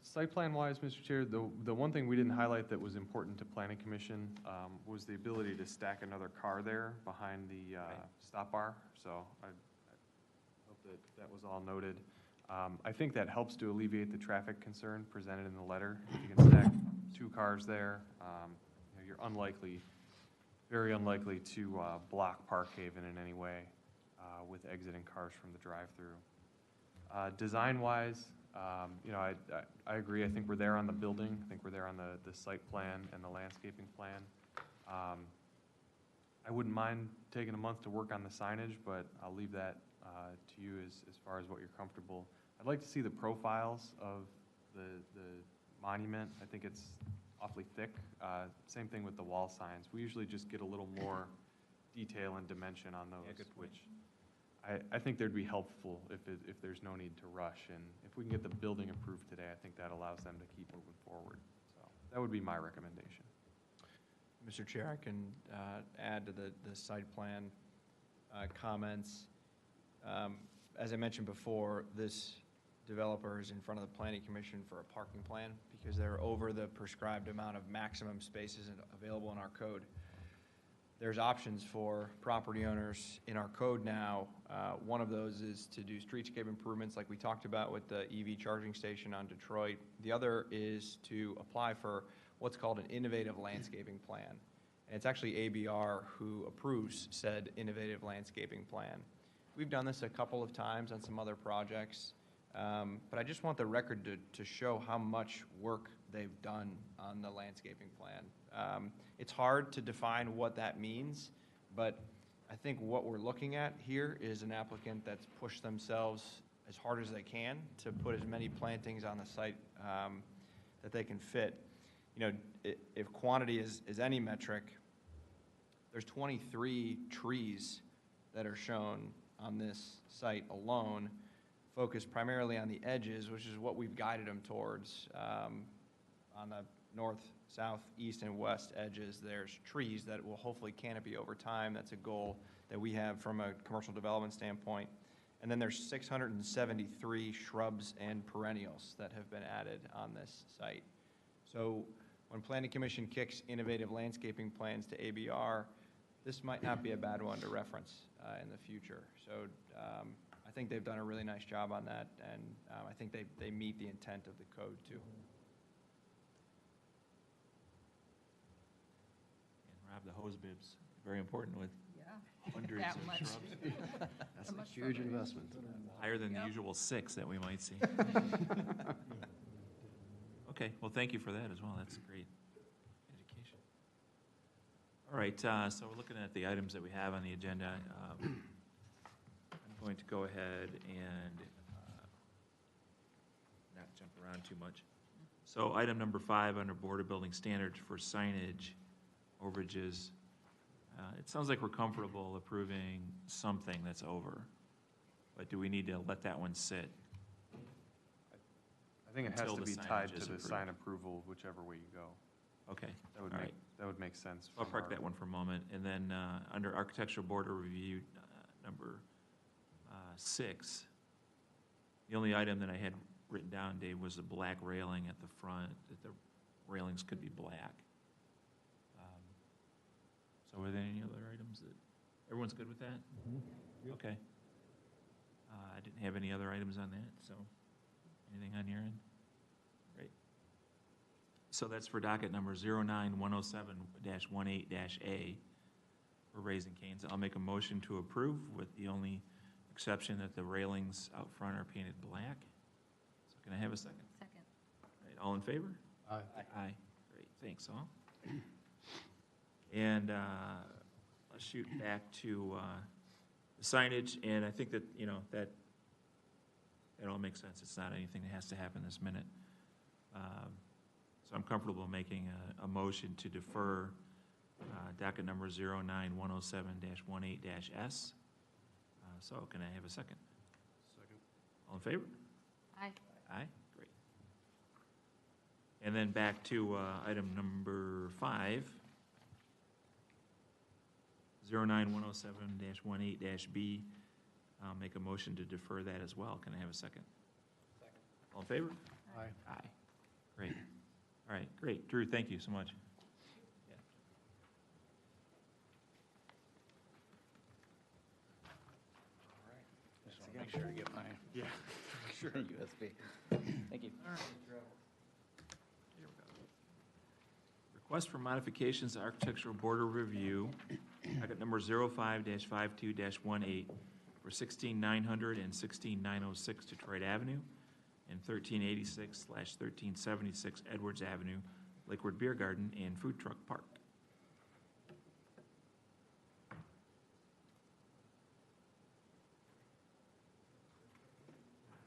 [SPEAKER 2] Site plan wise, Mr. Chair, the one thing we didn't highlight that was important to planning commission was the ability to stack another car there behind the stop bar. So I hope that was all noted. I think that helps to alleviate the traffic concern presented in the letter. If you can stack 2 cars there, you're very unlikely to block Park Haven in any way with exiting cars from the drive-through. Design-wise, I agree. I think we're there on the building. I think we're there on the site plan and the landscaping plan. I wouldn't mind taking a month to work on the signage, but I'll leave that to you as far as what you're comfortable. I'd like to see the profiles of the monument. I think it's awfully thick. Same thing with the wall signs. We usually just get a little more detail and dimension on those,
[SPEAKER 1] good point.
[SPEAKER 2] which I think there'd be helpful if there's no need to rush. And if we can get the building approved today, I think that allows them to keep moving forward. So that would be my recommendation.
[SPEAKER 5] Mr. Chair, I can add to the site plan comments. As I mentioned before, this developer is in front of the Planning Commission for a parking plan because they're over the prescribed amount of maximum spaces available in our code. There's options for property owners in our code now. One of those is to do streetscape improvements like we talked about with the EV charging station on Detroit. The other is to apply for what's called an innovative landscaping plan. And it's actually ABR who approves said innovative landscaping plan. We've done this a couple of times on some other projects, but I just want the record to show how much work they've done on the landscaping plan. It's hard to define what that means, but I think what we're looking at here is an applicant that's pushed themselves as hard as they can to put as many plantings on the site that they can fit. You know, if quantity is any metric, there's 23 trees that are shown on this site alone, focused primarily on the edges, which is what we've guided them towards. On the north, south, east, and west edges, there's trees that will hopefully canopy over time. That's a goal that we have from a commercial development standpoint. And then there's 673 shrubs and perennials that have been added on this site. So when Planning Commission kicks innovative landscaping plans to ABR, this might not be a bad one to reference in the future. So I think they've done a really nice job on that, and I think they meet the intent of the code too.
[SPEAKER 1] And Rob, the hose bibs, very important with hundreds
[SPEAKER 8] That
[SPEAKER 1] of
[SPEAKER 8] much.
[SPEAKER 1] shrubs.
[SPEAKER 11] That's a huge investment.
[SPEAKER 1] Higher than the usual 6 that we might see. Okay, well, thank you for that as well. That's great education. All right, so we're looking at the items that we have on the agenda. I'm going to go ahead and not jump around too much. So item number 5 under Board of Building Standards for signage overages. It sounds like we're comfortable approving something that's over, but do we need to let that one sit?
[SPEAKER 2] I think it has
[SPEAKER 1] Until
[SPEAKER 2] to
[SPEAKER 1] the
[SPEAKER 2] be tied
[SPEAKER 1] signage
[SPEAKER 2] to
[SPEAKER 1] is
[SPEAKER 2] the
[SPEAKER 1] approved.
[SPEAKER 2] sign approval, whichever way you go.
[SPEAKER 1] Okay,
[SPEAKER 2] That would
[SPEAKER 1] all
[SPEAKER 2] make,
[SPEAKER 1] right.
[SPEAKER 2] that would make sense.
[SPEAKER 1] I'll
[SPEAKER 2] from
[SPEAKER 1] park
[SPEAKER 2] our-
[SPEAKER 1] that one for a moment. And then under Architectural Board of Review, number 6, the only item that I had written down, Dave, was the black railing at the front, that the railings could be black. So were there any other items that, everyone's good with that?
[SPEAKER 11] Yep.
[SPEAKER 1] Okay. I didn't have any other items on that, so anything on your end? Great. So that's for docket number 09107-18-A for Raising Cane's. I'll make a motion to approve with the only exception that the railings out front are painted black. So can I have a second?
[SPEAKER 8] Second.
[SPEAKER 1] All right, all in favor?
[SPEAKER 11] Aye.
[SPEAKER 1] Aye. Great, thanks all. And let's shoot back to the signage, and I think that, you know, that it all makes sense. It's not anything that has to happen this minute. So I'm comfortable making a motion to defer docket number 09107-18-S. So can I have a second?
[SPEAKER 9] Second.
[SPEAKER 1] All in favor?
[SPEAKER 8] Aye.
[SPEAKER 1] Aye, great. And then back to item number 5, 09107-18-B. I'll make a motion to defer that as well. Can I have a second?
[SPEAKER 11] Second.
[SPEAKER 1] All in favor?
[SPEAKER 11] Aye.
[SPEAKER 1] Aye. Great. All right, great. Drew, thank you so much. Yeah.
[SPEAKER 14] Just want to make sure I get my USB. Thank you.
[SPEAKER 1] Here we go. Request for modifications to Architectural Board of Review, docket number 05-52-18 for 16900 and 16906 Detroit Avenue and 1386/1376 Edwards Avenue, Lakewood Beer Garden and Food Truck Park.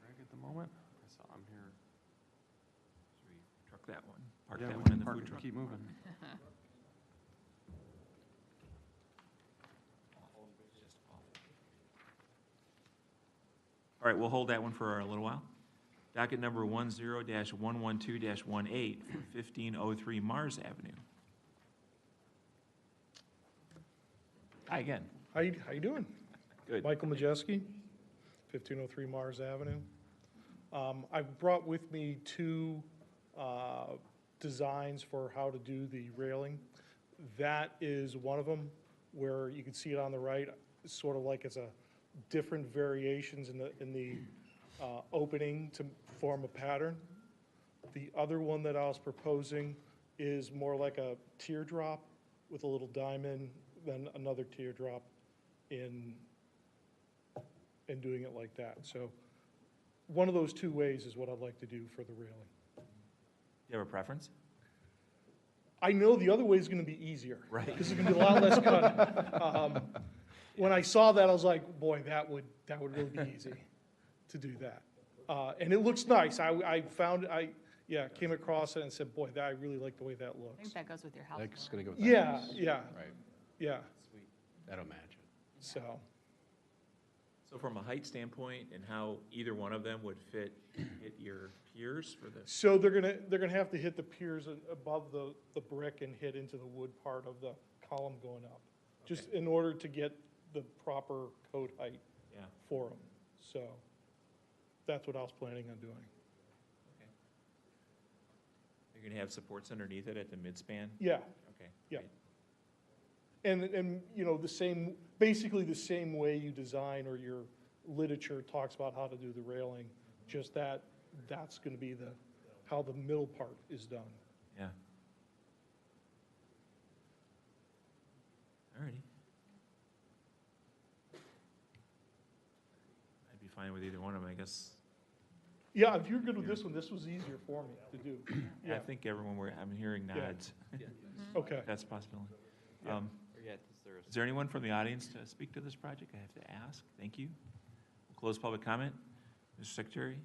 [SPEAKER 2] Greg at the moment? I saw him here.
[SPEAKER 1] So we truck that one. Park
[SPEAKER 2] Yeah,
[SPEAKER 1] that
[SPEAKER 2] we
[SPEAKER 1] one
[SPEAKER 2] can
[SPEAKER 1] in the
[SPEAKER 2] park
[SPEAKER 1] food
[SPEAKER 2] it and
[SPEAKER 1] truck.
[SPEAKER 2] keep moving.
[SPEAKER 1] All right, we'll hold that one for a little while. Docket number 10-112-18 for 1503 Mars Avenue. Hi again.
[SPEAKER 15] How you doing?
[SPEAKER 1] Good.
[SPEAKER 15] Michael Majeski, 1503 Mars Avenue. I've brought with me two designs for how to do the railing. That is one of them, where you can see it on the right, it's sort of like it's a different variations in the opening to form a pattern. The other one that I was proposing is more like a teardrop with a little diamond, then another teardrop in doing it like that. So one of those two ways is what I'd like to do for the railing.
[SPEAKER 1] Do you have a preference?
[SPEAKER 15] I know the other way is going to be easier.
[SPEAKER 1] Right.
[SPEAKER 15] Because it's going to be a lot less cutting. When I saw that, I was like, boy, that would really be easy to do that. And it looks nice. I came across it and said, boy, I really like the way that
[SPEAKER 8] I
[SPEAKER 15] looks.
[SPEAKER 8] think that goes with your house.
[SPEAKER 9] That's
[SPEAKER 8] more.
[SPEAKER 9] gonna go with that.
[SPEAKER 15] Yeah,
[SPEAKER 9] house.
[SPEAKER 15] yeah,
[SPEAKER 9] Right,
[SPEAKER 15] yeah.
[SPEAKER 9] that'll match it.
[SPEAKER 15] So,
[SPEAKER 1] So from a height standpoint and how either one of them would fit hit your piers for this?
[SPEAKER 15] so they're gonna have to hit the piers above the brick and hit into the wood part of the column going up, just in order to get the proper coat height
[SPEAKER 1] Yeah.
[SPEAKER 15] for them. So that's what I was planning on doing.
[SPEAKER 1] Okay. You're going to have supports underneath it at the midspan?
[SPEAKER 15] Yeah,
[SPEAKER 1] Okay.
[SPEAKER 15] yeah.
[SPEAKER 1] great.
[SPEAKER 15] And you know, basically the same way you design or your literature talks about how to do the railing, just that's gonna be how the middle part is done.
[SPEAKER 1] Yeah. All righty. I'd be fine with either one of them, I guess.
[SPEAKER 15] Yeah, if you're good with this one, this was easier for me to do.
[SPEAKER 1] I
[SPEAKER 15] Yeah,
[SPEAKER 1] think everyone, I'm hearing
[SPEAKER 15] Yeah.
[SPEAKER 1] nods.
[SPEAKER 15] okay.
[SPEAKER 1] That's a possibility.
[SPEAKER 15] Yeah.
[SPEAKER 1] Is there anyone from the audience to speak to this project? I have to ask. Thank you. We'll close public comment. Mr. Secretary?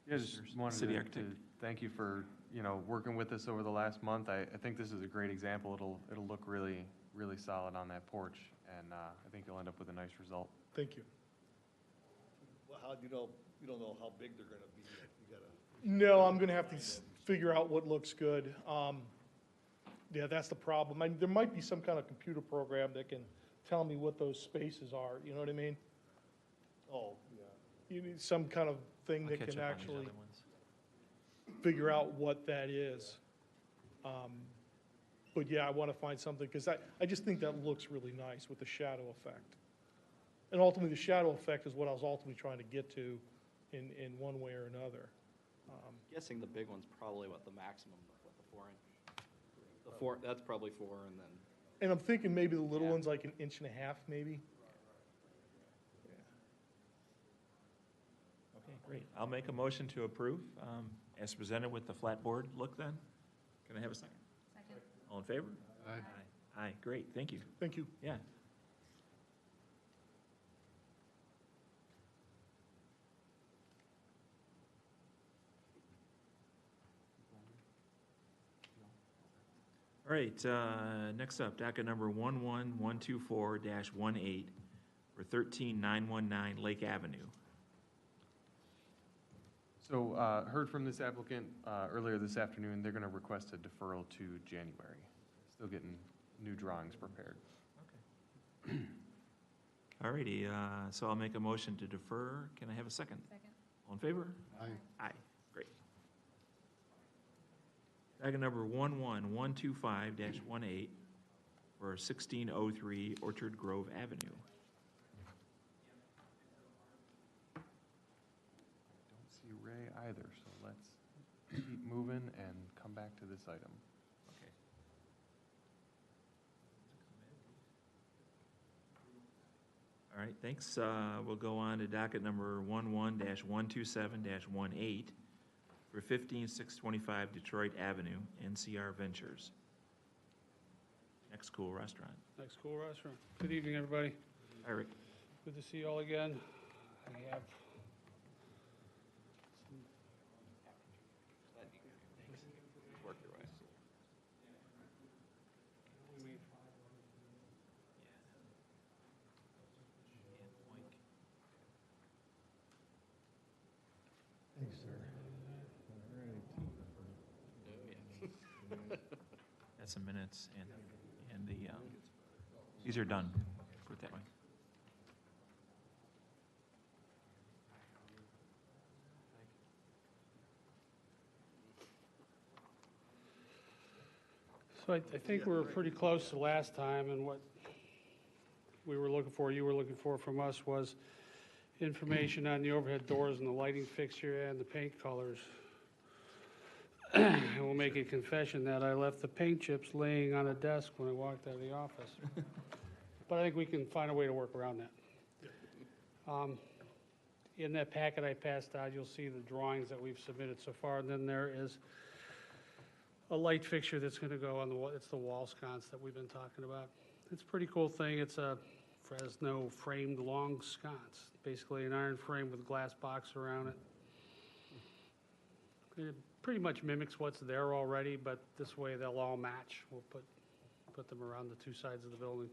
[SPEAKER 2] Yeah, just wanted
[SPEAKER 1] City
[SPEAKER 2] to
[SPEAKER 1] Architect.
[SPEAKER 2] thank you for, working with us over the last month. I think this is a great example. It'll look really, really solid on that porch, and I think you'll end up with a nice result.
[SPEAKER 15] Thank you.
[SPEAKER 11] Well, how, you don't know how big they're gonna be yet. You gotta.
[SPEAKER 15] No, I'm gonna have to figure out what looks good. Yeah, that's the problem. There might be some kind of computer program that can tell me what those spaces are, you know what I mean?
[SPEAKER 11] Oh, yeah.
[SPEAKER 15] You need some kind of thing
[SPEAKER 1] I'll
[SPEAKER 15] that
[SPEAKER 1] catch
[SPEAKER 15] can
[SPEAKER 1] up on these
[SPEAKER 15] actually
[SPEAKER 1] other ones.
[SPEAKER 15] figure out what that is. But yeah, I want to find something, because I just think that looks really nice with the shadow effect. And ultimately, the shadow effect is what I was ultimately trying to get to in one way or another.
[SPEAKER 10] Guessing the big one's probably what the maximum, what, the 4 inch? That's probably 4, and then,
[SPEAKER 15] And I'm thinking maybe the little
[SPEAKER 10] Yeah.
[SPEAKER 15] one's like 1.5 inches, maybe.
[SPEAKER 1] Okay, great. I'll make a motion to approve as presented with the flat board look then. Can I have a second?
[SPEAKER 8] Second.
[SPEAKER 1] All in favor?
[SPEAKER 9] Aye.
[SPEAKER 1] Aye, great, thank you.
[SPEAKER 15] Thank you.
[SPEAKER 1] Yeah. All right, next up, docket number 11124-18 for 13919 Lake Avenue.
[SPEAKER 2] So, heard from this applicant earlier this afternoon. They're going to request a deferral to January. Still getting new drawings prepared.
[SPEAKER 1] All righty, so I'll make a motion to defer. Can I have a second?
[SPEAKER 8] Second.
[SPEAKER 1] All in favor?
[SPEAKER 9] Aye.
[SPEAKER 1] Aye, great. Docket number 11125-18 for 1603 Orchard Grove Avenue.
[SPEAKER 2] Don't see Ray either, so let's keep moving and come back to this item.
[SPEAKER 1] Okay. All right, thanks. We'll go on to docket number 11-127-18 for 15625 Detroit Avenue, NCR Ventures. Next Cool Restaurant.
[SPEAKER 16] Next Cool Restaurant. Good evening, everybody.
[SPEAKER 1] Hi, Rick.
[SPEAKER 16] Good to see you all again. We have
[SPEAKER 10] work your way.
[SPEAKER 1] Had some minutes, and the, these are done, put it that way.
[SPEAKER 16] So I think we were pretty close to last time, and what we were looking for, you were looking for from us was information on the overhead doors and the lighting fixture and the paint colors. I will make a confession that I left the paint chips laying on a desk when I walked out of the office. But I think we can find a way to work around that. In that packet I passed out, you'll see the drawings that we've submitted so far, and then there is a light fixture that's going to go on the wall. It's the wall sconce that we've been talking about. It's a pretty cool thing. It's a Fresno framed long sconce, basically an iron frame with a glass box around it. It pretty much mimics what's there already, but this way they'll all match. We'll put them around the two sides of the building.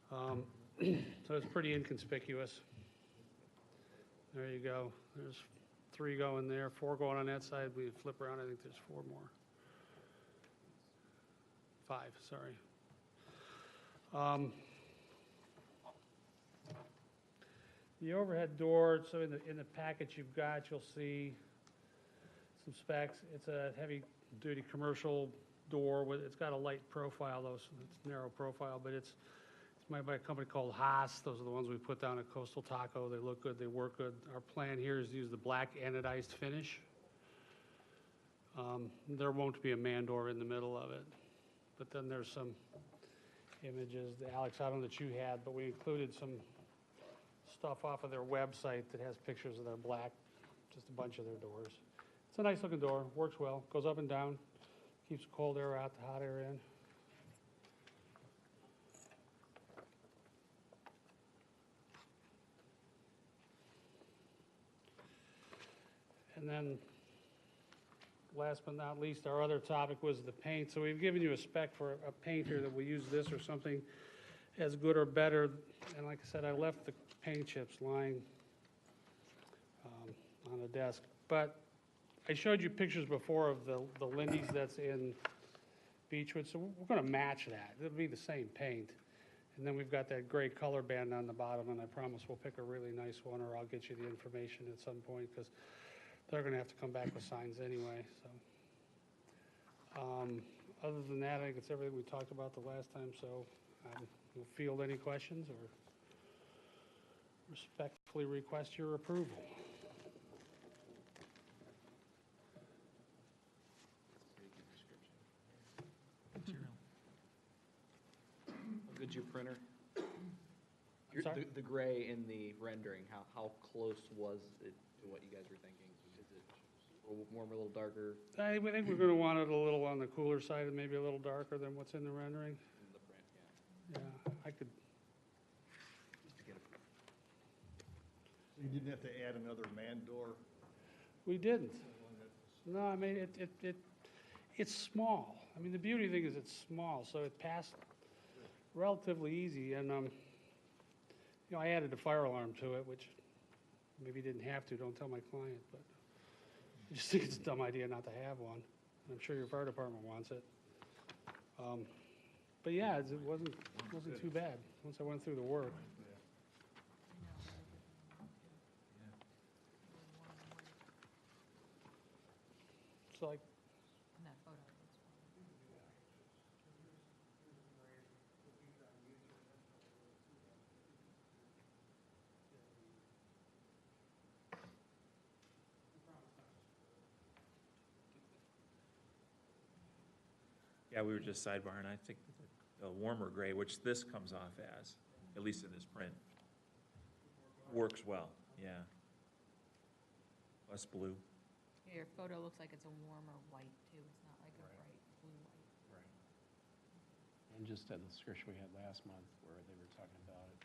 [SPEAKER 16] So it's pretty inconspicuous. There you go. There's 3 going there, 4 going on that side. We flip around, I think there's 4 more. 5, sorry. The overhead door, so in the package you've got, you'll see some specs. It's a heavy-duty commercial door. It's got a light profile, though, so it's narrow profile, but it's made by a company called Haas. Those are the ones we put down at Coastal Taco. They look good, they work good. Our plan here is to use the black anodized finish. There won't be a man door in the middle of it. But then there's some images, Alex, I don't know that you had, but we included some stuff off of their website that has pictures of their black, just a bunch of their doors. It's a nice looking door, works well, goes up and down, keeps cold air out, the hot air in. And then, last but not least, our other topic was the paint. So we've given you a spec for a painter that will use this or something as good or better. And like I said, I left the paint chips lying on the desk. But I showed you pictures before of the Lindy's that's in Beechwood. So we're going to match that. It'll be the same paint. And then we've got that gray color band on the bottom, and I promise we'll pick a really nice one, or I'll get you the information at some point, because they're going to have to come back with signs anyway, so. Other than that, I think it's everything we talked about the last time, so we'll field any questions or respectfully request your approval.
[SPEAKER 10] How good's your printer?
[SPEAKER 16] Sorry?
[SPEAKER 10] The gray in the rendering, how close was it to what you guys were thinking? Is it a little warmer, a little darker?
[SPEAKER 16] I think we're going to want it a little on the cooler side and maybe a little darker than what's in the rendering.
[SPEAKER 10] In the print,
[SPEAKER 16] Yeah, I could,
[SPEAKER 11] You didn't have to add another man door?
[SPEAKER 16] we didn't. No, I mean, it's small. I mean, the beauty thing is it's small, so it passed relatively easy. And, you know, I added a fire alarm to it, which maybe didn't have to, don't tell my client, but I just think it's a dumb idea not to have one. And I'm sure your fire department wants it. But yeah, it wasn't too bad once I went through the work. So like,
[SPEAKER 8] In that photo.
[SPEAKER 1] Yeah, we were just sidebarring. I think the warmer gray, which this comes off as, at least in this print, works well, yeah. Less blue.
[SPEAKER 8] Your photo looks like it's a warmer white, too. It's not like a bright blue white.
[SPEAKER 1] Right.
[SPEAKER 9] And just that description we had last month where they were talking about it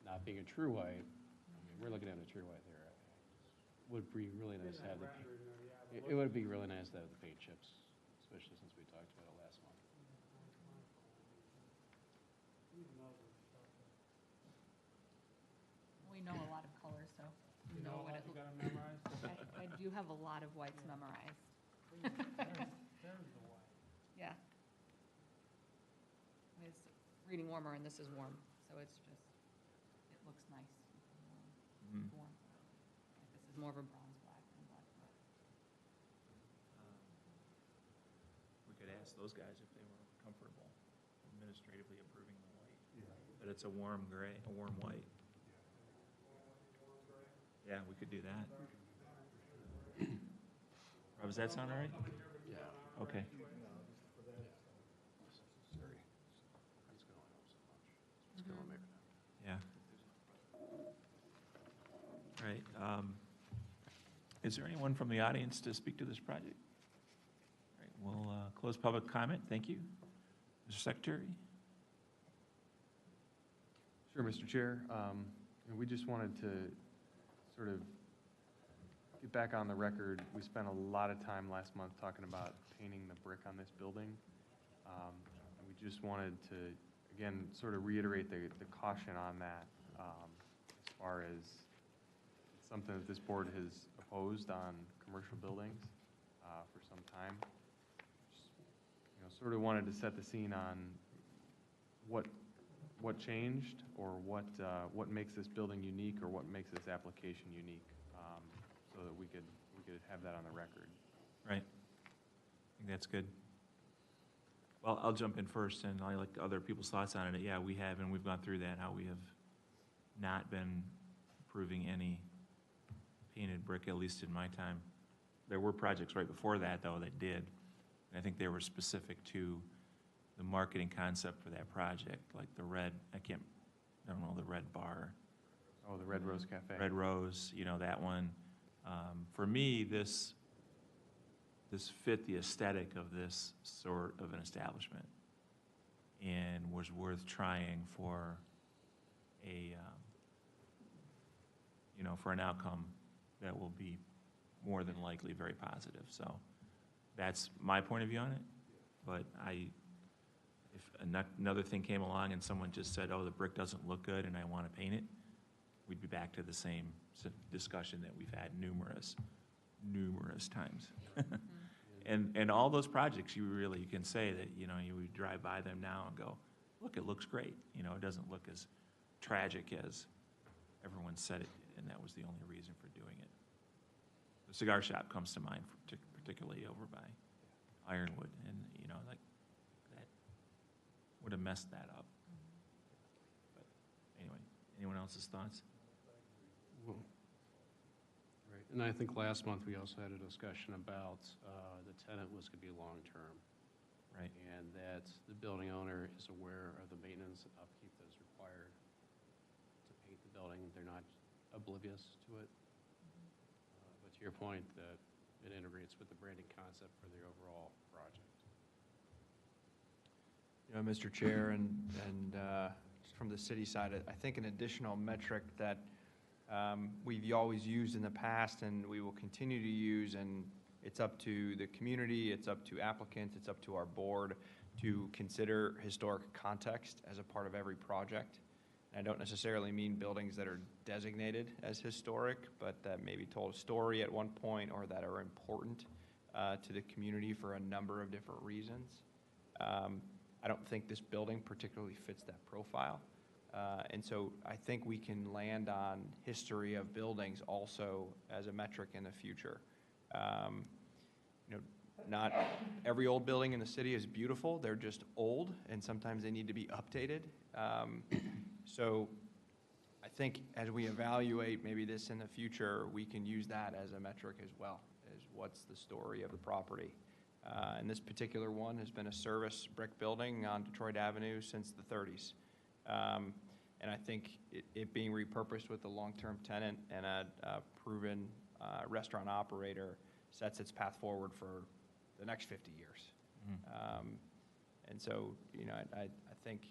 [SPEAKER 9] not being a true white, I mean, we're looking at a true white there. Would be really nice to have the, it would be really nice to have the paint chips, especially since we talked about it last month.
[SPEAKER 8] We know a lot of colors, so we know what it looks like. I do have a lot of whites memorized.
[SPEAKER 16] there's the white.
[SPEAKER 8] Yeah. reading warmer and this is warm, so it's just, it looks nice.
[SPEAKER 1] Mhm.
[SPEAKER 8] Warm. Like this is more of a bronze black than black.
[SPEAKER 1] We could ask those guys if they were comfortable administratively approving the white. But it's a warm gray, a warm white. Yeah, we could do that. Rob, does that sound all right?
[SPEAKER 9] Yeah.
[SPEAKER 1] Okay.
[SPEAKER 9] It's going there.
[SPEAKER 1] Yeah. All right. Is there anyone from the audience to speak to this project? All right, we'll close public comment. Thank you. Mr. Secretary?
[SPEAKER 2] Sure, Mr. Chair. We just wanted to sort of get back on the record. We spent a lot of time last month talking about painting the brick on this building. And we just wanted to, again, sort of reiterate the caution on that, as far as it's something that this board has opposed on commercial buildings for some time. Just, sort of wanted to set the scene on what changed, or what makes this building unique, or what makes this application unique, so that we could have that on the record.
[SPEAKER 1] Right. I think that's good. Well, I'll jump in first, and I like other people's thoughts on it. Yeah, we have, and we've gone through that, how we have not been approving any painted brick, at least in my time. There were projects right before that, though, that did. And I think they were specific to the marketing concept for that project, like the red, I don't know, the red bar.
[SPEAKER 2] Oh, the Red Rose Cafe.
[SPEAKER 1] Red Rose, that one. For me, this fit the aesthetic of this sort of an establishment, and was worth trying for for an outcome that will be more than likely very positive. So that's my point of view on it. But if another thing came along and someone just said, oh, the brick doesn't look good and I want to paint it, we'd be back to the same discussion that we've had numerous times. And all those projects, you can say that, you would drive by them now and go, look, it looks great. It doesn't look as tragic as everyone said it, and that was the only reason for doing it. The cigar shop comes to mind, particularly over by Ironwood, and, like, that would have messed that up. But anyway, anyone else's thoughts?
[SPEAKER 9] Well, right, and I think last month we also had a discussion about the tenant was going to be long-term.
[SPEAKER 1] Right.
[SPEAKER 9] And that the building owner is aware of the maintenance and upkeep that is required to paint the building. They're not oblivious to it. But to your point, that it integrates with the branding concept for the overall project.
[SPEAKER 5] Mr. Chair, and just from the city side, I think an additional metric that we've always used in the past and we will continue to use, and it's up to the community, it's up to applicants, it's up to our board to consider historic context as a part of every project. And I don't necessarily mean buildings that are designated as historic, but that maybe told a story at one point, or that are important to the community for a number of different reasons. I don't think this building particularly fits that profile. And so I think we can land on history of buildings also as a metric in the future. Not every old building in the city is beautiful. They're just old, and sometimes they need to be updated. So I think as we evaluate maybe this in the future, we can use that as a metric as well, as what's the story of the property. And this particular one has been a service brick building on Detroit Avenue since the 30s. And I think it being repurposed with a long-term tenant and a proven restaurant operator sets its path forward for the next 50 years. And so, I think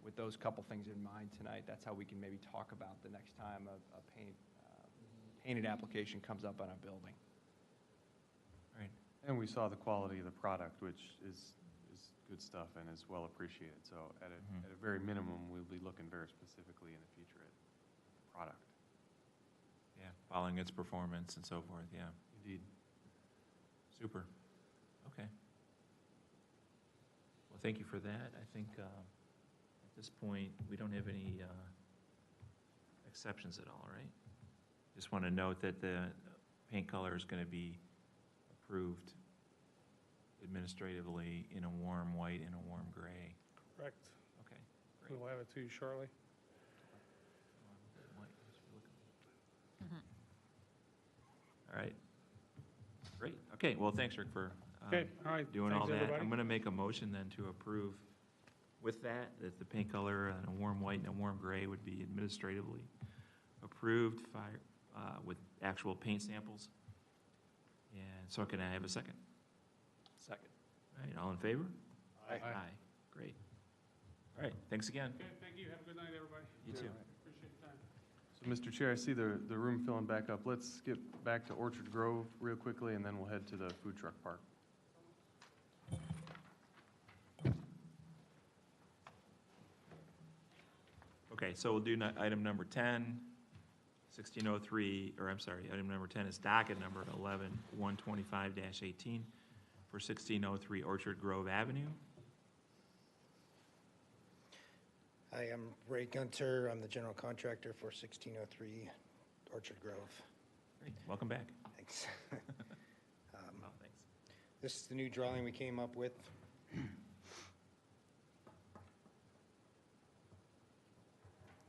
[SPEAKER 5] with those couple things in mind tonight, that's how we can maybe talk about the next time a painted application comes up on a building.
[SPEAKER 1] Right.
[SPEAKER 2] And we saw the quality of the product, which is good stuff and is well appreciated. So at a very minimum, we'll be looking very specifically in the future at the product.
[SPEAKER 1] Yeah, following its performance and so forth, yeah.
[SPEAKER 2] Indeed.
[SPEAKER 1] Super. Okay. Well, thank you for that. I think this point, we don't have any exceptions at all, right? Just want to note that the paint color is going to be approved administratively in a warm white and a warm gray.
[SPEAKER 16] Correct.
[SPEAKER 1] Okay, great.
[SPEAKER 16] We'll have it to you shortly.
[SPEAKER 1] All right. Great. Okay, well, thanks, Rick, for
[SPEAKER 16] Okay, all right.
[SPEAKER 1] doing all
[SPEAKER 16] Thanks,
[SPEAKER 1] that.
[SPEAKER 16] everybody.
[SPEAKER 1] I'm going to make a motion then to approve with that the paint color and a warm white and a warm gray would be administratively approved with actual paint samples. And so can I have a second?
[SPEAKER 10] Second.
[SPEAKER 1] All right, all in favor?
[SPEAKER 10] Aye.
[SPEAKER 1] Great. All right, thanks again.
[SPEAKER 16] Okay, thank you. Have a good night, everybody.
[SPEAKER 1] You too.
[SPEAKER 16] Appreciate the time.
[SPEAKER 2] So, Mr. Chair, I see the room filling back up. Let's skip back to Orchard Grove real quickly, and then we'll head to the food truck park.
[SPEAKER 1] Okay, so we'll do item number 10, 1603, or I'm sorry, item number 10 is docket number 11125-18 for 1603 Orchard Grove Avenue.
[SPEAKER 17] Hi, I'm Ray Gunter. I'm the general contractor for 1603 Orchard Grove.
[SPEAKER 1] Great, welcome back.
[SPEAKER 17] Thanks.
[SPEAKER 1] Well, thanks.
[SPEAKER 17] This is the new drawing we came up with.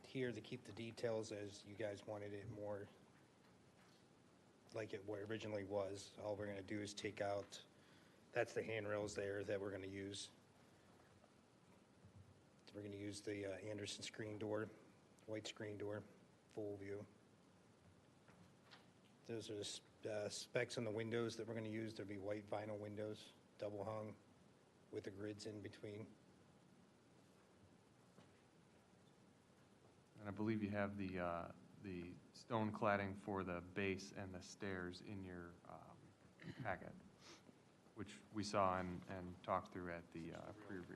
[SPEAKER 17] Here to keep the details as you guys wanted it more like it originally was. All we're going to do is take out, that's the handrails there that we're going to use. We're going to use the Anderson screen door, white screen door, full view. Those are the specs on the windows that we're going to use. There'll be white vinyl windows, double hung, with the grids in between.
[SPEAKER 2] And I believe you have the stone cladding for the base and the stairs in your packet, which we saw and talked through at the pre-review.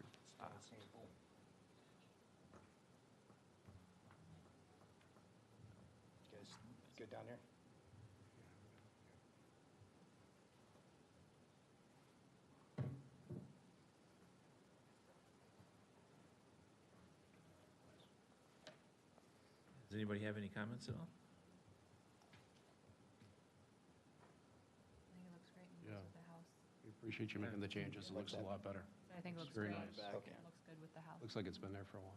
[SPEAKER 17] You guys good down there?
[SPEAKER 1] Does anybody have any comments at all?
[SPEAKER 8] I think it looks great and
[SPEAKER 9] Yeah.
[SPEAKER 8] goes with the house.
[SPEAKER 9] We appreciate you making the changes. It looks a lot better.
[SPEAKER 8] I think it looks
[SPEAKER 9] Very
[SPEAKER 8] great.
[SPEAKER 9] nice.
[SPEAKER 17] Okay.
[SPEAKER 8] Looks good with the house.
[SPEAKER 9] Looks like it's been there for a while.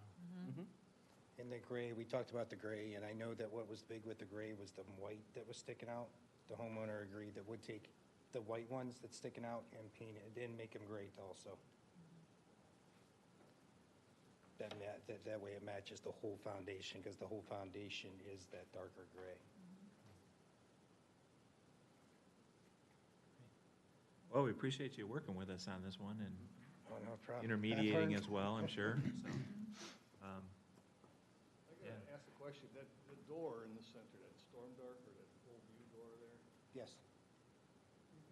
[SPEAKER 17] In the gray, we talked about the gray, and I know that what was big with the gray was the white that was sticking out. The homeowner agreed that would take the white ones that's sticking out and paint it, and make them gray also. That way it matches the whole foundation, because the whole foundation is that darker gray.
[SPEAKER 1] Well, we appreciate you working with us on this one and
[SPEAKER 17] Oh, no problem.
[SPEAKER 1] intermediating as well, I'm sure. So,
[SPEAKER 11] I gotta ask a question, that, the door in the center, that storm dark or that full view door there,
[SPEAKER 17] Yes.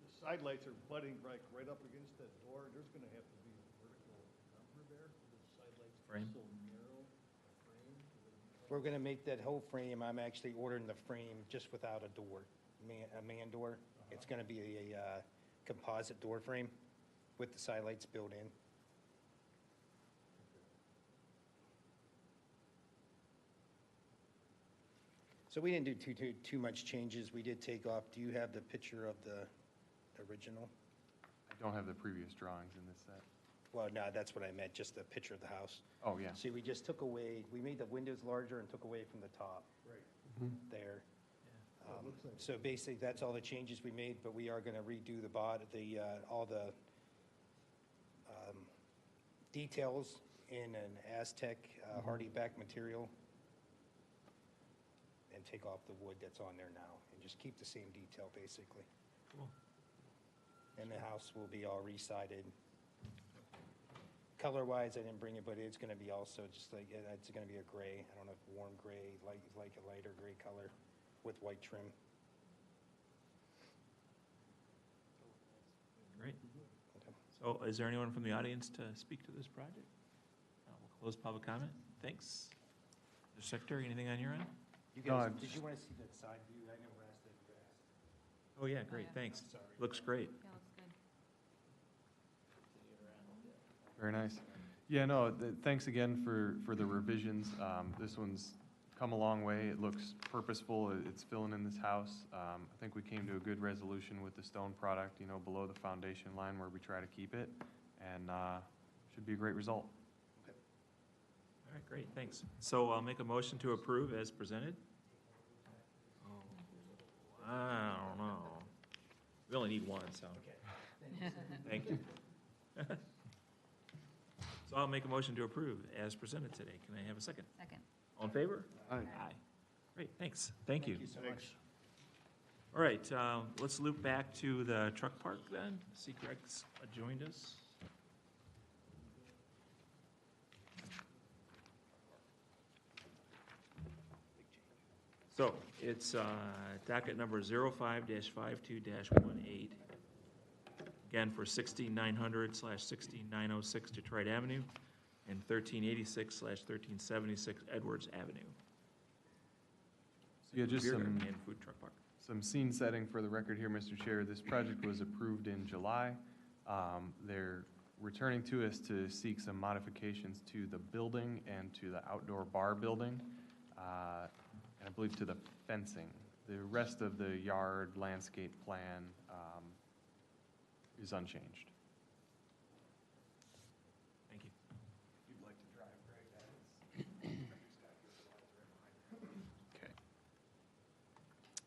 [SPEAKER 11] the side lights are butting right up against that door, there's gonna have to be a vertical cover there, the side lights are
[SPEAKER 1] Frame?
[SPEAKER 11] so narrow, a frame.
[SPEAKER 17] We're gonna make that whole frame, I'm actually ordering the frame just without a door, a man door. It's gonna be a composite door frame with the side lights built in. So we didn't do too much changes. We did take off, do you have the picture of the original?
[SPEAKER 2] I don't have the previous drawings in this set.
[SPEAKER 17] Well, no, that's what I meant, just the picture of the house.
[SPEAKER 2] Oh, yeah.
[SPEAKER 17] See, we just took away, we made the windows larger and took away from the top.
[SPEAKER 11] Right.
[SPEAKER 17] There.
[SPEAKER 11] So it looks like-
[SPEAKER 17] So basically, that's all the changes we made, but we are gonna redo all the details in an Aztec hardy back material, and take off the wood that's on there now, and just keep the same detail, basically.
[SPEAKER 1] Cool.
[SPEAKER 17] And the house will be all re-sided. Color-wise, I didn't bring it, but it's gonna be also just like, it's gonna be a gray, I don't know if warm gray, like a lighter gray color with white trim.
[SPEAKER 1] Great. So is there anyone from the audience to speak to this project? We'll close public comment. Thanks. Mr. Secretary, anything on your end?
[SPEAKER 17] You
[SPEAKER 2] No,
[SPEAKER 17] guys,
[SPEAKER 2] I'm
[SPEAKER 17] did you wanna see that side view? I never asked that you asked.
[SPEAKER 1] Oh, yeah, great,
[SPEAKER 8] yeah.
[SPEAKER 1] thanks.
[SPEAKER 17] I'm sorry.
[SPEAKER 1] Looks great.
[SPEAKER 8] Yeah, looks good.
[SPEAKER 2] Very nice. Yeah, no, thanks again for the revisions. This one's come a long way. It looks purposeful. It's filling in this house. I think we came to a good resolution with the stone product, below the foundation line where we try to keep it, and should be a great result.
[SPEAKER 1] All right, great, thanks. So I'll make a motion to approve as presented. Oh, I don't know. We only need one, so. Thank you. So I'll make a motion to approve as presented today. Can I have a second?
[SPEAKER 8] Second.
[SPEAKER 1] All in favor?
[SPEAKER 11] Aye.
[SPEAKER 1] Aye. Great, thanks. Thank you.
[SPEAKER 17] so
[SPEAKER 11] Thanks.
[SPEAKER 1] All right, let's loop back to the truck park then. See Greg's joined us. So it's docket number 05-52-18. Again, for 16900/16906 Detroit Avenue and 1386/1376 Edwards Avenue.
[SPEAKER 2] So yeah, just
[SPEAKER 1] Beer
[SPEAKER 2] some
[SPEAKER 1] garden and food truck park.
[SPEAKER 2] Some scene setting for the record here, Mr. Chair. This project was approved in July. They're returning to us to seek some modifications to the building and to the outdoor bar building, and I believe to the fencing. The rest of the yard landscape plan is unchanged.
[SPEAKER 1] Thank you.
[SPEAKER 2] If you'd like to drive, Greg,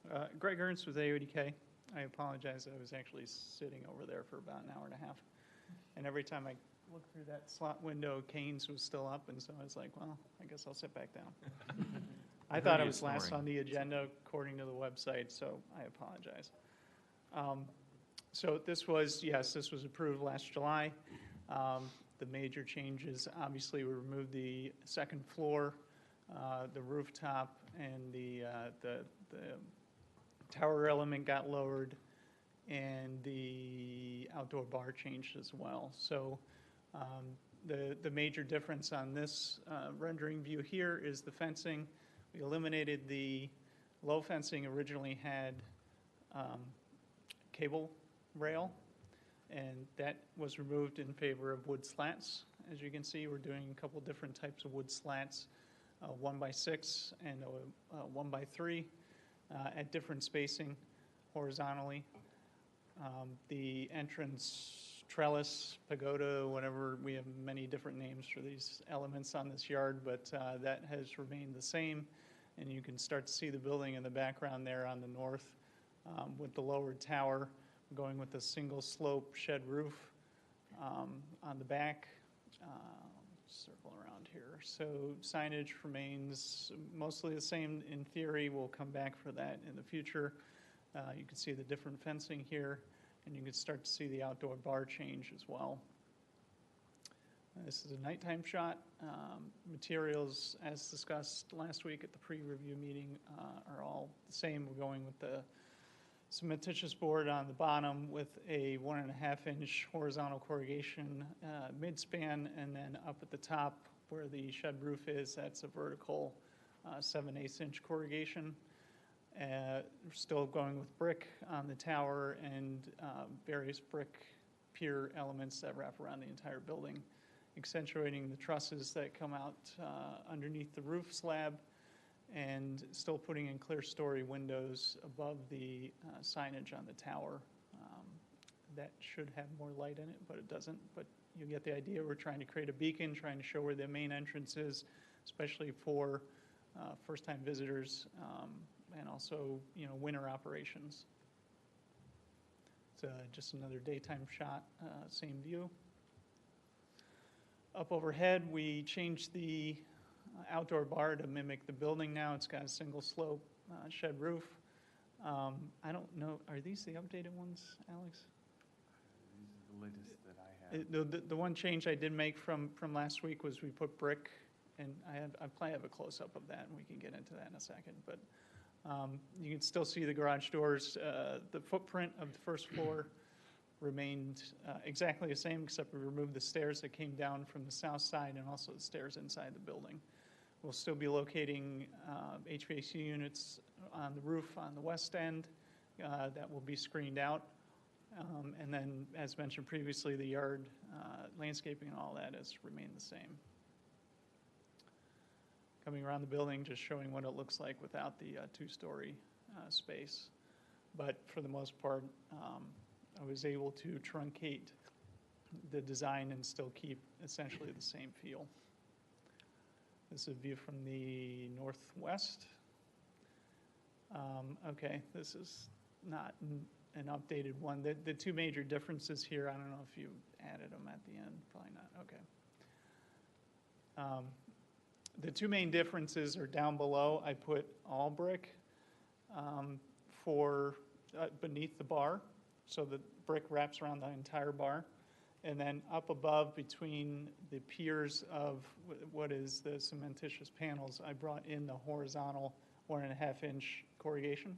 [SPEAKER 12] Okay. Greg Ernst with AODK. I apologize, I was actually sitting over there for about an hour and a half. And every time I looked through that slot window, Kane's was still up, and so I was like, well, I guess I'll sit back down. I thought it was last on the agenda according to the website, so I apologize. So this was, yes, this was approved last July. The major changes, obviously, we removed the second floor, the rooftop, and the tower element got lowered, and the outdoor bar changed as well. So the major difference on this rendering view here is the fencing. We eliminated the low fencing, originally had cable rail, and that was removed in favor of wood slats. As you can see, we're doing a couple different types of wood slats, 1x6 and a 1x3 at different spacing horizontally. The entrance trellis, pagoda, whatever, we have many different names for these elements on this yard, but that has remained the same. And you can start to see the building in the background there on the north with the lowered tower, going with a single slope shed roof on the back. Circle around here. So signage remains mostly the same in theory. We'll come back for that in the future. You can see the different fencing here, and you can start to see the outdoor bar change as well. This is a nighttime shot. Materials, as discussed last week at the pre-review meeting, are all the same. We're going with the cementitious board on the bottom with a 1.5-inch horizontal corrugation midspan, and then up at the top where the shed roof is, that's a vertical 7/8-inch corrugation. We're still going with brick on the tower and various brick pier elements that wrap around the entire building, accentuating the trusses that come out underneath the roof slab, and still putting in clear story windows above the signage on the tower. That should have more light in it, but it doesn't. But you get the idea. We're trying to create a beacon, trying to show where the main entrance is, especially for first-time visitors, and also, winter operations. It's just another daytime shot, same view. Up overhead, we changed the outdoor bar to mimic the building now. It's got a single slope shed roof. I don't know, are these the updated ones, Alex?
[SPEAKER 2] These are the latest that I have.
[SPEAKER 12] The one change I did make from last week was we put brick, and I probably have a close-up of that, and we can get into that in a second. But you can still see the garage doors. The footprint of the first floor remained exactly the same, except we removed the stairs that came down from the south side and also the stairs inside the building. We'll still be locating HVAC units on the roof on the west end that will be screened out. And then, as mentioned previously, the yard landscaping and all that has remained the same. Coming around the building, just showing what it looks like without the two-story space. But for the most part, I was able to truncate the design and still keep essentially the same feel. This is a view from the northwest. Okay, this is not an updated one. The two major differences here, I don't know if you added them at the end, probably not, okay. The two main differences are down below. I put all brick for beneath the bar, so the brick wraps around the entire bar. And then up above between the piers of what is the cementitious panels, I brought in the horizontal 1.5-inch corrugation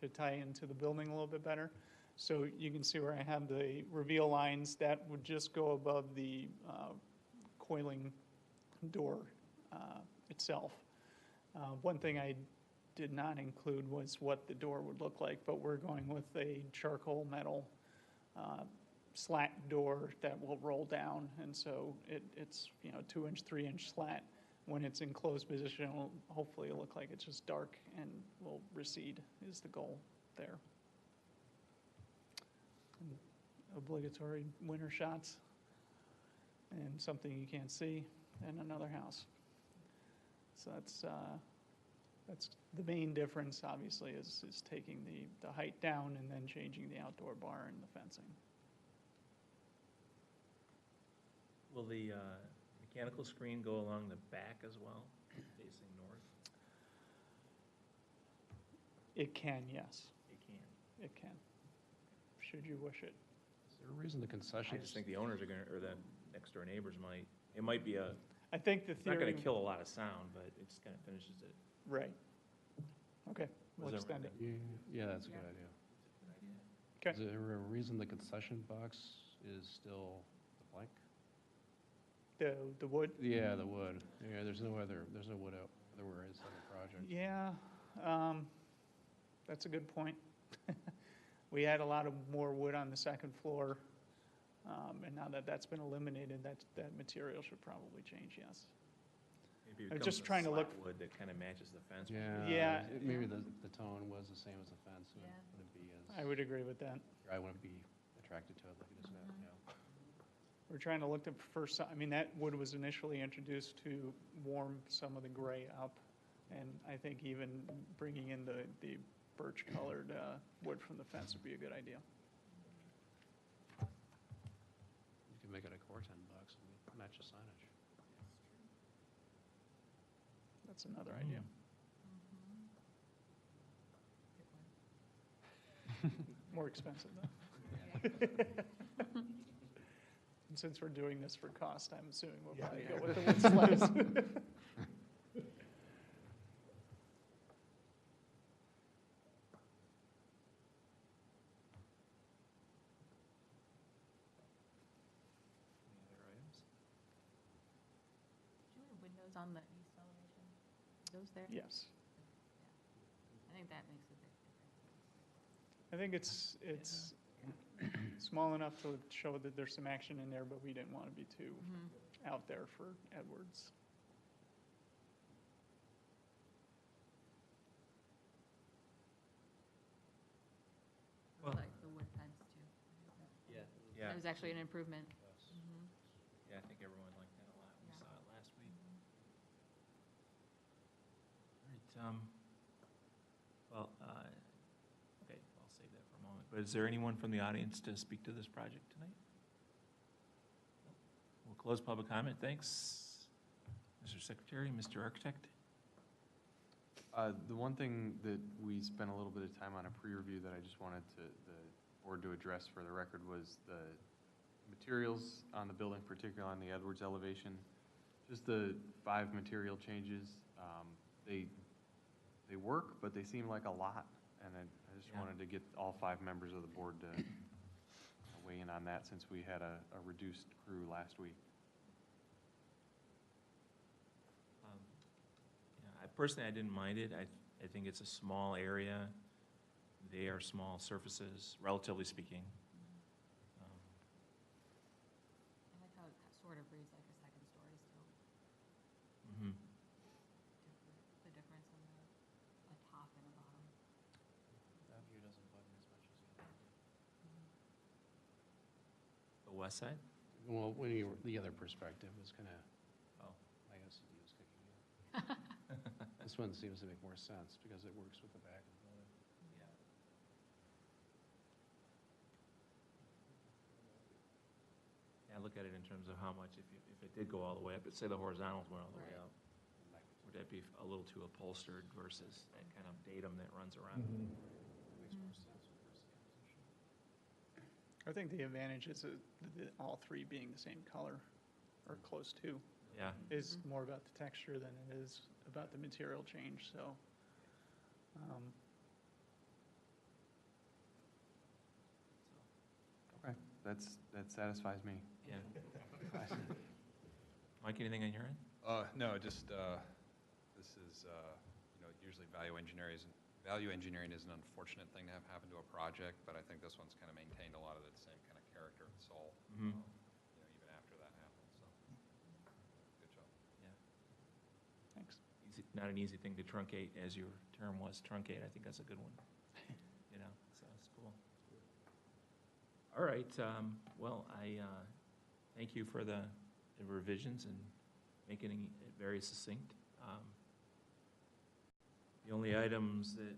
[SPEAKER 12] to tie into the building a little bit better. So you can see where I have the reveal lines that would just go above the coiling door itself. One thing I did not include was what the door would look like, but we're going with a charcoal metal slat door that will roll down, and so it's 2-inch, 3-inch slat. When it's in closed position, it'll hopefully look like it's just dark and will recede is the goal there. And obligatory winter shots and something you can't see in another house. So that's the main difference, obviously, is taking the height down and then changing the outdoor bar and the fencing.
[SPEAKER 1] Will the mechanical screen go along the back as well, facing north?
[SPEAKER 12] It can, yes.
[SPEAKER 1] It can.
[SPEAKER 12] It can, should you wish it.
[SPEAKER 9] Is there a reason the concessions?
[SPEAKER 1] I just think the owners are going to, or the next door neighbors might, it might be a,
[SPEAKER 12] I think the
[SPEAKER 1] it's not
[SPEAKER 12] theory.
[SPEAKER 1] going to kill a lot of sound, but it just kind of finishes it.
[SPEAKER 12] Right. Okay, we'll
[SPEAKER 1] Was
[SPEAKER 12] extend it.
[SPEAKER 9] Yeah, that's a good idea.
[SPEAKER 12] Okay.
[SPEAKER 9] Is there a reason the concession box is still blank?
[SPEAKER 12] The wood?
[SPEAKER 9] Yeah, the wood. Yeah, there's no wood out otherwhere inside the project.
[SPEAKER 12] Yeah, that's a good point. We had a lot of more wood on the second floor, and now that that's been eliminated, that material should probably change, yes.
[SPEAKER 1] Maybe it
[SPEAKER 12] I'm
[SPEAKER 1] becomes
[SPEAKER 12] just
[SPEAKER 1] a
[SPEAKER 12] trying to look.
[SPEAKER 1] slat wood that kind of matches the fence.
[SPEAKER 12] Yeah.
[SPEAKER 9] Maybe the tone was the same as the fence. So it wouldn't be as.
[SPEAKER 12] I would agree with that.
[SPEAKER 9] I wouldn't be attracted to it like it is now. Yeah.
[SPEAKER 12] We're trying to look at first, I mean, that wood was initially introduced to warm some of the gray up, and I think even bringing in the birch-colored wood from the fence would be a good idea.
[SPEAKER 9] You can make it a Corten box and match the signage.
[SPEAKER 12] That's another idea. More expensive, though. And since we're doing this for cost, I'm assuming we'll probably go with the wood slabs.
[SPEAKER 1] Any other items?
[SPEAKER 8] Do you have windows on the east elevation? Are those there?
[SPEAKER 12] Yes.
[SPEAKER 8] I think that makes a big difference.
[SPEAKER 12] I think it's small enough to show that there's some action in there, but we didn't want to be too out there for Edwards.
[SPEAKER 1] Well,
[SPEAKER 8] Like the wood fence too.
[SPEAKER 1] yeah.
[SPEAKER 8] That was actually an improvement.
[SPEAKER 1] Yeah, I think everyone liked that a lot. We saw it last week. All right, well, okay, I'll save that for a moment. But is there anyone from the audience to speak to this project tonight? We'll close public comment. Thanks. Mr. Secretary, Mr. Architect?
[SPEAKER 2] The one thing that we spent a little bit of time on a pre-review that I just wanted the board to address for the record was the materials on the building, particularly on the Edwards elevation. Just the 5 material changes. They work, but they seem like a lot, and I just wanted to get all 5 members of the board to weigh in on that since we had a reduced crew last week.
[SPEAKER 1] Personally, I didn't mind it. I think it's a small area. They are small surfaces, relatively speaking. west side?
[SPEAKER 9] Well, when you, the other perspective was kind of,
[SPEAKER 1] Oh.
[SPEAKER 9] I guess he was kicking in. This one seems to make more sense because it works with the back of the building.
[SPEAKER 1] Yeah, look at it in terms of how much, if it did go all the way up, say the horizontals went all the way up, would that be a little too upholstered versus that kind of datum that runs around?
[SPEAKER 9] Makes more sense with this acquisition.
[SPEAKER 12] I think the advantage is all three being the same color, or close to.
[SPEAKER 1] Yeah.
[SPEAKER 12] Is more about the texture than it is about the material change, so.
[SPEAKER 2] Okay, that satisfies me.
[SPEAKER 1] Yeah. Mike, anything on your end?
[SPEAKER 13] No, just, this is, usually value engineering is an unfortunate thing to have happen to a project, but I think this one's kind of maintained a lot of the same kind of character and soul,
[SPEAKER 1] Mhm.
[SPEAKER 13] Even after that happened, so, good job.
[SPEAKER 1] Yeah.
[SPEAKER 12] Thanks.
[SPEAKER 1] Not an easy thing to truncate, as your term was, truncate. I think that's a good one. So it's cool. All right, well, I thank you for the revisions and making it very succinct. The only items that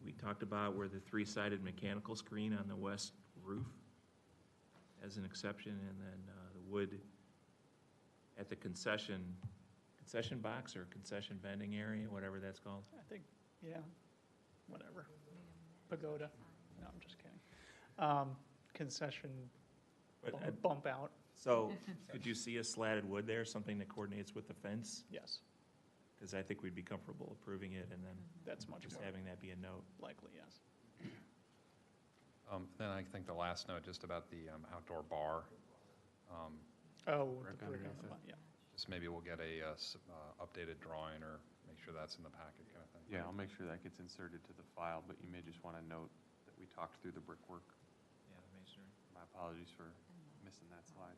[SPEAKER 1] we talked about were the three-sided mechanical screen on the west roof as an exception, and then the wood at the concession box or concession vending area, whatever that's called.
[SPEAKER 12] I think, yeah, whatever. Pagoda. No, I'm just kidding. Concession
[SPEAKER 1] But,
[SPEAKER 12] bump out.
[SPEAKER 1] So, could you see a slatted wood there, something that coordinates with the fence?
[SPEAKER 12] Yes,
[SPEAKER 1] Because I think we'd be comfortable approving it and then
[SPEAKER 12] that's much
[SPEAKER 1] just
[SPEAKER 12] more
[SPEAKER 1] having that be a note.
[SPEAKER 12] likely, yes.
[SPEAKER 13] Then I think the last note, just about the outdoor bar.
[SPEAKER 12] Oh,
[SPEAKER 13] Right
[SPEAKER 12] the brick on
[SPEAKER 13] underneath
[SPEAKER 12] the
[SPEAKER 13] it.
[SPEAKER 12] bottom, yeah.
[SPEAKER 13] Just maybe we'll get a updated drawing or make sure that's in the packet kind of thing.
[SPEAKER 2] Yeah, I'll make sure that gets inserted to the file, but you may just want to note that we talked through the brickwork.
[SPEAKER 1] Yeah, the masonry.
[SPEAKER 2] My apologies for missing that slide.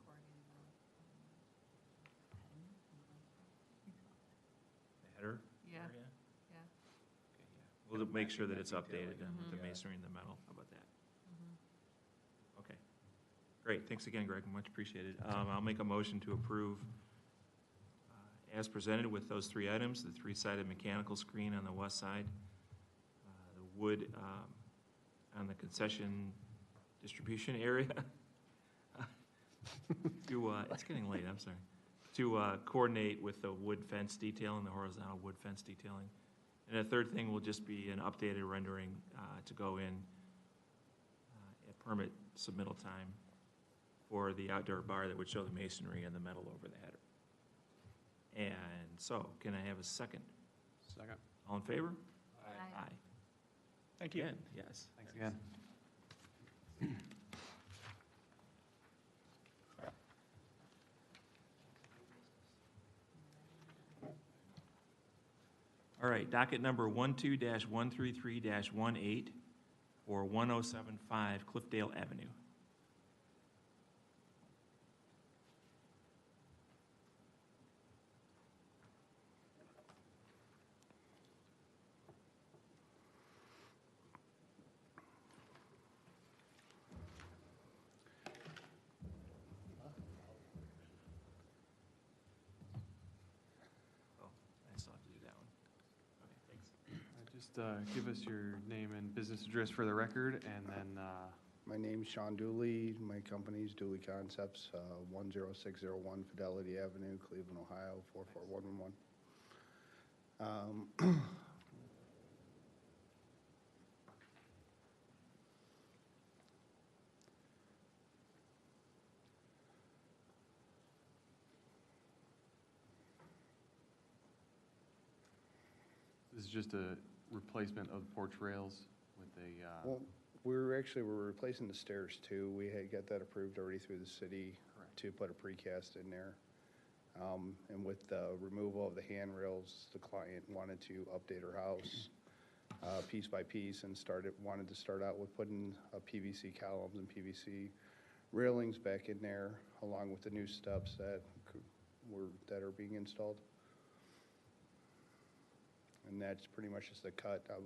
[SPEAKER 1] The header
[SPEAKER 8] Yeah.
[SPEAKER 1] area?
[SPEAKER 8] Yeah.
[SPEAKER 1] Okay, yeah. We'll make sure that it's updated with the masonry and the metal. How about that? Okay. Great, thanks again, Greg, much appreciated. I'll make a motion to approve as presented with those three items, the three-sided mechanical screen on the west side, the wood on the concession distribution area. It's getting late, I'm sorry. To coordinate with the wood fence detailing, the horizontal wood fence detailing. And the third thing will just be an updated rendering to go in at permit submittal time for the outdoor bar that would show the masonry and the metal over the header. And so, can I have a second?
[SPEAKER 9] Second.
[SPEAKER 1] All in favor?
[SPEAKER 8] Aye.
[SPEAKER 12] Thank you.
[SPEAKER 1] Again, yes.
[SPEAKER 2] Thanks again.
[SPEAKER 1] All right, docket number 12-133-18 for 1075 Cliffdale Avenue. Oh, I still have to do that one. Okay, thanks.
[SPEAKER 2] Just give us your name and business address for the record, and then
[SPEAKER 18] My name's Sean Dooley. My company's Dooley Concepts, 10601 Fidelity Avenue, Cleveland, Ohio, 44111.
[SPEAKER 2] this is just a replacement of porch rails with a,
[SPEAKER 18] Well, we're replacing the stairs too. We had got that approved already through the city to put a precast in there. And with the removal of the handrails, the client wanted to update her house piece by piece and wanted to start out with putting PVC columns and PVC railings back in there, along with the new steps that are being installed. And that's pretty much just a cut of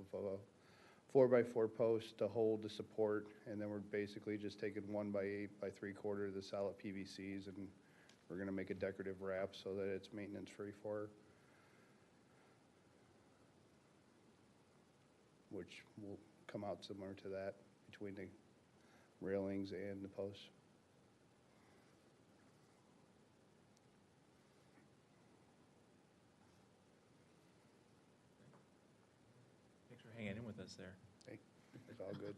[SPEAKER 18] 4x4 posts to hold the support, and then we're basically just taking 1x8 by 3/4 of the solid PVCs, and we're gonna make a decorative wrap so that it's maintenance-free for her, which will come out similar to that between the railings and the posts.
[SPEAKER 1] Thanks for hanging in with us there.
[SPEAKER 18] Hey, it's all good.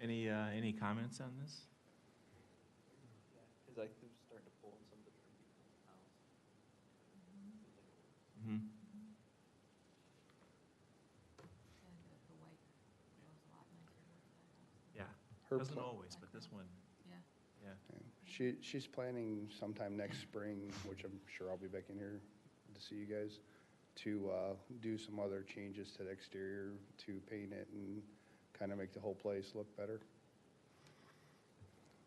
[SPEAKER 1] Any comments on this?
[SPEAKER 10] Because I think we're starting to pull in some of the tree house.
[SPEAKER 1] Mm-hmm. Yeah,
[SPEAKER 18] Her
[SPEAKER 1] doesn't
[SPEAKER 18] pla-
[SPEAKER 1] always, but this one, yeah.
[SPEAKER 18] She's planning sometime next spring, which I'm sure I'll be back in here to see you guys, to do some other changes to the exterior, to paint it and kind of make the whole place look better.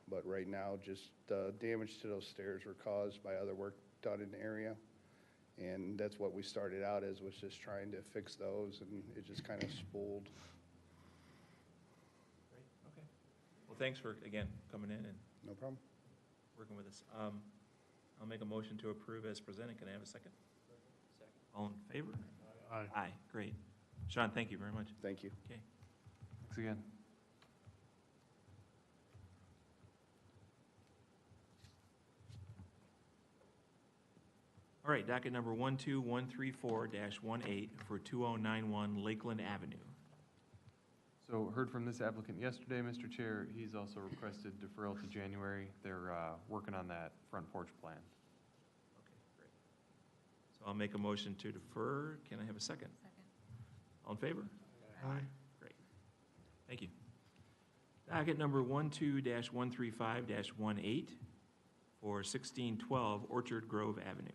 [SPEAKER 18] But right now, just damage to those stairs were caused by other work done in the area. And that's what we started out as, was just trying to fix those, and it just kind of spooled.
[SPEAKER 1] Great, okay. Well, thanks for, again, coming in and
[SPEAKER 18] No problem.
[SPEAKER 1] working with us. I'll make a motion to approve as presented. Can I have a second? Second. All in favor?
[SPEAKER 15] Aye.
[SPEAKER 1] Aye, great. Sean, thank you very much.
[SPEAKER 18] Thank you.
[SPEAKER 1] Okay.
[SPEAKER 2] Thanks again.
[SPEAKER 1] All right, docket number 12134-18 for 2091 Lakeland Avenue.
[SPEAKER 2] So heard from this applicant yesterday, Mr. Chair. He's also requested deferral to January. They're working on that front porch plan.
[SPEAKER 1] Okay, great. So I'll make a motion to defer. Can I have a second?
[SPEAKER 8] Second.
[SPEAKER 1] All in favor? Aye. Great. Thank you. Docket number 12-135-18 for 1612 Orchard Grove Avenue.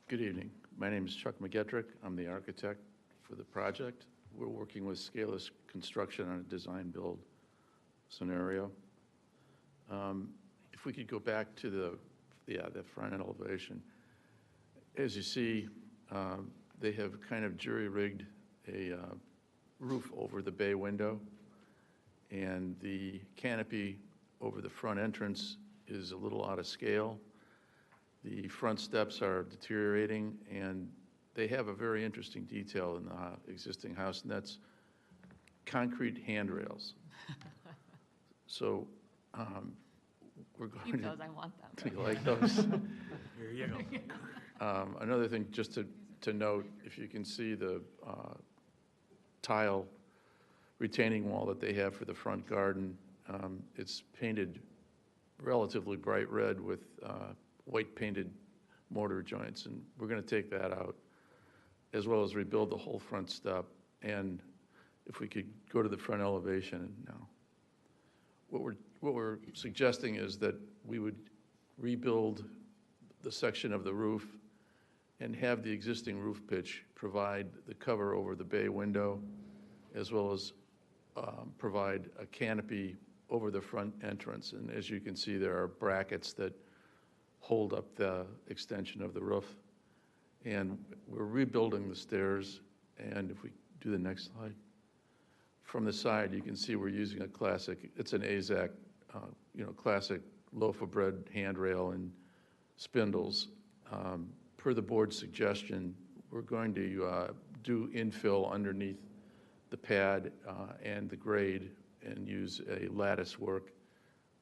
[SPEAKER 19] Good evening. My name is Chuck McGettrick. I'm the architect for the project. We're working with Scaleless Construction on a design-build scenario. If we could go back to the front elevation. As you see, they have kind of jury-rigged a roof over the bay window, and the canopy over the front entrance is a little out of scale. The front steps are deteriorating, and they have a very interesting detail in the existing house, and that's concrete handrails. So we're going
[SPEAKER 8] Keep
[SPEAKER 19] to...
[SPEAKER 8] those, I want them.
[SPEAKER 19] Do you like those?
[SPEAKER 1] Here you go.
[SPEAKER 19] Another thing, just to note, if you can see the tile retaining wall that they have for the front garden, it's painted relatively bright red with white painted mortar joints, and we're going to take that out, as well as rebuild the whole front step. And if we could go to the front elevation now. What we're suggesting is that we would rebuild the section of the roof and have the existing roof pitch provide the cover over the bay window, as well as provide a canopy over the front entrance. And as you can see, there are brackets that hold up the extension of the roof. And we're rebuilding the stairs, and if we do the next slide. From the side, you can see we're using a classic, it's an AZAC, classic loaf of bread handrail and spindles. Per the board's suggestion, we're going to do infill underneath the pad and the grade and use a lattice work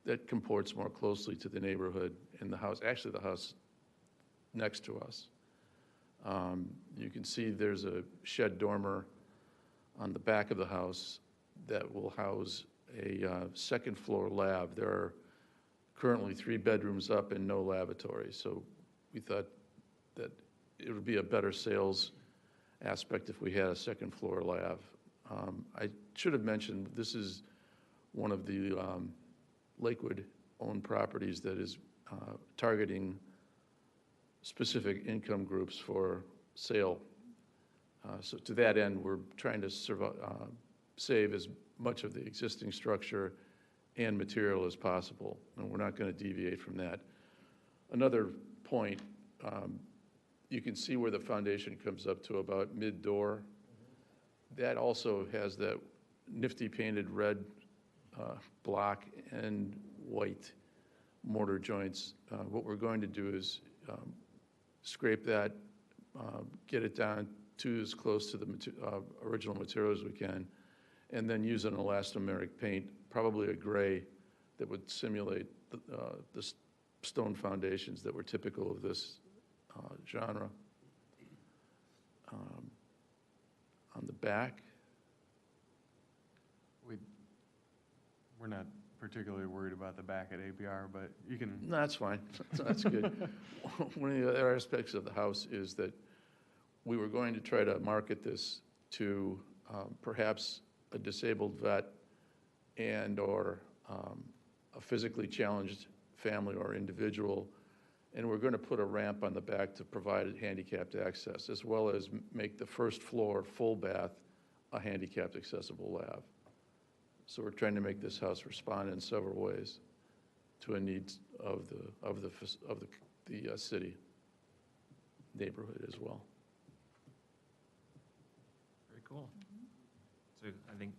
[SPEAKER 19] that comports more closely to the neighborhood and the house, actually the house next to us. You can see there's a shed dormer on the back of the house that will house a second floor lab. There are currently 3 bedrooms up and no lavatory, so we thought that it would be a better sales aspect if we had a second floor lab. I should have mentioned this is one of the Lakewood-owned properties that is targeting specific income groups for sale. So to that end, we're trying to save as much of the existing structure and material as possible, and we're not going to deviate from that. Another point, you can see where the foundation comes up to about mid-door That also has that nifty painted red block and white mortar joints. What we're going to do is scrape that, get it down to as close to the original material as we can, and then use an elastomeric paint, probably a gray, that would simulate the stone foundations that were typical of this genre. On the back,
[SPEAKER 2] We're not particularly worried about the back at ABR, but you can.
[SPEAKER 19] no, that's fine. That's good. One of the other aspects of the house is that we were going to try to market this to perhaps a disabled vet and/or a physically challenged family or individual, and we're going to put a ramp on the back to provide handicapped access, as well as make the first floor full bath a handicapped accessible lab. So we're trying to make this house respond in several ways to a need of the city neighborhood as well.
[SPEAKER 1] Very cool. So I think,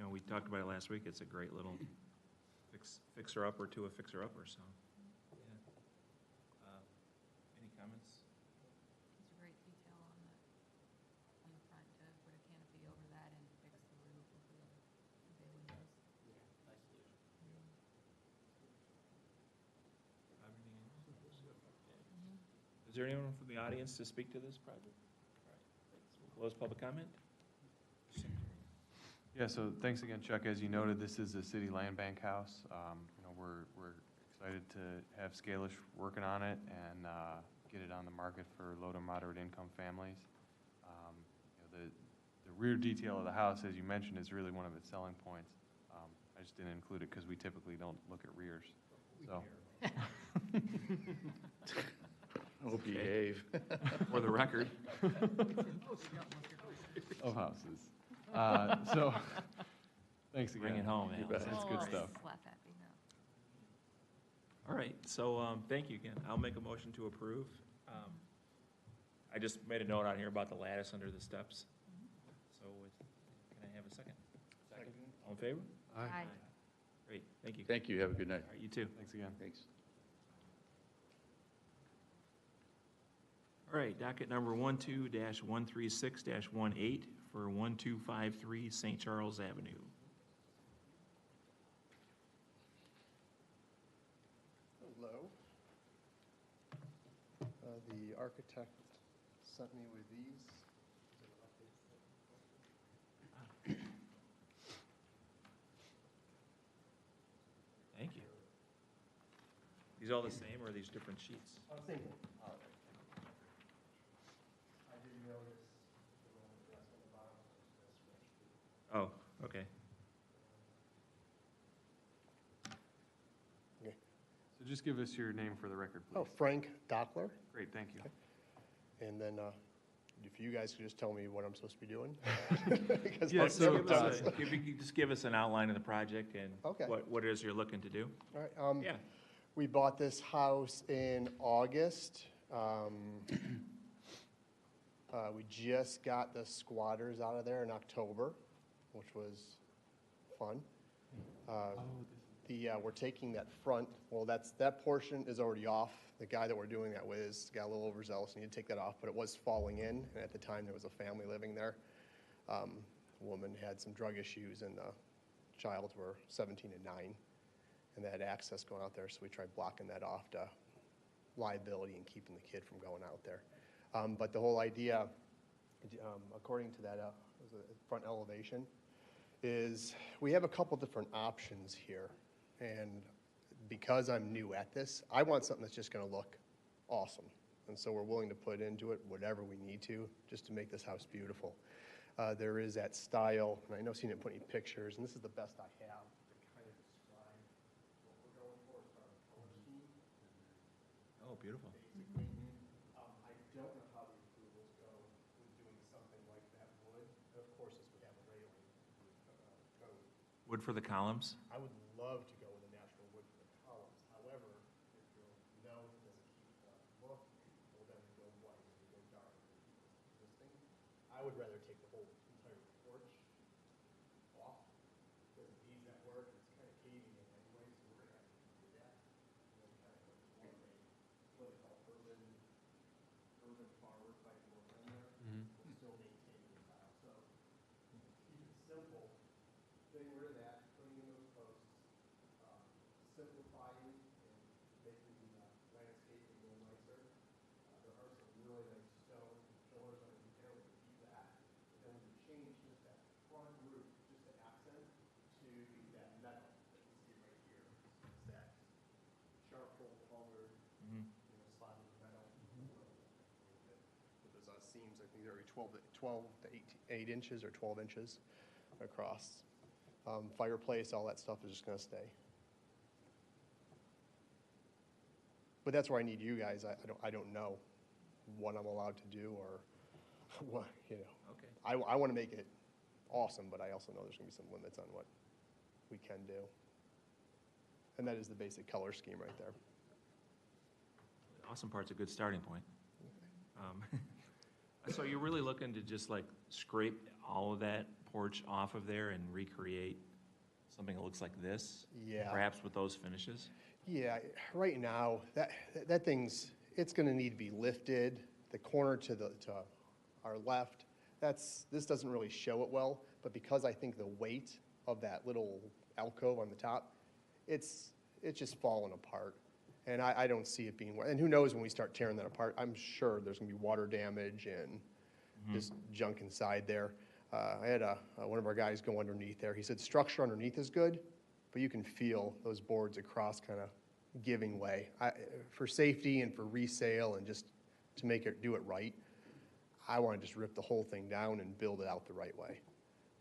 [SPEAKER 1] we talked about it last week. It's a great little fixer-upper to a fixer-upper, so. Yeah. Any comments?
[SPEAKER 8] It's a great detail on the front to put a canopy over that and fix the roof with the bay windows.
[SPEAKER 10] Nice solution.
[SPEAKER 1] Is there anyone from the audience to speak to this project? All right, thanks. We'll close public comment.
[SPEAKER 2] Yeah, so thanks again, Chuck. As you noted, this is a city land bank house. We're excited to have Scalish working on it and get it on the market for low to moderate income families. The rear detail of the house, as you mentioned, is really one of its selling points. I just didn't include it because we typically don't look at rears. So.
[SPEAKER 19] Oh, behave.
[SPEAKER 1] For the record.
[SPEAKER 2] Of houses. So, thanks again.
[SPEAKER 1] Bring it home,
[SPEAKER 2] You
[SPEAKER 1] Al.
[SPEAKER 2] bet. That's good stuff.
[SPEAKER 8] Slap happy now.
[SPEAKER 1] All right, so thank you again. I'll make a motion to approve. I just made a note on here about the lattice under the steps. So can I have a second? Second. All in favor?
[SPEAKER 8] Aye.
[SPEAKER 1] Great, thank you.
[SPEAKER 19] Thank you. Have a good night.
[SPEAKER 1] All right, you too.
[SPEAKER 2] Thanks again.
[SPEAKER 19] Thanks.
[SPEAKER 1] All right, docket number 12-136-18 for 1253 St. Charles Avenue.
[SPEAKER 11] Hello. The architect sent me with these.
[SPEAKER 1] Thank you. These all the same, or are these different sheets?
[SPEAKER 11] Same thing. All right. I did notice the wrong address on the bottom.
[SPEAKER 1] Oh, okay.
[SPEAKER 11] Okay.
[SPEAKER 2] So just give us your name for the record, please.
[SPEAKER 11] Oh, Frank Dockler.
[SPEAKER 2] Great, thank you.
[SPEAKER 11] And then if you guys could just tell me what I'm supposed to be doing. Because
[SPEAKER 2] Yeah,
[SPEAKER 11] I'll
[SPEAKER 2] so
[SPEAKER 11] give it to us.
[SPEAKER 1] If you could just give us an outline of the project and
[SPEAKER 11] Okay.
[SPEAKER 1] what it is you're looking to do.
[SPEAKER 11] All right.
[SPEAKER 1] Yeah.
[SPEAKER 11] We bought this house in August. We just got the squatters out of there in October, which was fun. We're taking that front, well, that portion is already off. The guy that we're doing that with got a little overzealous and he had to take that off, but it was falling in. And at the time, there was a family living there. The woman had some drug issues and the childs were 17 and 9. And they had access going out there, so we tried blocking that off to liability and keeping the kid from going out there. But the whole idea, according to that front elevation, is we have a couple different options here. And because I'm new at this, I want something that's just going to look awesome. And so we're willing to put into it whatever we need to just to make this house beautiful. There is that style, and I know Cena didn't put any pictures, and this is the best I have to kind of describe what we're going for as far as color scheme.
[SPEAKER 1] Oh, beautiful.
[SPEAKER 11] Basically, I don't know how the approvals go with doing something like that wood. Of course, this would have a railing code.
[SPEAKER 1] Wood for the columns?
[SPEAKER 11] I would love to go with a natural wood for the columns. However, if you'll know it doesn't keep the look, well, then we go white, we go dark. Existing. I would rather take the whole entire porch simplifying and making the landscape a little nicer. There are some really nice stone pillars on the detail to keep that. But then we change just that front roof, just the accent, to that metal that you see right here. It's that charcoal colored, spotted metal. With those seams, I think they're 12 to 8 inches or 12 inches across. Fireplace, all that stuff is just going to stay. But that's where I need you guys. I don't know what I'm allowed to do or what, you know.
[SPEAKER 1] Okay.
[SPEAKER 11] I want to make it awesome, but I also know there's going to be some limits on what we can do. And that is the basic color scheme right there.
[SPEAKER 1] The awesome part's a good starting point. So you're really looking to just like scrape all of that porch off of there and recreate something that looks like this?
[SPEAKER 11] Yeah.
[SPEAKER 1] Perhaps with those finishes?
[SPEAKER 11] Yeah, right now, that thing's, it's going to need to be lifted. The corner to our left, this doesn't really show it well, but because I think the weight of that little alcove on the top, it's just falling apart. And I don't see it being, and who knows when we start tearing that apart, I'm sure there's going to be water damage and just junk inside there. I had one of our guys go underneath there. He said structure underneath is good, but you can feel those boards across kind of giving way. For safety and for resale and just to do it right, I want to just rip the whole thing down and build it out the right way.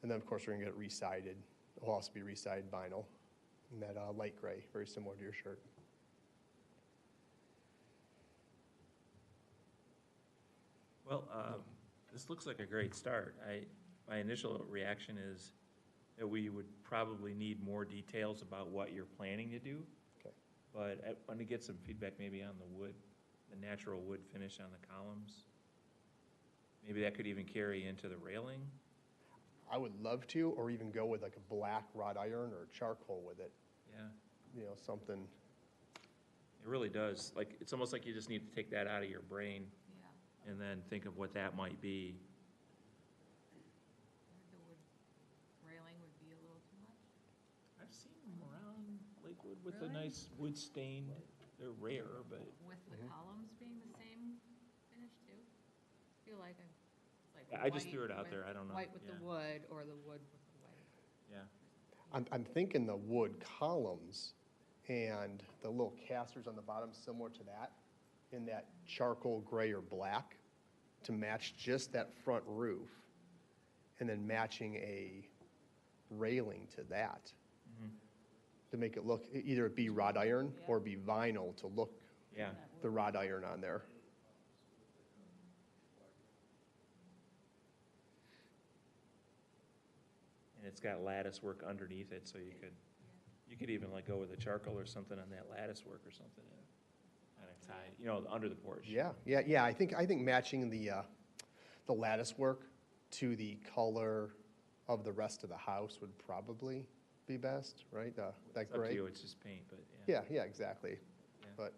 [SPEAKER 11] And then, of course, we're going to get it resided. It'll also be resided vinyl in that light gray, very similar to your shirt.
[SPEAKER 1] Well, this looks like a great start. My initial reaction is that we would probably need more details about what you're planning to do.
[SPEAKER 11] Okay.
[SPEAKER 1] But I want to get some feedback maybe on the wood, the natural wood finish on the columns. Maybe that could even carry into the railing.
[SPEAKER 11] I would love to, or even go with like a black wrought iron or charcoal with it.
[SPEAKER 1] Yeah.
[SPEAKER 11] You know, something.
[SPEAKER 1] It really does. Like, it's almost like you just need to take that out of your brain
[SPEAKER 8] Yeah.
[SPEAKER 1] and then think of what that might be.
[SPEAKER 8] The wood railing would be a little too much.
[SPEAKER 1] I've seen them around Lakewood with the
[SPEAKER 8] Really?
[SPEAKER 1] nice wood stained. They're rare, but
[SPEAKER 8] With the columns being the same finish too? I feel like it's like
[SPEAKER 1] I just
[SPEAKER 8] white
[SPEAKER 1] threw it out
[SPEAKER 8] with-
[SPEAKER 1] there. I don't know.
[SPEAKER 8] White with
[SPEAKER 1] Yeah.
[SPEAKER 8] the wood or the wood with the white.
[SPEAKER 1] Yeah.
[SPEAKER 11] I'm thinking the wood columns and the little casters on the bottom similar to that in that charcoal gray or black to match just that front roof and then matching a railing to that to make it look, either it be wrought iron or be vinyl to look
[SPEAKER 1] Yeah.
[SPEAKER 11] the wrought iron on there.
[SPEAKER 1] And it's got lattice work underneath it, so you could even like go with a charcoal or something on that lattice work or something and kind of tie, under the porch.
[SPEAKER 11] Yeah. I think matching the lattice work to the color of the rest of the house would probably be best, right? That
[SPEAKER 1] It's up
[SPEAKER 11] gray.
[SPEAKER 1] to you, it's just paint, but yeah.
[SPEAKER 11] Yeah, exactly.
[SPEAKER 1] Yeah.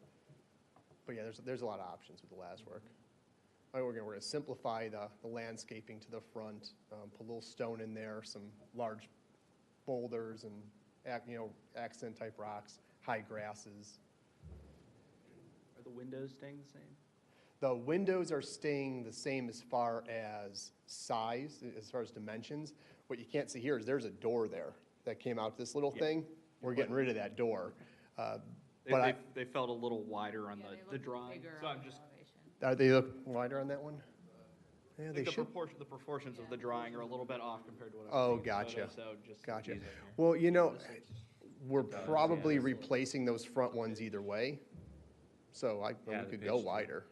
[SPEAKER 11] But yeah, there's a lot of options with the lattice work. We're gonna simplify the landscaping to the front, put a little stone in there, some large boulders and accent type rocks, high grasses.
[SPEAKER 10] Are the windows staying the same?
[SPEAKER 11] The windows are staying the same as far as size, as far as dimensions. What you can't see here is there's a door there that came out this little thing. We're getting rid of that door.
[SPEAKER 10] They felt a little wider on
[SPEAKER 8] Yeah, they
[SPEAKER 10] the
[SPEAKER 8] look
[SPEAKER 10] drawing,
[SPEAKER 8] bigger
[SPEAKER 10] so
[SPEAKER 8] on
[SPEAKER 10] I'm
[SPEAKER 8] the
[SPEAKER 10] just,
[SPEAKER 8] elevation.
[SPEAKER 11] They look wider on that one? Yeah,
[SPEAKER 10] I
[SPEAKER 11] they
[SPEAKER 10] think
[SPEAKER 11] should.
[SPEAKER 10] the proportions of the drawing are a little bit off compared to what I'm
[SPEAKER 11] Oh,
[SPEAKER 10] seeing in the
[SPEAKER 11] gotcha.
[SPEAKER 10] photo, so just.
[SPEAKER 11] Gotcha. Well, we're probably replacing those front ones either way. So we
[SPEAKER 1] the
[SPEAKER 11] could
[SPEAKER 1] pitch
[SPEAKER 11] go
[SPEAKER 1] too.
[SPEAKER 11] wider.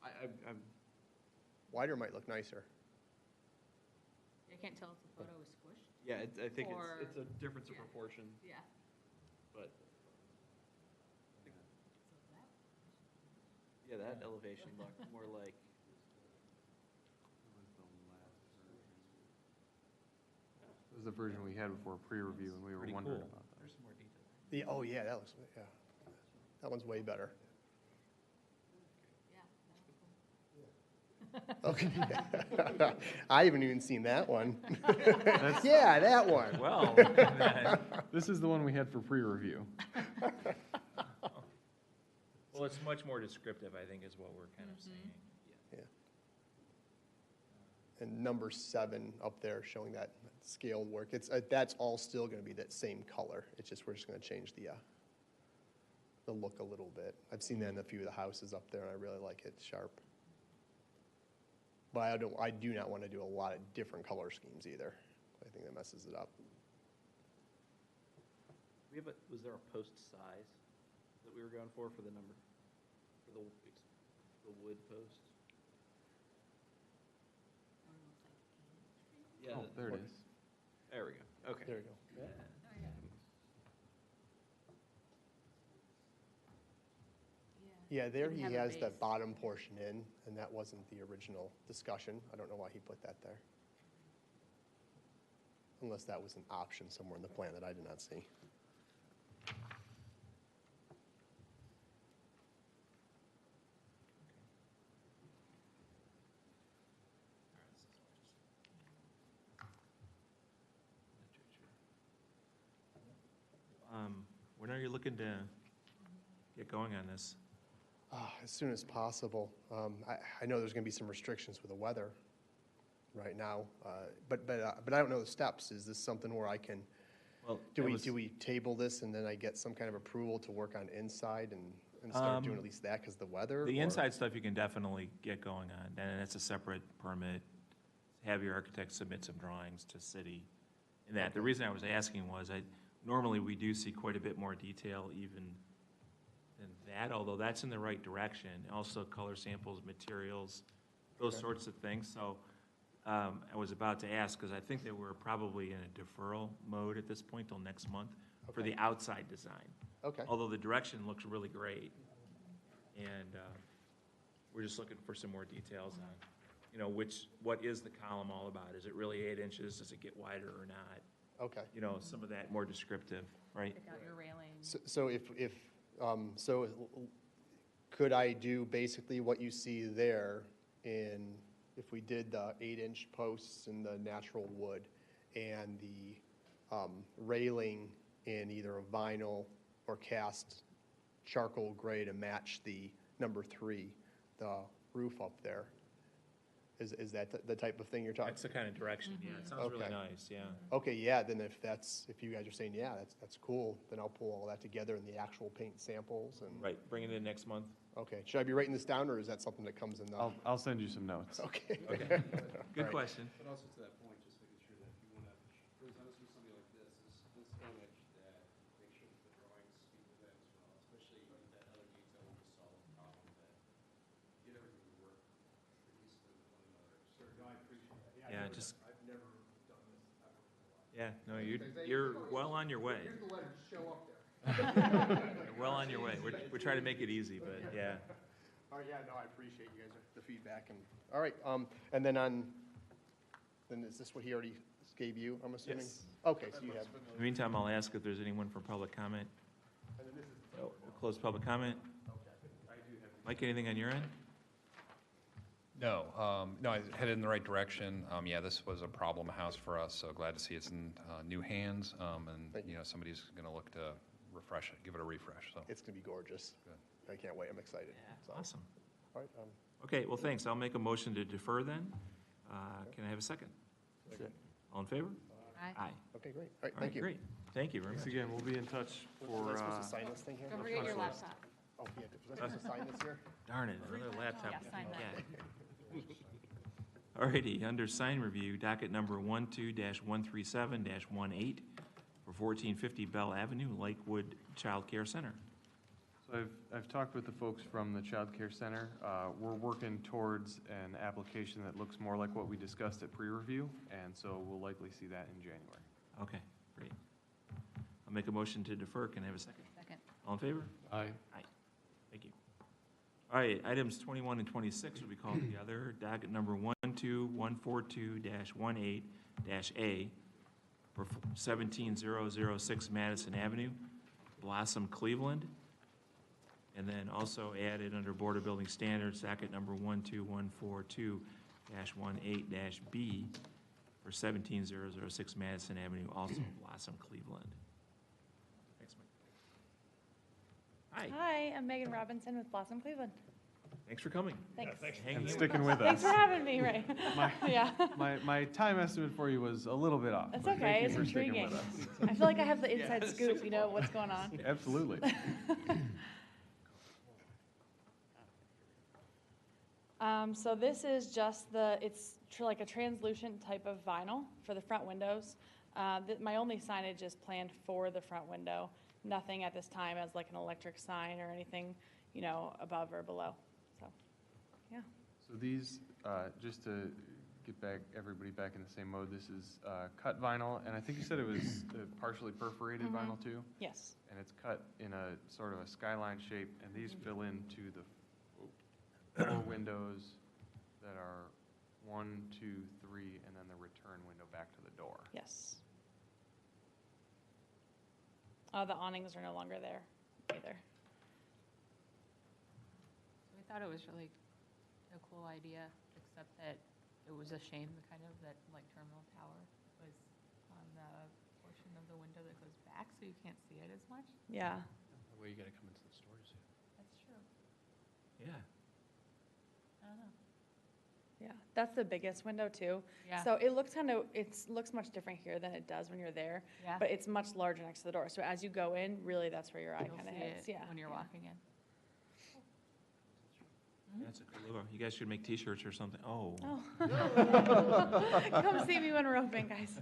[SPEAKER 10] I'm
[SPEAKER 11] Wider might look nicer.
[SPEAKER 8] I can't tell if the photo is squished.
[SPEAKER 10] Yeah, I think
[SPEAKER 8] Or-
[SPEAKER 10] it's a difference of
[SPEAKER 8] yeah.
[SPEAKER 10] proportion,
[SPEAKER 8] Yeah.
[SPEAKER 10] but. Yeah, that elevation looked more like.
[SPEAKER 2] This is the version we had before pre-review, and we were
[SPEAKER 1] Pretty
[SPEAKER 2] wondering
[SPEAKER 1] cool.
[SPEAKER 2] about that.
[SPEAKER 10] There's some more detail.
[SPEAKER 11] That one's way better.
[SPEAKER 8] Yeah. That was cool.
[SPEAKER 20] Okay. I haven't even seen that one. Yeah, that one.
[SPEAKER 1] Well,
[SPEAKER 2] This is the one we had for pre-review.
[SPEAKER 1] well, it's much more descriptive, I think, is what we're kind of saying.
[SPEAKER 20] Yeah. And number 7 up there showing that scaled work, it's, that's all still gonna be that same color. It's just, we're just gonna change the look a little bit. I've seen that in a few of the houses up there, and I really like it sharp. But I do not want to do a lot of different color schemes either. I think that messes it up.
[SPEAKER 10] Was there a post size that we were going for the number, for the wood post? Yeah.
[SPEAKER 2] Oh, there it is.
[SPEAKER 10] There we go. Okay.
[SPEAKER 20] There you go. Yeah, there he
[SPEAKER 8] Didn't have a
[SPEAKER 20] has that
[SPEAKER 8] base.
[SPEAKER 20] bottom portion in, and that wasn't the original discussion. I don't know why he put that there. Unless that was an option somewhere in the plan that I did not see.
[SPEAKER 1] When are you looking to get going on this?
[SPEAKER 20] As soon as possible. I know there's going to be some restrictions with the weather right now, but I don't know the steps. Is this something where I can,
[SPEAKER 1] Well,
[SPEAKER 20] do we table this and then I get some kind of approval to work on inside and start doing at least that because the weather?
[SPEAKER 1] The
[SPEAKER 20] or-
[SPEAKER 1] inside stuff you can definitely get going on, and it's a separate permit. Have your architect submit some drawings to city. And that, the reason I was asking was, normally we do see quite a bit more detail even than that, although that's in the right direction. Also color samples, materials, those
[SPEAKER 20] Okay.
[SPEAKER 1] sorts of things. So I was about to ask, because I think that we're probably in a deferral mode at this point till next month for the outside design.
[SPEAKER 20] Okay.
[SPEAKER 1] Although the direction looks really great. And we're just looking for some more details on, you know, what is the column all about? Is it really 8 inches? Does it get wider or not?
[SPEAKER 20] Okay.
[SPEAKER 1] You know, some of that more descriptive, right?
[SPEAKER 8] Pick out your railing.
[SPEAKER 20] So could I do basically what you see there if we did the 8-inch posts in the natural wood and the railing in either a vinyl or cast charcoal gray to match the number 3, the roof up there? Is that the type of thing you're talking?
[SPEAKER 1] That's the kind of direction, yeah. It sounds really
[SPEAKER 20] Okay.
[SPEAKER 1] nice, yeah.
[SPEAKER 20] Okay, yeah, then if you guys are saying, yeah, that's cool, then I'll pull all that together in the actual paint samples and.
[SPEAKER 1] Right, bring it in next month.
[SPEAKER 20] Okay, should I be writing this down, or is that something that comes in the?
[SPEAKER 2] I'll send you some notes.
[SPEAKER 20] Okay.
[SPEAKER 1] Okay. Good
[SPEAKER 20] Right.
[SPEAKER 1] question.
[SPEAKER 9] But also to that point, just making sure that if you want to present us with something like this image, that make sure that the drawings speak to that as well, especially that other detail we just saw with the column, that get everything to work cohesively with one another.
[SPEAKER 11] Sure, no, I appreciate that.
[SPEAKER 1] Yeah,
[SPEAKER 11] I've
[SPEAKER 1] just-
[SPEAKER 11] never done this ever in my life.
[SPEAKER 1] Yeah, no, you're well on your way.
[SPEAKER 20] Here's the letter, show up there.
[SPEAKER 1] You're well on your way. We're trying to make it easy, but yeah.
[SPEAKER 20] All right, yeah, no, I appreciate you guys, the feedback, and, all right, and then is this what he already gave you, I'm assuming?
[SPEAKER 1] Yes.
[SPEAKER 20] Okay, so you have,
[SPEAKER 1] In the meantime, I'll ask if there's anyone for public comment.
[SPEAKER 20] and then this is.
[SPEAKER 1] Oh, we'll close public comment. Mike, anything on your end?
[SPEAKER 13] No, I headed in the right direction. Yeah, this was a problem house for us, so glad to see it's in new hands, and, you know, somebody's going to look to refresh it, give it a refresh, so.
[SPEAKER 20] It's gonna be gorgeous.
[SPEAKER 13] Good.
[SPEAKER 20] I can't wait, I'm excited. So,
[SPEAKER 1] Awesome.
[SPEAKER 20] all right,
[SPEAKER 1] Okay, well, thanks. I'll make a motion to defer then. Can I have a second? All in favor?
[SPEAKER 8] Aye.
[SPEAKER 1] Aye.
[SPEAKER 20] okay, great, all right,
[SPEAKER 1] All right,
[SPEAKER 20] thank you.
[SPEAKER 1] great. Thank you very
[SPEAKER 2] Thanks
[SPEAKER 1] much.
[SPEAKER 2] again, we'll be in touch
[SPEAKER 20] Was
[SPEAKER 2] for,
[SPEAKER 20] I supposed to sign this thing here?
[SPEAKER 8] Don't forget your laptop.
[SPEAKER 20] Oh, yeah, was I supposed to sign this here?
[SPEAKER 1] Darn it, another laptop.
[SPEAKER 8] Yeah, sign that.
[SPEAKER 1] All righty, under sign review, docket number 12-137-18 for 1450 Belle Avenue, Lakewood Child Care Center.
[SPEAKER 2] so I've talked with the folks from the Child Care Center. We're working towards an application that looks more like what we discussed at pre-review, and so we'll likely see that in January.
[SPEAKER 1] Okay, great. I'll make a motion to defer. Can I have a second?
[SPEAKER 8] Second.
[SPEAKER 1] All in favor?
[SPEAKER 2] Aye.
[SPEAKER 1] Aye. Thank you. All right, items 21 and 26 will be called together. Docket number 12142-18-A for 17006 Madison Avenue, Blossom, Cleveland. And then also added under Board of Building Standards, docket number 12142-18-B for 17006 Madison Avenue, also Blossom, Cleveland. Thanks, Mike. Hi,
[SPEAKER 21] Hi, I'm Megan Robinson with Blossom Cleveland.
[SPEAKER 1] thanks for coming.
[SPEAKER 21] Thanks.
[SPEAKER 1] Hanging
[SPEAKER 2] And
[SPEAKER 1] in
[SPEAKER 2] sticking with us.
[SPEAKER 21] Thanks for having me, Ray. Yeah.
[SPEAKER 2] My time estimate for you was a little bit off.
[SPEAKER 21] That's
[SPEAKER 2] but
[SPEAKER 21] okay,
[SPEAKER 2] thank you
[SPEAKER 21] it's
[SPEAKER 2] for sticking
[SPEAKER 21] intriguing.
[SPEAKER 2] with us.
[SPEAKER 21] I feel like I have the inside scoop, you know, what's going on.
[SPEAKER 2] Absolutely.
[SPEAKER 21] So this is just like a translucent type of vinyl for the front windows. My only signage is planned for the front window. Nothing at this time as like an electric sign or anything, you know, above or below. So, yeah.
[SPEAKER 2] So these, just to get everybody back in the same mode, this is cut vinyl, and I think you said it was partially perforated vinyl too?
[SPEAKER 21] Yes.
[SPEAKER 2] And it's cut in a sort of a skyline shape, and these fill into the 4 windows that are 1, 2, 3, and then the return window back to the door.
[SPEAKER 21] Yes. The awnings are no longer there either.
[SPEAKER 8] We thought it was really a cool idea, except that it was a shame that like Terminal Tower was on the portion of the window that goes back, so you can't see it as much.
[SPEAKER 21] Yeah.
[SPEAKER 9] That way you gotta come into the stores.
[SPEAKER 8] That's true.
[SPEAKER 1] Yeah.
[SPEAKER 8] I don't know.
[SPEAKER 21] Yeah, that's the biggest window too.
[SPEAKER 8] Yeah.
[SPEAKER 21] So it looks looks much different here than it does when you're there.
[SPEAKER 8] Yeah.
[SPEAKER 21] But it's much larger next to the door. So as you go in, really that's where your eye
[SPEAKER 8] You'll
[SPEAKER 21] kind of
[SPEAKER 8] see
[SPEAKER 21] hits.
[SPEAKER 8] it
[SPEAKER 21] Yeah.
[SPEAKER 8] when you're
[SPEAKER 21] yeah.
[SPEAKER 8] walking in.
[SPEAKER 1] That's a cool logo. You guys should make T-shirts or something. Oh.
[SPEAKER 21] Oh. Come see me when we're open, guys.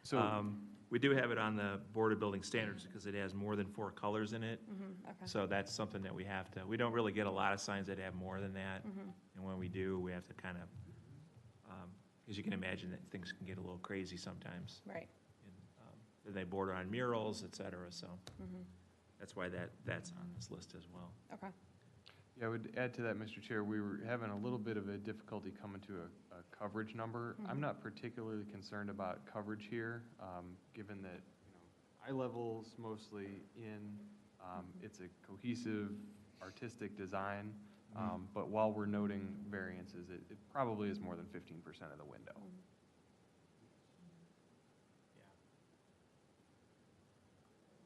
[SPEAKER 2] So
[SPEAKER 1] we do have it on the Board of Building Standards because it has more than 4 colors in it.
[SPEAKER 21] Okay.
[SPEAKER 1] So that's something that we have to, we don't really get a lot of signs that have more than that. And when we do, we have to kind of, because you can imagine that things can get a little crazy sometimes.
[SPEAKER 21] Right.
[SPEAKER 1] And they border on murals, et cetera, so that's why that's on this list as well.
[SPEAKER 21] Okay.
[SPEAKER 2] Yeah, I would add to that, Mr. Chair, we were having a little bit of a difficulty coming to a coverage number. I'm not particularly concerned about coverage here, given that, eye level's mostly in, it's a cohesive, artistic design, but while we're noting variances, it probably is more than 15% of the window.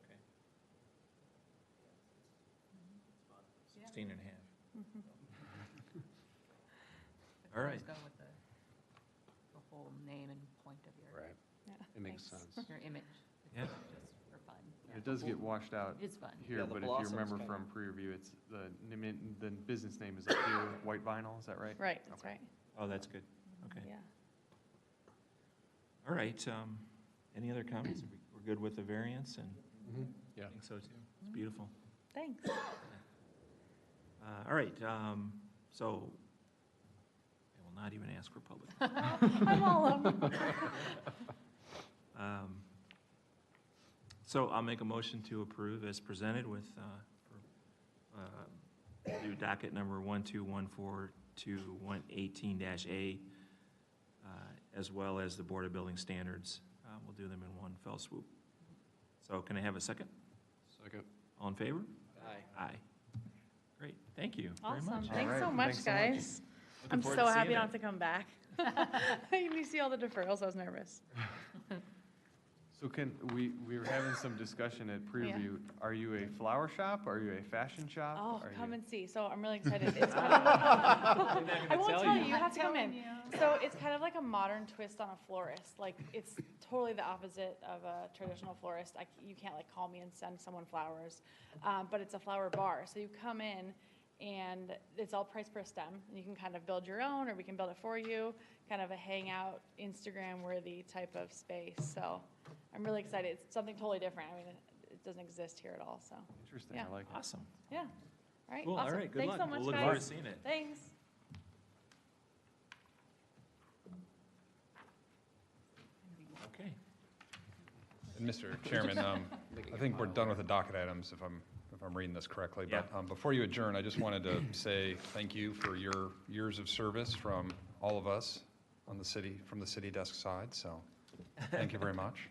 [SPEAKER 1] Okay. 16 and a half. All right.
[SPEAKER 8] Go with the whole name and point of your.
[SPEAKER 9] Right.
[SPEAKER 21] Yeah.
[SPEAKER 9] It makes
[SPEAKER 21] Thanks.
[SPEAKER 9] sense.
[SPEAKER 8] Your image.
[SPEAKER 1] Yeah.
[SPEAKER 8] Just for fun.
[SPEAKER 2] It does get washed out
[SPEAKER 8] It's fun.
[SPEAKER 2] here,
[SPEAKER 10] Yeah, the
[SPEAKER 2] but if you
[SPEAKER 10] blossom's
[SPEAKER 2] remember
[SPEAKER 10] kinda-
[SPEAKER 2] from pre-review, it's the business name is up here, white vinyl, is that right?
[SPEAKER 21] Right, that's
[SPEAKER 2] Okay.
[SPEAKER 21] right.
[SPEAKER 1] Oh, that's good. Okay.
[SPEAKER 21] Yeah.
[SPEAKER 1] All right. Any other comments? We're good with the variance, and
[SPEAKER 9] Yeah.
[SPEAKER 1] I think so too. It's beautiful.
[SPEAKER 21] Thanks.
[SPEAKER 1] All right. So I will not even ask for public.
[SPEAKER 21] I'm all over.
[SPEAKER 1] So I'll make a motion to approve as presented with, do docket number 12142-118-A, as well as the Board of Building Standards. We'll do them in one fell swoop. So can I have a second?
[SPEAKER 9] Second.
[SPEAKER 1] All in favor?
[SPEAKER 10] Aye.
[SPEAKER 1] Aye. Great, thank you very
[SPEAKER 21] Awesome.
[SPEAKER 1] much.
[SPEAKER 21] Thanks
[SPEAKER 2] right,
[SPEAKER 21] so much,
[SPEAKER 2] thanks so much.
[SPEAKER 21] guys.
[SPEAKER 1] Looking
[SPEAKER 21] I'm
[SPEAKER 1] forward
[SPEAKER 21] so
[SPEAKER 1] to
[SPEAKER 21] happy
[SPEAKER 1] seeing
[SPEAKER 21] not
[SPEAKER 1] it.
[SPEAKER 21] to come back. You see all the deferrals, I was nervous.
[SPEAKER 2] So we were having some discussion at preview. Are you a flower shop? Are you a fashion shop?
[SPEAKER 21] Oh,
[SPEAKER 2] Are
[SPEAKER 21] come
[SPEAKER 2] you-
[SPEAKER 21] and see. So I'm really excited. It's kind of, I won't tell you. You have to come in. So it's kind of like a modern twist on a florist. Like it's totally the opposite of a traditional florist. You can't like call me and send someone flowers, but it's a flower bar. So you come in and it's all priced per stem. You can kind of build your own, or we can build it for you. Kind of a hangout, Instagram-worthy type of space. So I'm really excited. It's something totally different. I mean, it doesn't exist here at all. So
[SPEAKER 2] Interesting,
[SPEAKER 21] yeah.
[SPEAKER 2] I like it.
[SPEAKER 1] Awesome.
[SPEAKER 21] yeah. All right.
[SPEAKER 1] Cool. All
[SPEAKER 21] Awesome.
[SPEAKER 1] right, good
[SPEAKER 21] Thanks
[SPEAKER 1] luck.
[SPEAKER 21] so much,
[SPEAKER 1] We'll look
[SPEAKER 21] guys.
[SPEAKER 1] forward to seeing it.
[SPEAKER 21] Thanks.
[SPEAKER 1] Okay.
[SPEAKER 13] And Mr. Chairman, I think we're done with the docket items, if I'm reading this correctly. But before you adjourn, I just wanted to say thank you for your years of service from all of us on the city, from the city desk side, so thank you very much.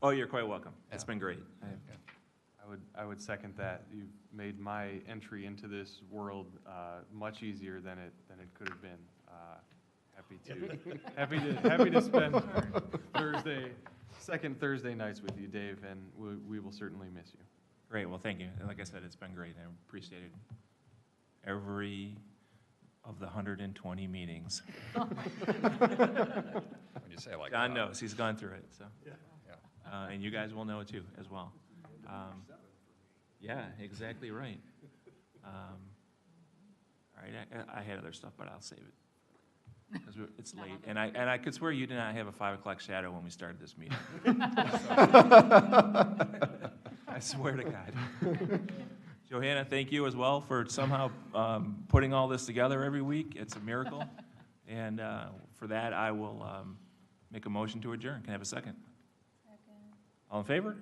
[SPEAKER 1] Oh, you're quite welcome. It's been great.
[SPEAKER 2] I I would second that. You've made my entry into this world much easier than it could have been. Happy to spend second Thursday nights with you, Dave, and we will certainly miss you.
[SPEAKER 1] Great, well, thank you. And like I said, it's been great. I appreciated every of the 120 meetings.
[SPEAKER 13] When you say it like
[SPEAKER 1] John
[SPEAKER 13] that.
[SPEAKER 1] knows, he's gone through it, so.
[SPEAKER 13] Yeah.
[SPEAKER 1] And you guys will know it too, as well. Yeah, exactly right. All right, I had other stuff, but I'll save it. Because it's late, and I could swear you did not have a 5 o'clock shadow when we started this meeting. I swear to God. Johanna, thank you as well for somehow putting all this together every week. It's a miracle. And for that, I will make a motion to adjourn. Can I have a second? Second. All in favor?